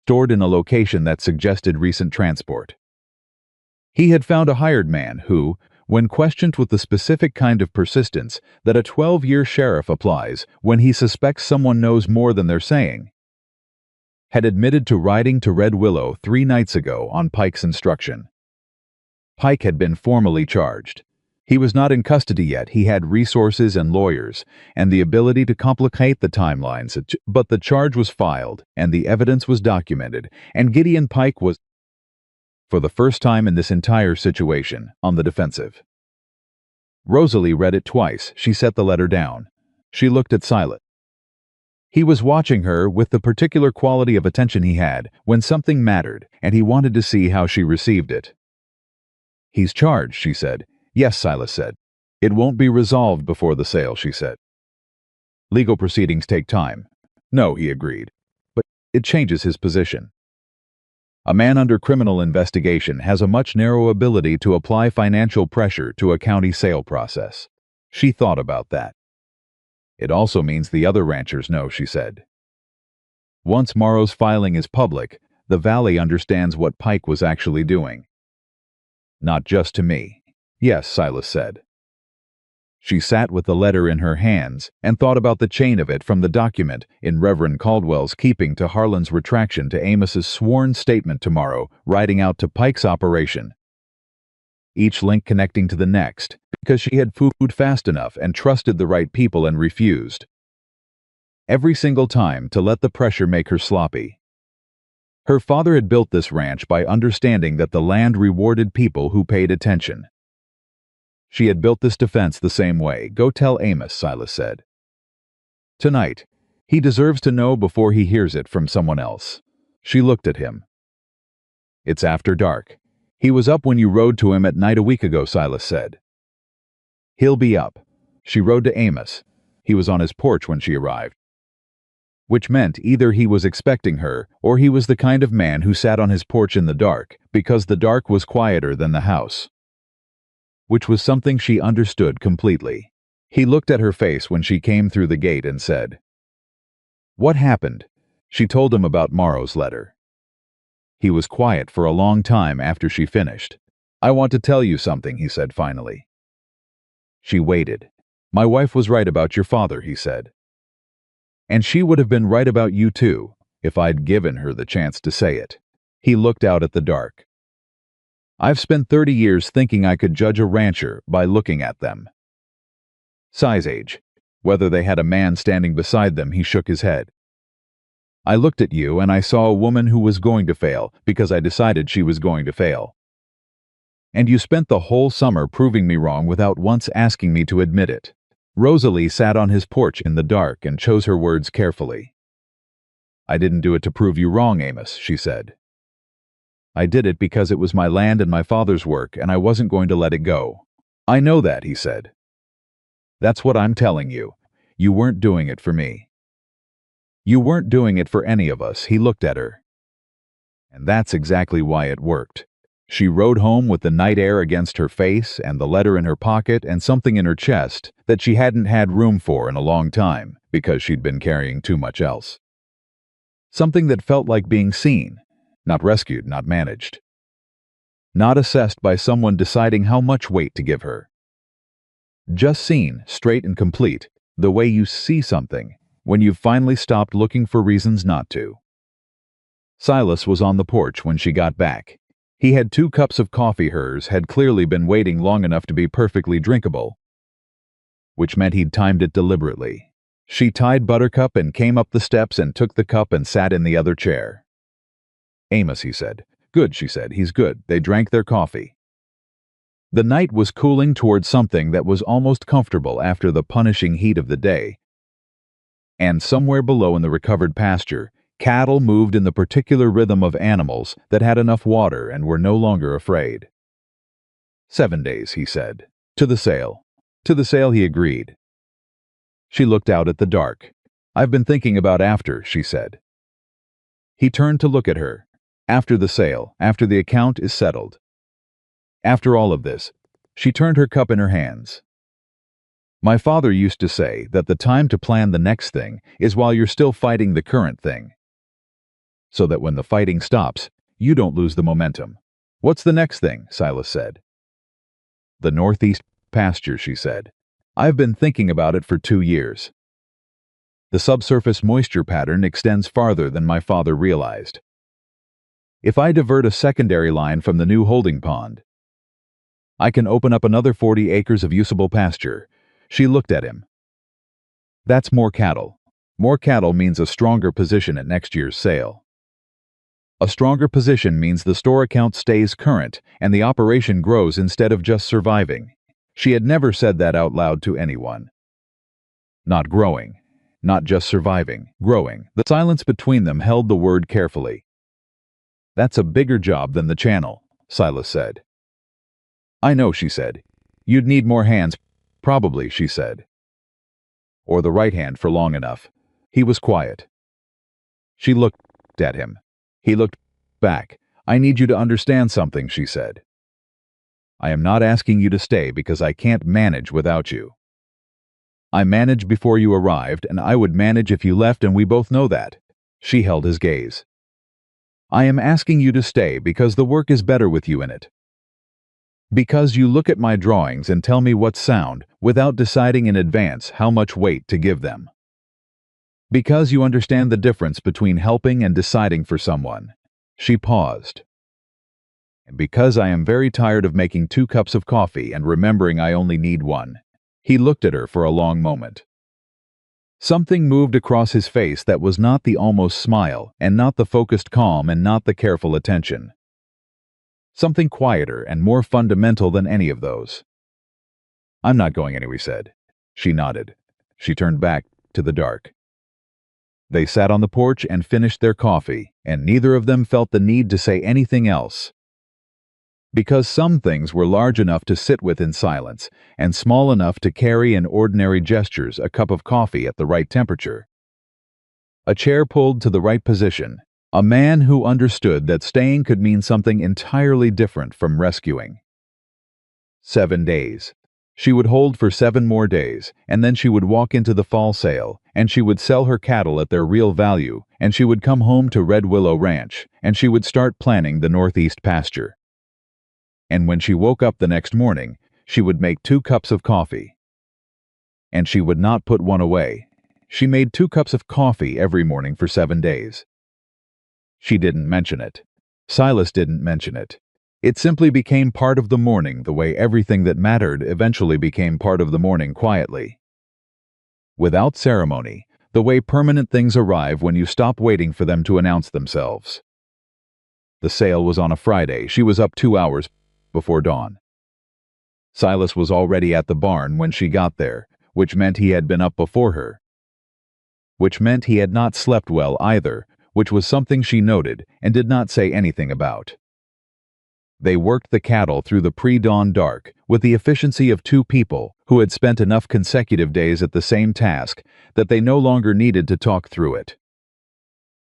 stored in a location that suggested recent transport. He had found a hired man who, when questioned with the specific kind of persistence that a 12-year sheriff applies when he suspects someone knows more than they're saying, had admitted to riding to Red Willow 3 nights ago on Pike's instruction. Pike had been formally charged. He was not in custody yet. He had resources and lawyers, and the ability to complicate the timelines, but the charge was filed, and the evidence was documented, and Gideon Pike was, for the first time in this entire situation, on the defensive. Rosalie read it twice. She set the letter down. She looked at Silas. He was watching her with the particular quality of attention he had when something mattered, and he wanted to see how she received it. "He's charged," she said. "Yes," Silas said. "It won't be resolved before the sale," she said. "Legal proceedings take time." "No," he agreed. "But it changes his position. A man under criminal investigation has a much narrower ability to apply financial pressure to a county sale process." She thought about that. "It also means the other ranchers know," she said. Once Morrow's filing is public, the Valley understands what Pike was actually doing. Not just to me. Yes, Silas said. She sat with the letter in her hands and thought about the chain of it from the document in Reverend Caldwell's keeping to Harlan's retraction to Amos's sworn statement tomorrow, riding out to Pike's operation. Each link connecting to the next, because she had food fast enough and trusted the right people and refused. Every single time to let the pressure make her sloppy. Her father had built this ranch by understanding that the land rewarded people who paid attention. She had built this defense the same way. Go tell Amos, Silas said. Tonight, he deserves to know before he hears it from someone else. She looked at him. It's after dark. He was up when you rode to him at night a week ago, Silas said. He'll be up. She rode to Amos. He was on his porch when she arrived. Which meant either he was expecting her, or he was the kind of man who sat on his porch in the dark, because the dark was quieter than the house. Which was something she understood completely. He looked at her face when she came through the gate and said, "What happened?" She told him about Morrow's letter. He was quiet for a long time after she finished. "I want to tell you something," he said finally. She waited. "My wife was right about your father," he said. "And she would have been right about you too, if I'd given her the chance to say it." He looked out at the dark. "I've spent 30 years thinking I could judge a rancher by looking at them. Size, age, whether they had a man standing beside them." He shook his head. "I looked at you and I saw a woman who was going to fail because I decided she was going to fail. And you spent the whole summer proving me wrong without once asking me to admit it." Rosalie sat on his porch in the dark and chose her words carefully. "I didn't do it to prove you wrong, Amos," she said. "I did it because it was my land and my father's work, and I wasn't going to let it go." "I know that," he said. "That's what I'm telling you. You weren't doing it for me. You weren't doing it for any of us." He looked at her. And that's exactly why it worked. She rode home with the night air against her face and the letter in her pocket and something in her chest that she hadn't had room for in a long time because she'd been carrying too much else. Something that felt like being seen. Not rescued, not managed. Not assessed by someone deciding how much weight to give her. Just seen, straight and complete, the way you see something, when you've finally stopped looking for reasons not to. Silas was on the porch when she got back. He had 2 cups of coffee. Hers had clearly been waiting long enough to be perfectly drinkable, which meant he'd timed it deliberately. She tied Buttercup and came up the steps and took the cup and sat in the other chair. "Amos," he said. "Good," she said. "He's good." They drank their coffee. The night was cooling toward something that was almost comfortable after the punishing heat of the day. And somewhere below in the recovered pasture, cattle moved in the particular rhythm of animals that had enough water and were no longer afraid. 7 days, he said. To the sale. To the sale, he agreed. She looked out at the dark. "I've been thinking about after," she said. He turned to look at her. "After the sale, after the account is settled. After all of this." She turned her cup in her hands. "My father used to say that the time to plan the next thing is while you're still fighting the current thing. So that when the fighting stops, you don't lose the momentum." "What's the next thing?" Silas said. "The northeast pasture," she said. "I've been thinking about it for 2 years. The subsurface moisture pattern extends farther than my father realized. If I divert a secondary line from the new holding pond, I can open up another 40 acres of usable pasture." She looked at him. "That's more cattle. More cattle means a stronger position at next year's sale. A stronger position means the store account stays current and the operation grows instead of just surviving." She had never said that out loud to anyone. Not growing. Not just surviving. Growing. The silence between them held the word carefully. "That's a bigger job than the channel," Silas said. "I know," she said. "You'd need more hands." "Probably," she said. "Or the right hand for long enough." He was quiet. She looked at him. He looked back. "I need you to understand something," she said. "I am not asking you to stay because I can't manage without you. I managed before you arrived, and I would manage if you left, and we both know that." She held his gaze. I am asking you to stay because the work is better with you in it. Because you look at my drawings and tell me what's sound without deciding in advance how much weight to give them. Because you understand the difference between helping and deciding for someone. She paused. And because I am very tired of making 2 cups of coffee and remembering I only need 1. He looked at her for a long moment. Something moved across his face that was not the almost smile, and not the focused calm, and not the careful attention. Something quieter and more fundamental than any of those. I'm not going anywhere, he said. She nodded. She turned back to the dark. They sat on the porch and finished their coffee, and neither of them felt the need to say anything else. Because some things were large enough to sit with in silence, and small enough to carry in ordinary gestures a cup of coffee at the right temperature. A chair pulled to the right position, a man who understood that staying could mean something entirely different from rescuing. 7 days. She would hold for 7 more days, and then she would walk into the fall sale, and she would sell her cattle at their real value, and she would come home to Red Willow Ranch, and she would start planning the Northeast pasture. And when she woke up the next morning, she would make 2 cups of coffee. And she would not put one away. She made 2 cups of coffee every morning for 7 days. She didn't mention it. Silas didn't mention it. It simply became part of the morning the way everything that mattered eventually became part of the morning quietly. Without ceremony, the way permanent things arrive when you stop waiting for them to announce themselves. The sale was on a Friday. She was up 2 hours before dawn. Silas was already at the barn when she got there, which meant he had been up before her. Which meant he had not slept well either, which was something she noted and did not say anything about. They worked the cattle through the pre-dawn dark with the efficiency of 2 people who had spent enough consecutive days at the same task that they no longer needed to talk through it.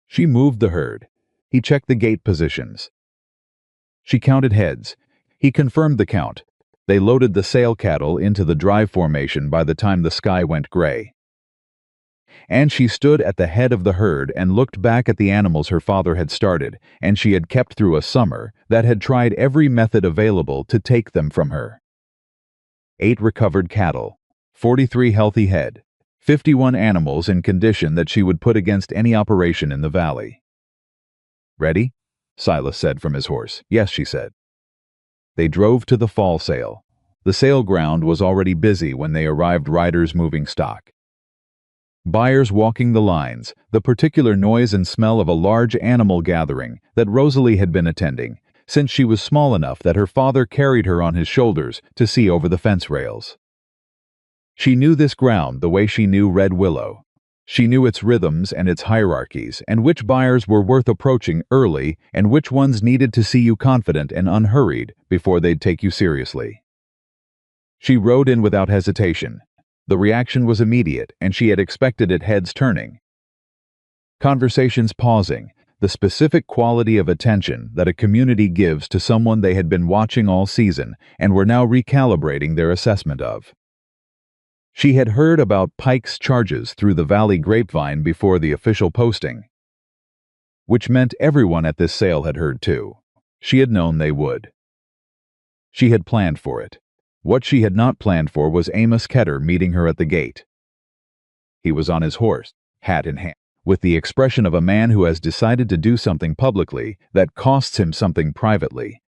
She moved the herd. He checked the gate positions. She counted heads. He confirmed the count. They loaded the sale cattle into the drive formation by the time the sky went gray. And she stood at the head of the herd and looked back at the animals her father had started, and she had kept through a summer that had tried every method available to take them from her. 8 recovered cattle, 43 healthy head, 51 animals in condition that she would put against any operation in the valley. Ready? Silas said from his horse. Yes, she said. They drove to the fall sale. The sale ground was already busy when they arrived, riders moving stock. Buyers walking the lines, the particular noise and smell of a large animal gathering that Rosalie had been attending, since she was small enough that her father carried her on his shoulders to see over the fence rails. She knew this ground the way she knew Red Willow. She knew its rhythms and its hierarchies, and which buyers were worth approaching early and which ones needed to see you confident and unhurried before they'd take you seriously. She rode in without hesitation. The reaction was immediate, and she had expected it, heads turning. Conversations pausing, the specific quality of attention that a community gives to someone they had been watching all season and were now recalibrating their assessment of. She had heard about Pike's charges through the Valley grapevine before the official posting. Which meant everyone at this sale had heard too. She had known they would. She had planned for it. What she had not planned for was Amos Ketter meeting her at the gate. He was on his horse, hat in hand, with the expression of a man who has decided to do something publicly that costs him something privately.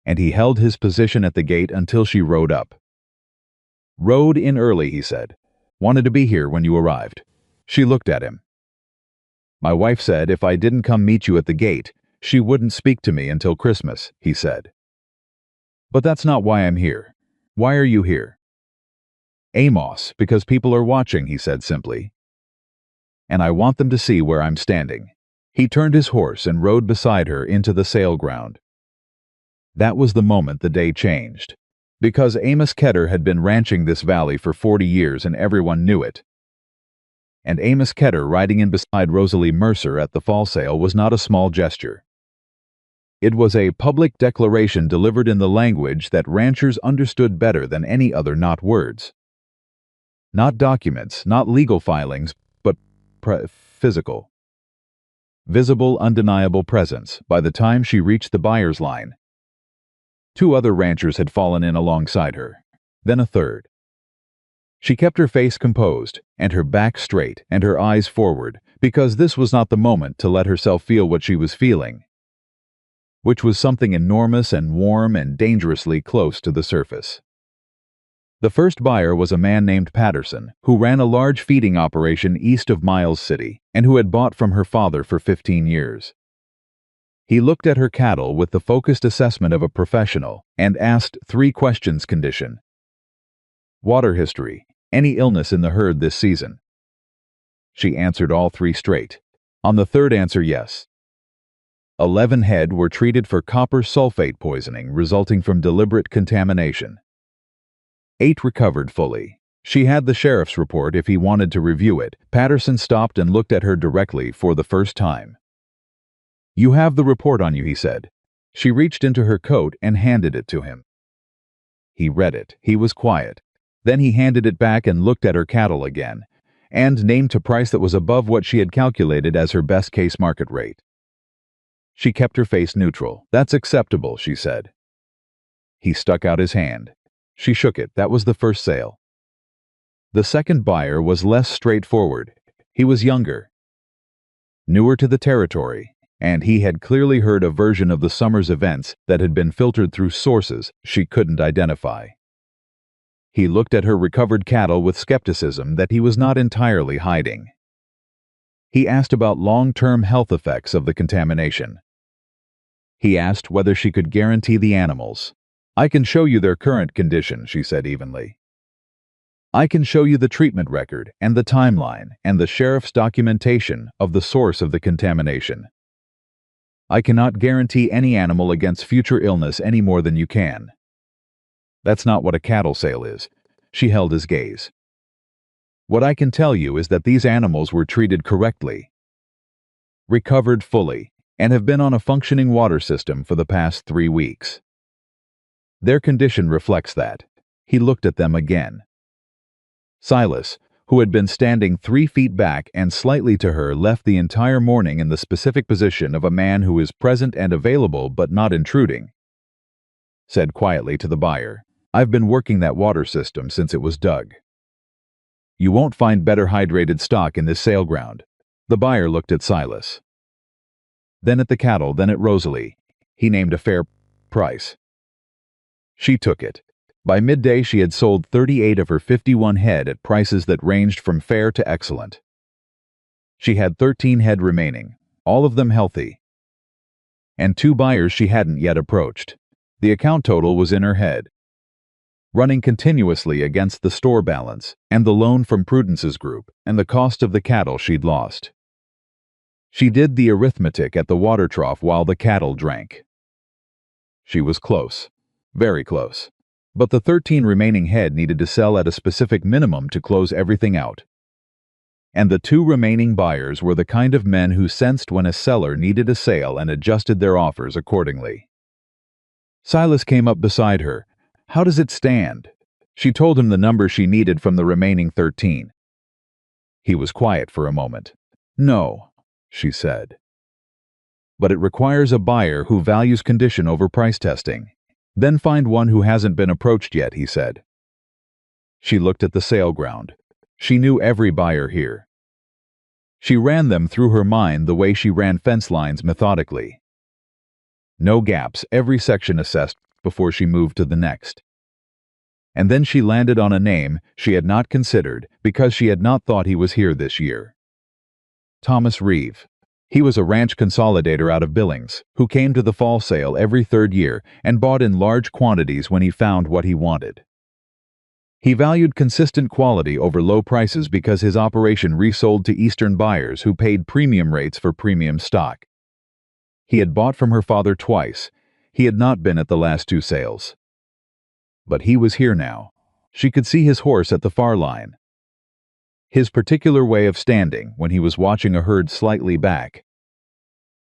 And he held his position at the gate until she rode up. Rode in early, he said. Wanted to be here when you arrived. She looked at him. My wife said if I didn't come meet you at the gate, she wouldn't speak to me until Christmas, he said. But that's not why I'm here. Why are you here? Amos, because people are watching, he said simply. And I want them to see where I'm standing. He turned his horse and rode beside her into the sale ground. That was the moment the day changed. Because Amos Ketter had been ranching this valley for 40 years and everyone knew it. And Amos Ketter riding in beside Rosalie Mercer at the fall sale was not a small gesture. It was a public declaration delivered in the language that ranchers understood better than any other, not words. Not documents, not legal filings, but physical. visible, undeniable presence by the time she reached the buyer's line. 2 other ranchers had fallen in alongside her, then a third. She kept her face composed, and her back straight, and her eyes forward, because this was not the moment to let herself feel what she was feeling, which was something enormous and warm and dangerously close to the surface. The first buyer was a man named Patterson, who ran a large feeding operation east of Miles City, and who had bought from her father for 15 years. He looked at her cattle with the focused assessment of a professional and asked 3 questions: condition, water history, any illness in the herd this season. She answered all 3 straight. On the third answer, yes. 11 head were treated for copper sulfate poisoning resulting from deliberate contamination. 8 recovered fully. She had the sheriff's report if he wanted to review it. Patterson stopped and looked at her directly for the first time. "You have the report on you," he said. She reached into her coat and handed it to him. He read it. He was quiet. Then he handed it back and looked at her cattle again, and named a price that was above what she had calculated as her best-case market rate. She kept her face neutral. "That's acceptable," she said. He stuck out his hand. She shook it. That was the first sale. The second buyer was less straightforward. He was younger, newer to the territory, and he had clearly heard a version of the summer's events that had been filtered through sources she couldn't identify. He looked at her recovered cattle with skepticism that he was not entirely hiding. He asked about long-term health effects of the contamination. He asked whether she could guarantee the animals. "I can show you their current condition," she said evenly. "I can show you the treatment record and the timeline and the sheriff's documentation of the source of the contamination. I cannot guarantee any animal against future illness any more than you can. That's not what a cattle sale is." She held his gaze. "What I can tell you is that these animals were treated correctly, recovered fully, and have been on a functioning water system for the past 3 weeks. Their condition reflects that." He looked at them again. Silas, who had been standing 3 feet back and slightly to her, left the entire morning in the specific position of a man who is present and available but not intruding, said quietly to the buyer, "I've been working that water system since it was dug. You won't find better hydrated stock in this sale ground." The buyer looked at Silas, then at the cattle, then at Rosalie. He named a fair price. She took it. By midday she had sold 38 of her 51 head at prices that ranged from fair to excellent. She had 13 head remaining, all of them healthy, and 2 buyers she hadn't yet approached. The account total was in her head, running continuously against the store balance and the loan from Prudence's group and the cost of the cattle she'd lost. She did the arithmetic at the water trough while the cattle drank. She was close, very close. But the 13 remaining head needed to sell at a specific minimum to close everything out. And the 2 remaining buyers were the kind of men who sensed when a seller needed a sale and adjusted their offers accordingly. Silas came up beside her. "How does it stand?" She told him the number she needed from the remaining 13. He was quiet for a moment. "No," she said. "But it requires a buyer who values condition over price testing. Then find one who hasn't been approached yet," he said. She looked at the sale ground. She knew every buyer here. She ran them through her mind the way she ran fence lines methodically. No gaps, every section assessed before she moved to the next. And then she landed on a name she had not considered because she had not thought he was here this year. Thomas Reeve. He was a ranch consolidator out of Billings, who came to the fall sale every 3rd year and bought in large quantities when he found what he wanted. He valued consistent quality over low prices because his operation resold to Eastern buyers who paid premium rates for premium stock. He had bought from her father twice. He had not been at the last 2 sales. But he was here now. She could see his horse at the far line. His particular way of standing when he was watching a herd slightly back.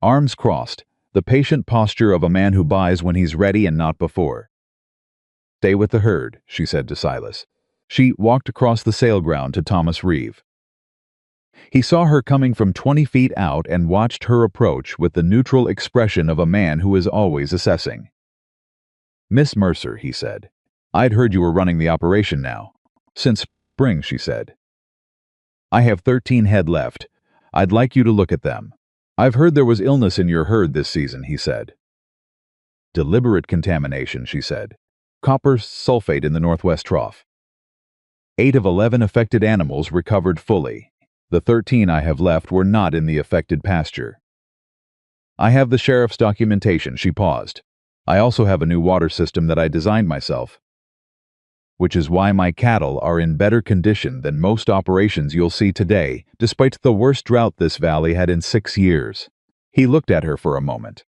Arms crossed, the patient posture of a man who buys when he's ready and not before. "Stay with the herd," she said to Silas. She walked across the sale ground to Thomas Reeve. He saw her coming from 20 feet out and watched her approach with the neutral expression of a man who is always assessing. "Miss Mercer," he said, "I'd heard you were running the operation now." "Since spring," she said. "I have 13 head left. I'd like you to look at them." "I've heard there was illness in your herd this season," he said. "Deliberate contamination," she said. "Copper sulfate in the northwest trough." 8 of 11 affected animals recovered fully. The 13 I have left were not in the affected pasture. "I have the sheriff's documentation." She paused. "I also have a new water system that I designed myself, which is why my cattle are in better condition than most operations you'll see today, despite the worst drought this valley had in 6 years. He looked at her for a moment.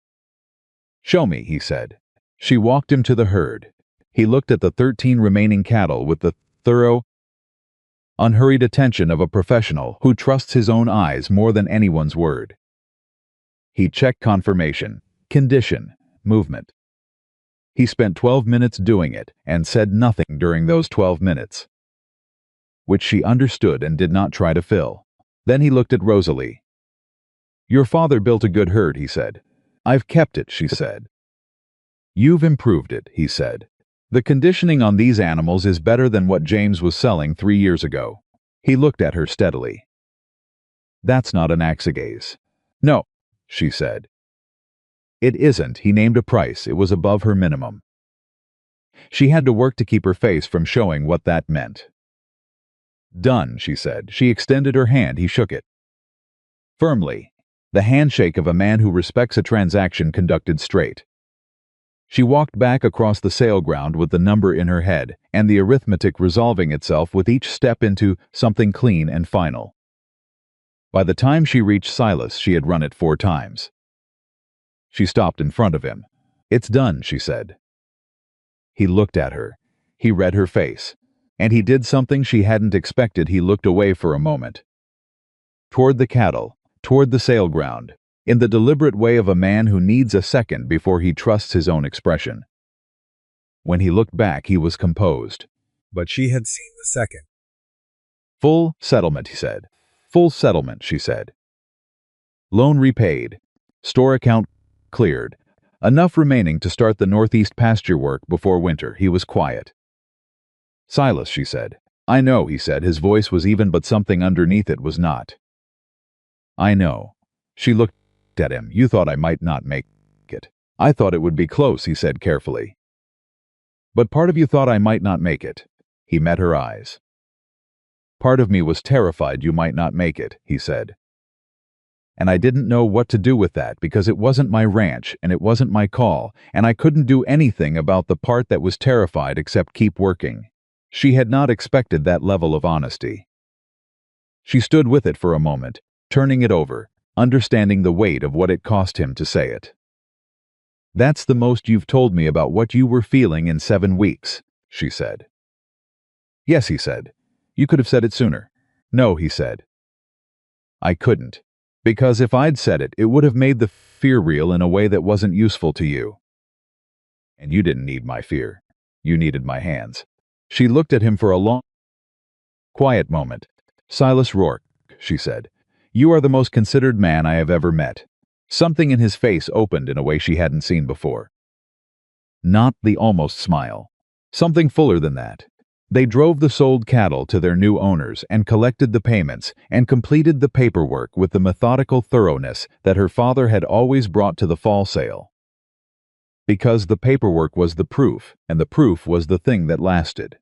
"Show me," he said. She walked him to the herd. He looked at the 13 remaining cattle with the thorough, unhurried attention of a professional who trusts his own eyes more than anyone's word. He checked confirmation, condition, movement. He spent 12 minutes doing it and said nothing during those 12 minutes, which she understood and did not try to fill. Then he looked at Rosalie. "Your father built a good herd," he said. "I've kept it," she said. "You've improved it," he said. "The conditioning on these animals is better than what James was selling 3 years ago." He looked at her steadily. "That's not an Sagas." "No," she said. "It isn't." He named a price. It was above her minimum. She had to work to keep her face from showing what that meant. "Done," she said. She extended her hand. He shook it firmly, the handshake of a man who respects a transaction conducted straight. She walked back across the sale ground with the number in her head and the arithmetic resolving itself with each step into something clean and final. By the time she reached Silas, she had run it 4 times. She stopped in front of him. "It's done," she said. He looked at her. He read her face. And he did something she hadn't expected. He looked away for a moment. Toward the cattle, toward the sale ground, in the deliberate way of a man who needs a second before he trusts his own expression. When he looked back, he was composed. But she had seen the second. "Full settlement," he said. "Full settlement," she said. "Loan repaid. Store account cleared. Enough remaining to start the northeast pasture work before winter." He was quiet. "Silas," she said. "I know," he said. His voice was even, but something underneath it was not. "I know." She looked at him. "You thought I might not make it." "I thought it would be close," he said carefully. "But part of you thought I might not make it." He met her eyes. "Part of me was terrified you might not make it," he said. "And I didn't know what to do with that because it wasn't my ranch and it wasn't my call, and I couldn't do anything about the part that was terrified except keep working." She had not expected that level of honesty. She stood with it for a moment, turning it over, understanding the weight of what it cost him to say it. "That's the most you've told me about what you were feeling in 7 weeks, she said. "Yes," he said. "You could have said it sooner." "No," he said. "I couldn't. Because if I'd said it, it would have made the fear real in a way that wasn't useful to you. And you didn't need my fear. You needed my hands." She looked at him for a long, quiet moment. "Silas Rourke," she said, "you are the most considered man I have ever met." Something in his face opened in a way she hadn't seen before. Not the almost smile. Something fuller than that. They drove the sold cattle to their new owners and collected the payments and completed the paperwork with the methodical thoroughness that her father had always brought to the fall sale. Because the paperwork was the proof, and the proof was the thing that lasted.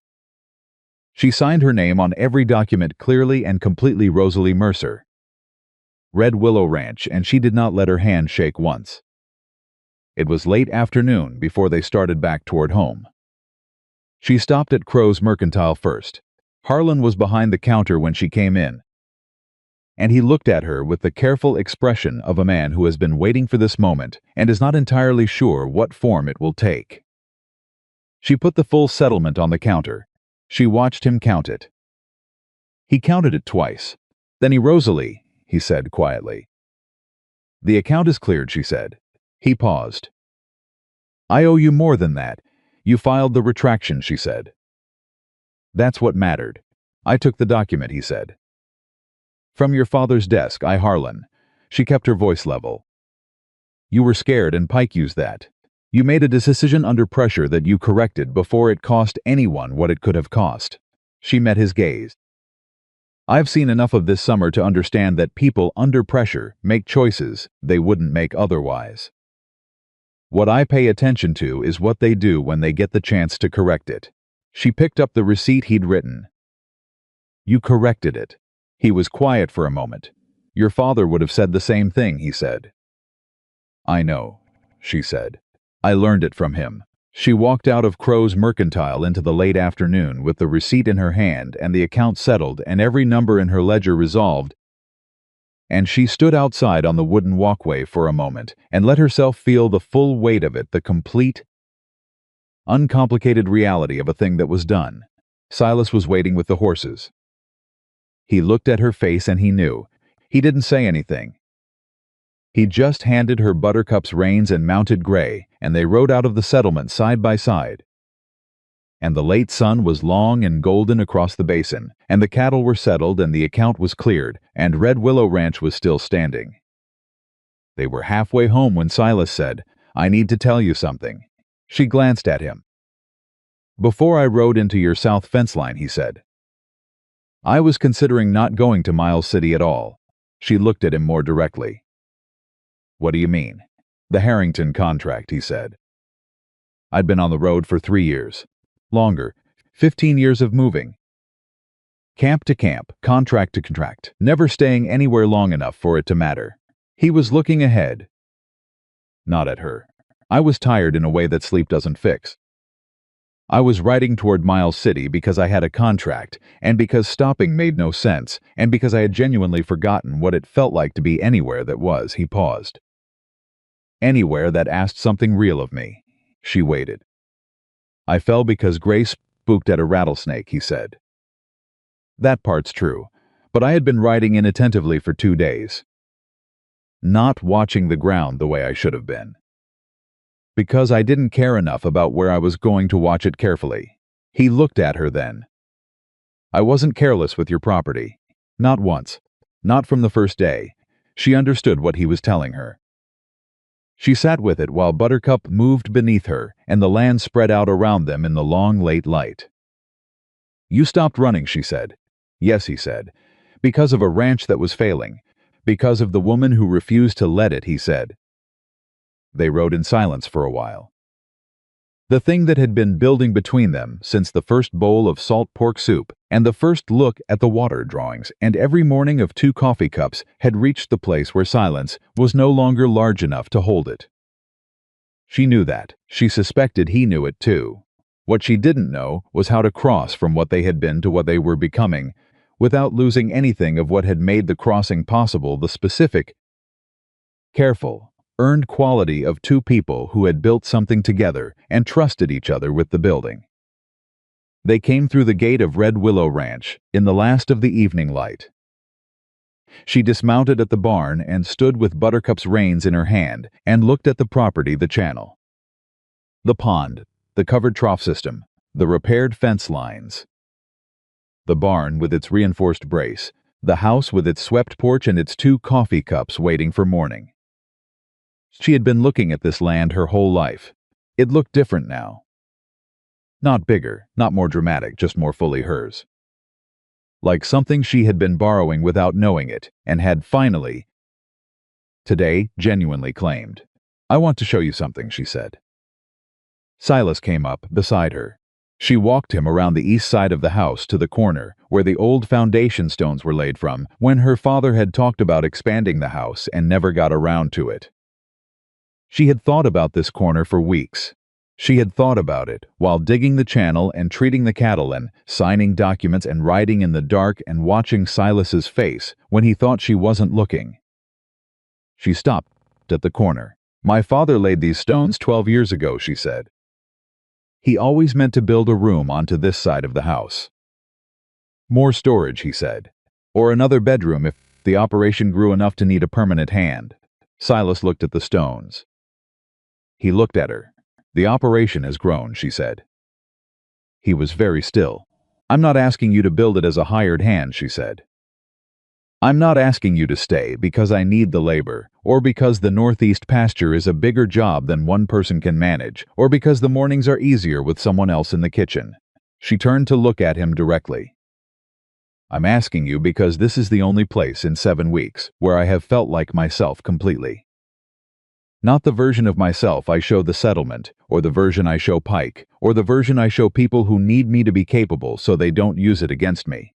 She signed her name on every document clearly and completely. Rosalie Mercer. Red Willow Ranch, and she did not let her hand shake once. It was late afternoon before they started back toward home. She stopped at Crow's Mercantile first. Harlan was behind the counter when she came in, and he looked at her with the careful expression of a man who has been waiting for this moment and is not entirely sure what form it will take. She put the full settlement on the counter. She watched him count it. He counted it twice. Then Rosalie, he said quietly. "The account is cleared," she said. He paused. "I owe you more than that. You filed the retraction," she said. "That's what mattered. I took the document," he said. From your father's desk, I Harlan. She kept her voice level. You were scared and Pike used that. You made a decision under pressure that you corrected before it cost anyone what it could have cost. She met his gaze. I've seen enough of this summer to understand that people under pressure make choices they wouldn't make otherwise. What I pay attention to is what they do when they get the chance to correct it. She picked up the receipt he'd written. You corrected it. He was quiet for a moment. Your father would have said the same thing, he said. I know, she said. I learned it from him. She walked out of Crow's Mercantile into the late afternoon with the receipt in her hand and the account settled and every number in her ledger resolved, and she stood outside on the wooden walkway for a moment and let herself feel the full weight of it, the complete, uncomplicated reality of a thing that was done. Silas was waiting with the horses. He looked at her face and he knew. He didn't say anything. He just handed her Buttercup's reins and mounted Gray, and they rode out of the settlement side by side. And the late sun was long and golden across the basin, and the cattle were settled and the account was cleared, and Red Willow Ranch was still standing. They were halfway home when Silas said, I need to tell you something. She glanced at him. Before I rode into your south fence line, he said. I was considering not going to Miles City at all. She looked at him more directly. What do you mean? The Harrington contract, he said. I'd been on the road for 3 years. Longer. 15 years of moving. Camp to camp, contract to contract, never staying anywhere long enough for it to matter. He was looking ahead. Not at her. I was tired in a way that sleep doesn't fix. I was riding toward Miles City because I had a contract, and because stopping made no sense, and because I had genuinely forgotten what it felt like to be anywhere that was. He paused. Anywhere that asked something real of me. She waited. I fell because Gray spooked at a rattlesnake, he said. That part's true, but I had been riding inattentively for 2 days. Not watching the ground the way I should have been. Because I didn't care enough about where I was going to watch it carefully. He looked at her then. I wasn't careless with your property. Not once. Not from the first day. She understood what he was telling her. She sat with it while Buttercup moved beneath her and the land spread out around them in the long late light. You stopped running, she said. Yes, he said. Because of a ranch that was failing. Because of the woman who refused to let it, he said. They rode in silence for a while. The thing that had been building between them since the first bowl of salt pork soup and the first look at the water drawings and every morning of 2 coffee cups had reached the place where silence was no longer large enough to hold it. She knew that. She suspected he knew it too. What she didn't know was how to cross from what they had been to what they were becoming without losing anything of what had made the crossing possible, the specific, careful, earned quality of 2 people who had built something together and trusted each other with the building. They came through the gate of Red Willow Ranch in the last of the evening light. She dismounted at the barn and stood with Buttercup's reins in her hand and looked at the property, the channel. The pond, the covered trough system, the repaired fence lines. The barn with its reinforced brace, the house with its swept porch and its 2 coffee cups waiting for morning. She had been looking at this land her whole life. It looked different now. Not bigger, not more dramatic, just more fully hers. Like something she had been borrowing without knowing it, and had finally, today, genuinely claimed. I want to show you something, she said. Silas came up beside her. She walked him around the east side of the house to the corner where the old foundation stones were laid from when her father had talked about expanding the house and never got around to it. She had thought about this corner for weeks. She had thought about it while digging the channel and treating the cattle and signing documents and riding in the dark and watching Silas's face when he thought she wasn't looking. She stopped at the corner. My father laid these stones 12 years ago, she said. He always meant to build a room onto this side of the house. More storage, he said. Or another bedroom if the operation grew enough to need a permanent hand. Silas looked at the stones. He looked at her. The operation has grown, she said. He was very still. I'm not asking you to build it as a hired hand, she said. I'm not asking you to stay because I need the labor, or because the northeast pasture is a bigger job than one person can manage, or because the mornings are easier with someone else in the kitchen. She turned to look at him directly. I'm asking you because this is the only place in 7 weeks where I have felt like myself completely. Not the version of myself I show the settlement, or the version I show Pike, or the version I show people who need me to be capable so they don't use it against me.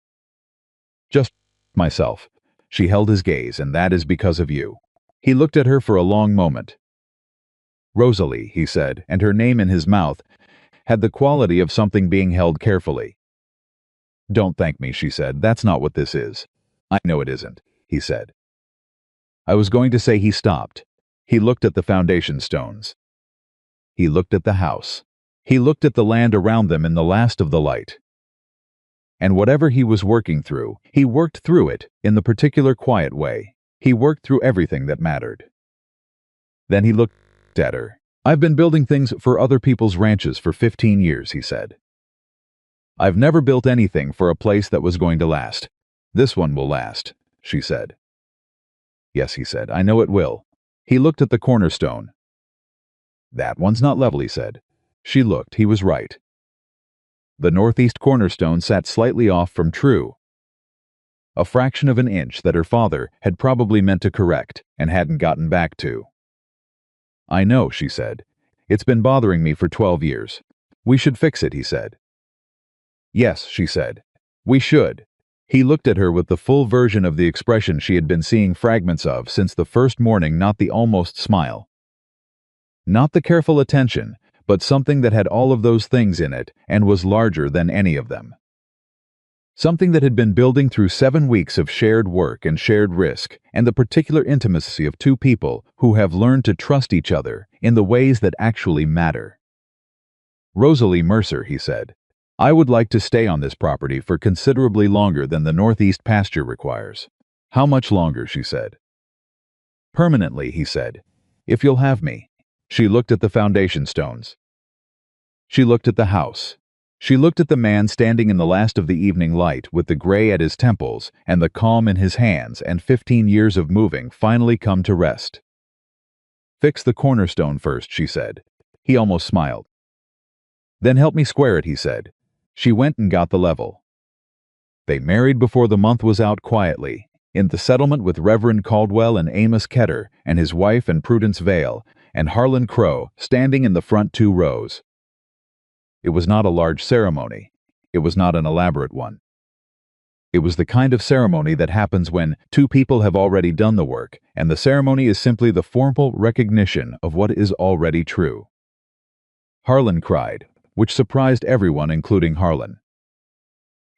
Just myself. She held his gaze, and that is because of you. He looked at her for a long moment. Rosalie, he said, and her name in his mouth had the quality of something being held carefully. Don't thank me, she said. That's not what this is. I know it isn't, he said. I was going to say he stopped. He looked at the foundation stones. He looked at the house. He looked at the land around them in the last of the light. And whatever he was working through, he worked through it in the particular quiet way. He worked through everything that mattered. Then he looked at her. I've been building things for other people's ranches for 15 years, he said. I've never built anything for a place that was going to last. This one will last, she said. Yes, he said, I know it will. He looked at the cornerstone. That one's not level, he said. She looked, he was right. The northeast cornerstone sat slightly off from true. A fraction of an inch that her father had probably meant to correct and hadn't gotten back to. I know, she said. It's been bothering me for 12 years. We should fix it, he said. Yes, she said. We should. He looked at her with the full version of the expression she had been seeing fragments of since the first morning, not the almost smile. Not the careful attention, but something that had all of those things in it and was larger than any of them. Something that had been building through 7 weeks of shared work and shared risk, and the particular intimacy of two people who have learned to trust each other in the ways that actually matter. Rosalie Mercer, he said, I would like to stay on this property for considerably longer than the northeast pasture requires. How much longer, she said. Permanently, he said, if you'll have me. She looked at the foundation stones. She looked at the house. She looked at the man standing in the last of the evening light with the gray at his temples and the calm in his hands, and 15 years of moving finally come to rest. Fix the cornerstone first, she said. He almost smiled. Then help me square it, he said. She went and got the level. They married before the month was out quietly, in the settlement with Reverend Caldwell and Amos Ketter and his wife and Prudence Vale, and Harlan Crow standing in the front 2 rows. It was not a large ceremony. It was not an elaborate one. It was the kind of ceremony that happens when 2 people have already done the work, and the ceremony is simply the formal recognition of what is already true. Harlan cried, which surprised everyone, including Harlan.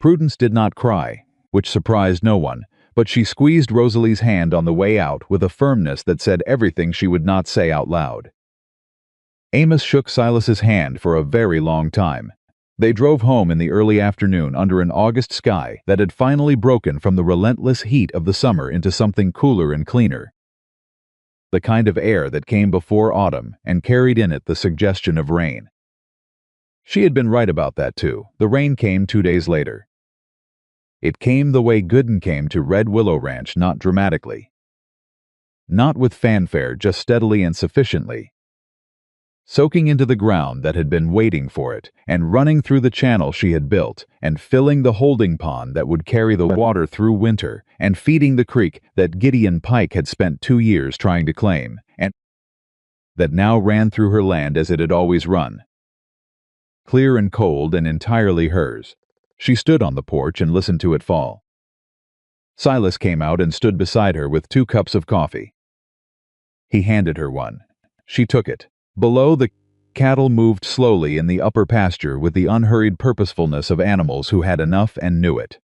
Prudence did not cry, which surprised no one, but she squeezed Rosalie's hand on the way out with a firmness that said everything she would not say out loud. Amos shook Silas's hand for a very long time. They drove home in the early afternoon under an August sky that had finally broken from the relentless heat of the summer into something cooler and cleaner. The kind of air that came before autumn and carried in it the suggestion of rain. She had been right about that too. The rain came 2 days later. It came the way Gooden came to Red Willow Ranch, not dramatically. Not with fanfare, just steadily and sufficiently. Soaking into the ground that had been waiting for it, and running through the channel she had built, and filling the holding pond that would carry the water through winter, and feeding the creek that Gideon Pike had spent 2 years trying to claim, and that now ran through her land as it had always run. Clear and cold and entirely hers. She stood on the porch and listened to it fall. Silas came out and stood beside her with 2 cups of coffee. He handed her one. She took it. Below, the cattle moved slowly in the upper pasture with the unhurried purposefulness of animals who had enough and knew it.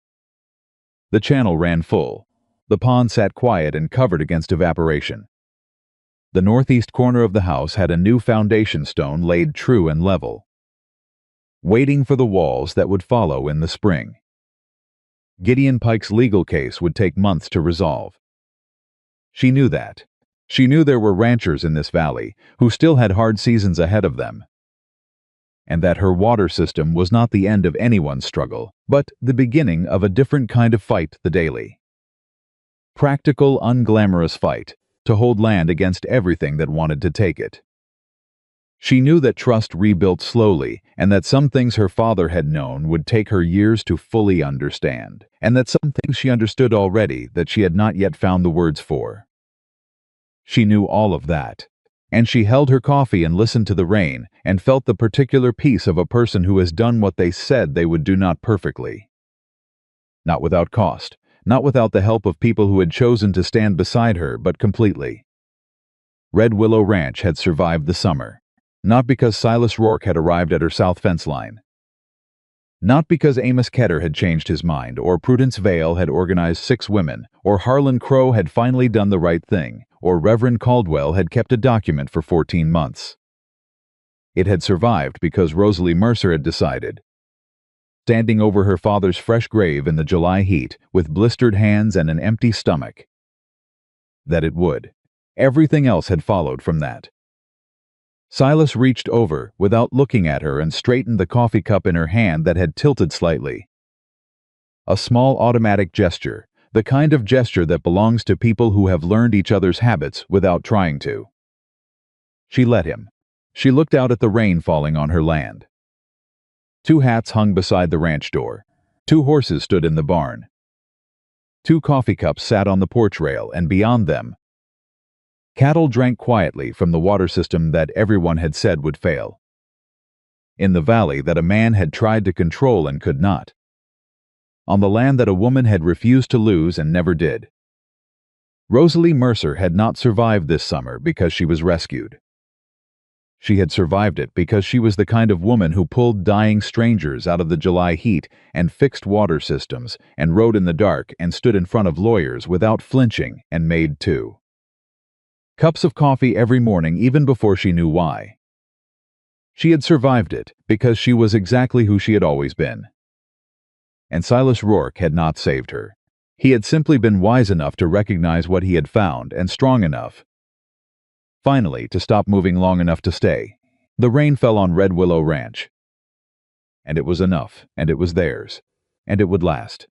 The channel ran full. The pond sat quiet and covered against evaporation. The northeast corner of the house had a new foundation stone laid true and level, waiting for the walls that would follow in the spring. Gideon Pike's legal case would take months to resolve. She knew that. She knew there were ranchers in this valley who still had hard seasons ahead of them, and that her water system was not the end of anyone's struggle, but the beginning of a different kind of fight the daily. Practical, unglamorous fight to hold land against everything that wanted to take it. She knew that trust rebuilt slowly, and that some things her father had known would take her years to fully understand, and that some things she understood already that she had not yet found the words for. She knew all of that, and she held her coffee and listened to the rain and felt the particular peace of a person who has done what they said they would do, not perfectly, not without cost, not without the help of people who had chosen to stand beside her, but completely. Red Willow Ranch had survived the summer. Not because Silas Rourke had arrived at her south fence line. Not because Amos Ketter had changed his mind, or Prudence Vale had organized 6 women, or Harlan Crow had finally done the right thing, or Reverend Caldwell had kept a document for 14 months. It had survived because Rosalie Mercer had decided, standing over her father's fresh grave in the July heat, with blistered hands and an empty stomach, that it would. Everything else had followed from that. Silas reached over, without looking at her, and straightened the coffee cup in her hand that had tilted slightly. A small automatic gesture, the kind of gesture that belongs to people who have learned each other's habits without trying to. She let him. She looked out at the rain falling on her land. 2 hats hung beside the ranch door. 2 horses stood in the barn. 2 coffee cups sat on the porch rail, and beyond them, cattle drank quietly from the water system that everyone had said would fail. In the valley that a man had tried to control and could not. On the land that a woman had refused to lose and never did. Rosalie Mercer had not survived this summer because she was rescued. She had survived it because she was the kind of woman who pulled dying strangers out of the July heat and fixed water systems and rode in the dark and stood in front of lawyers without flinching and made 2 cups of coffee every morning, even before she knew why. She had survived it because she was exactly who she had always been. And Silas Rourke had not saved her. He had simply been wise enough to recognize what he had found and strong enough, finally, to stop moving long enough to stay. The rain fell on Red Willow Ranch. And it was enough, and it was theirs, and it would last.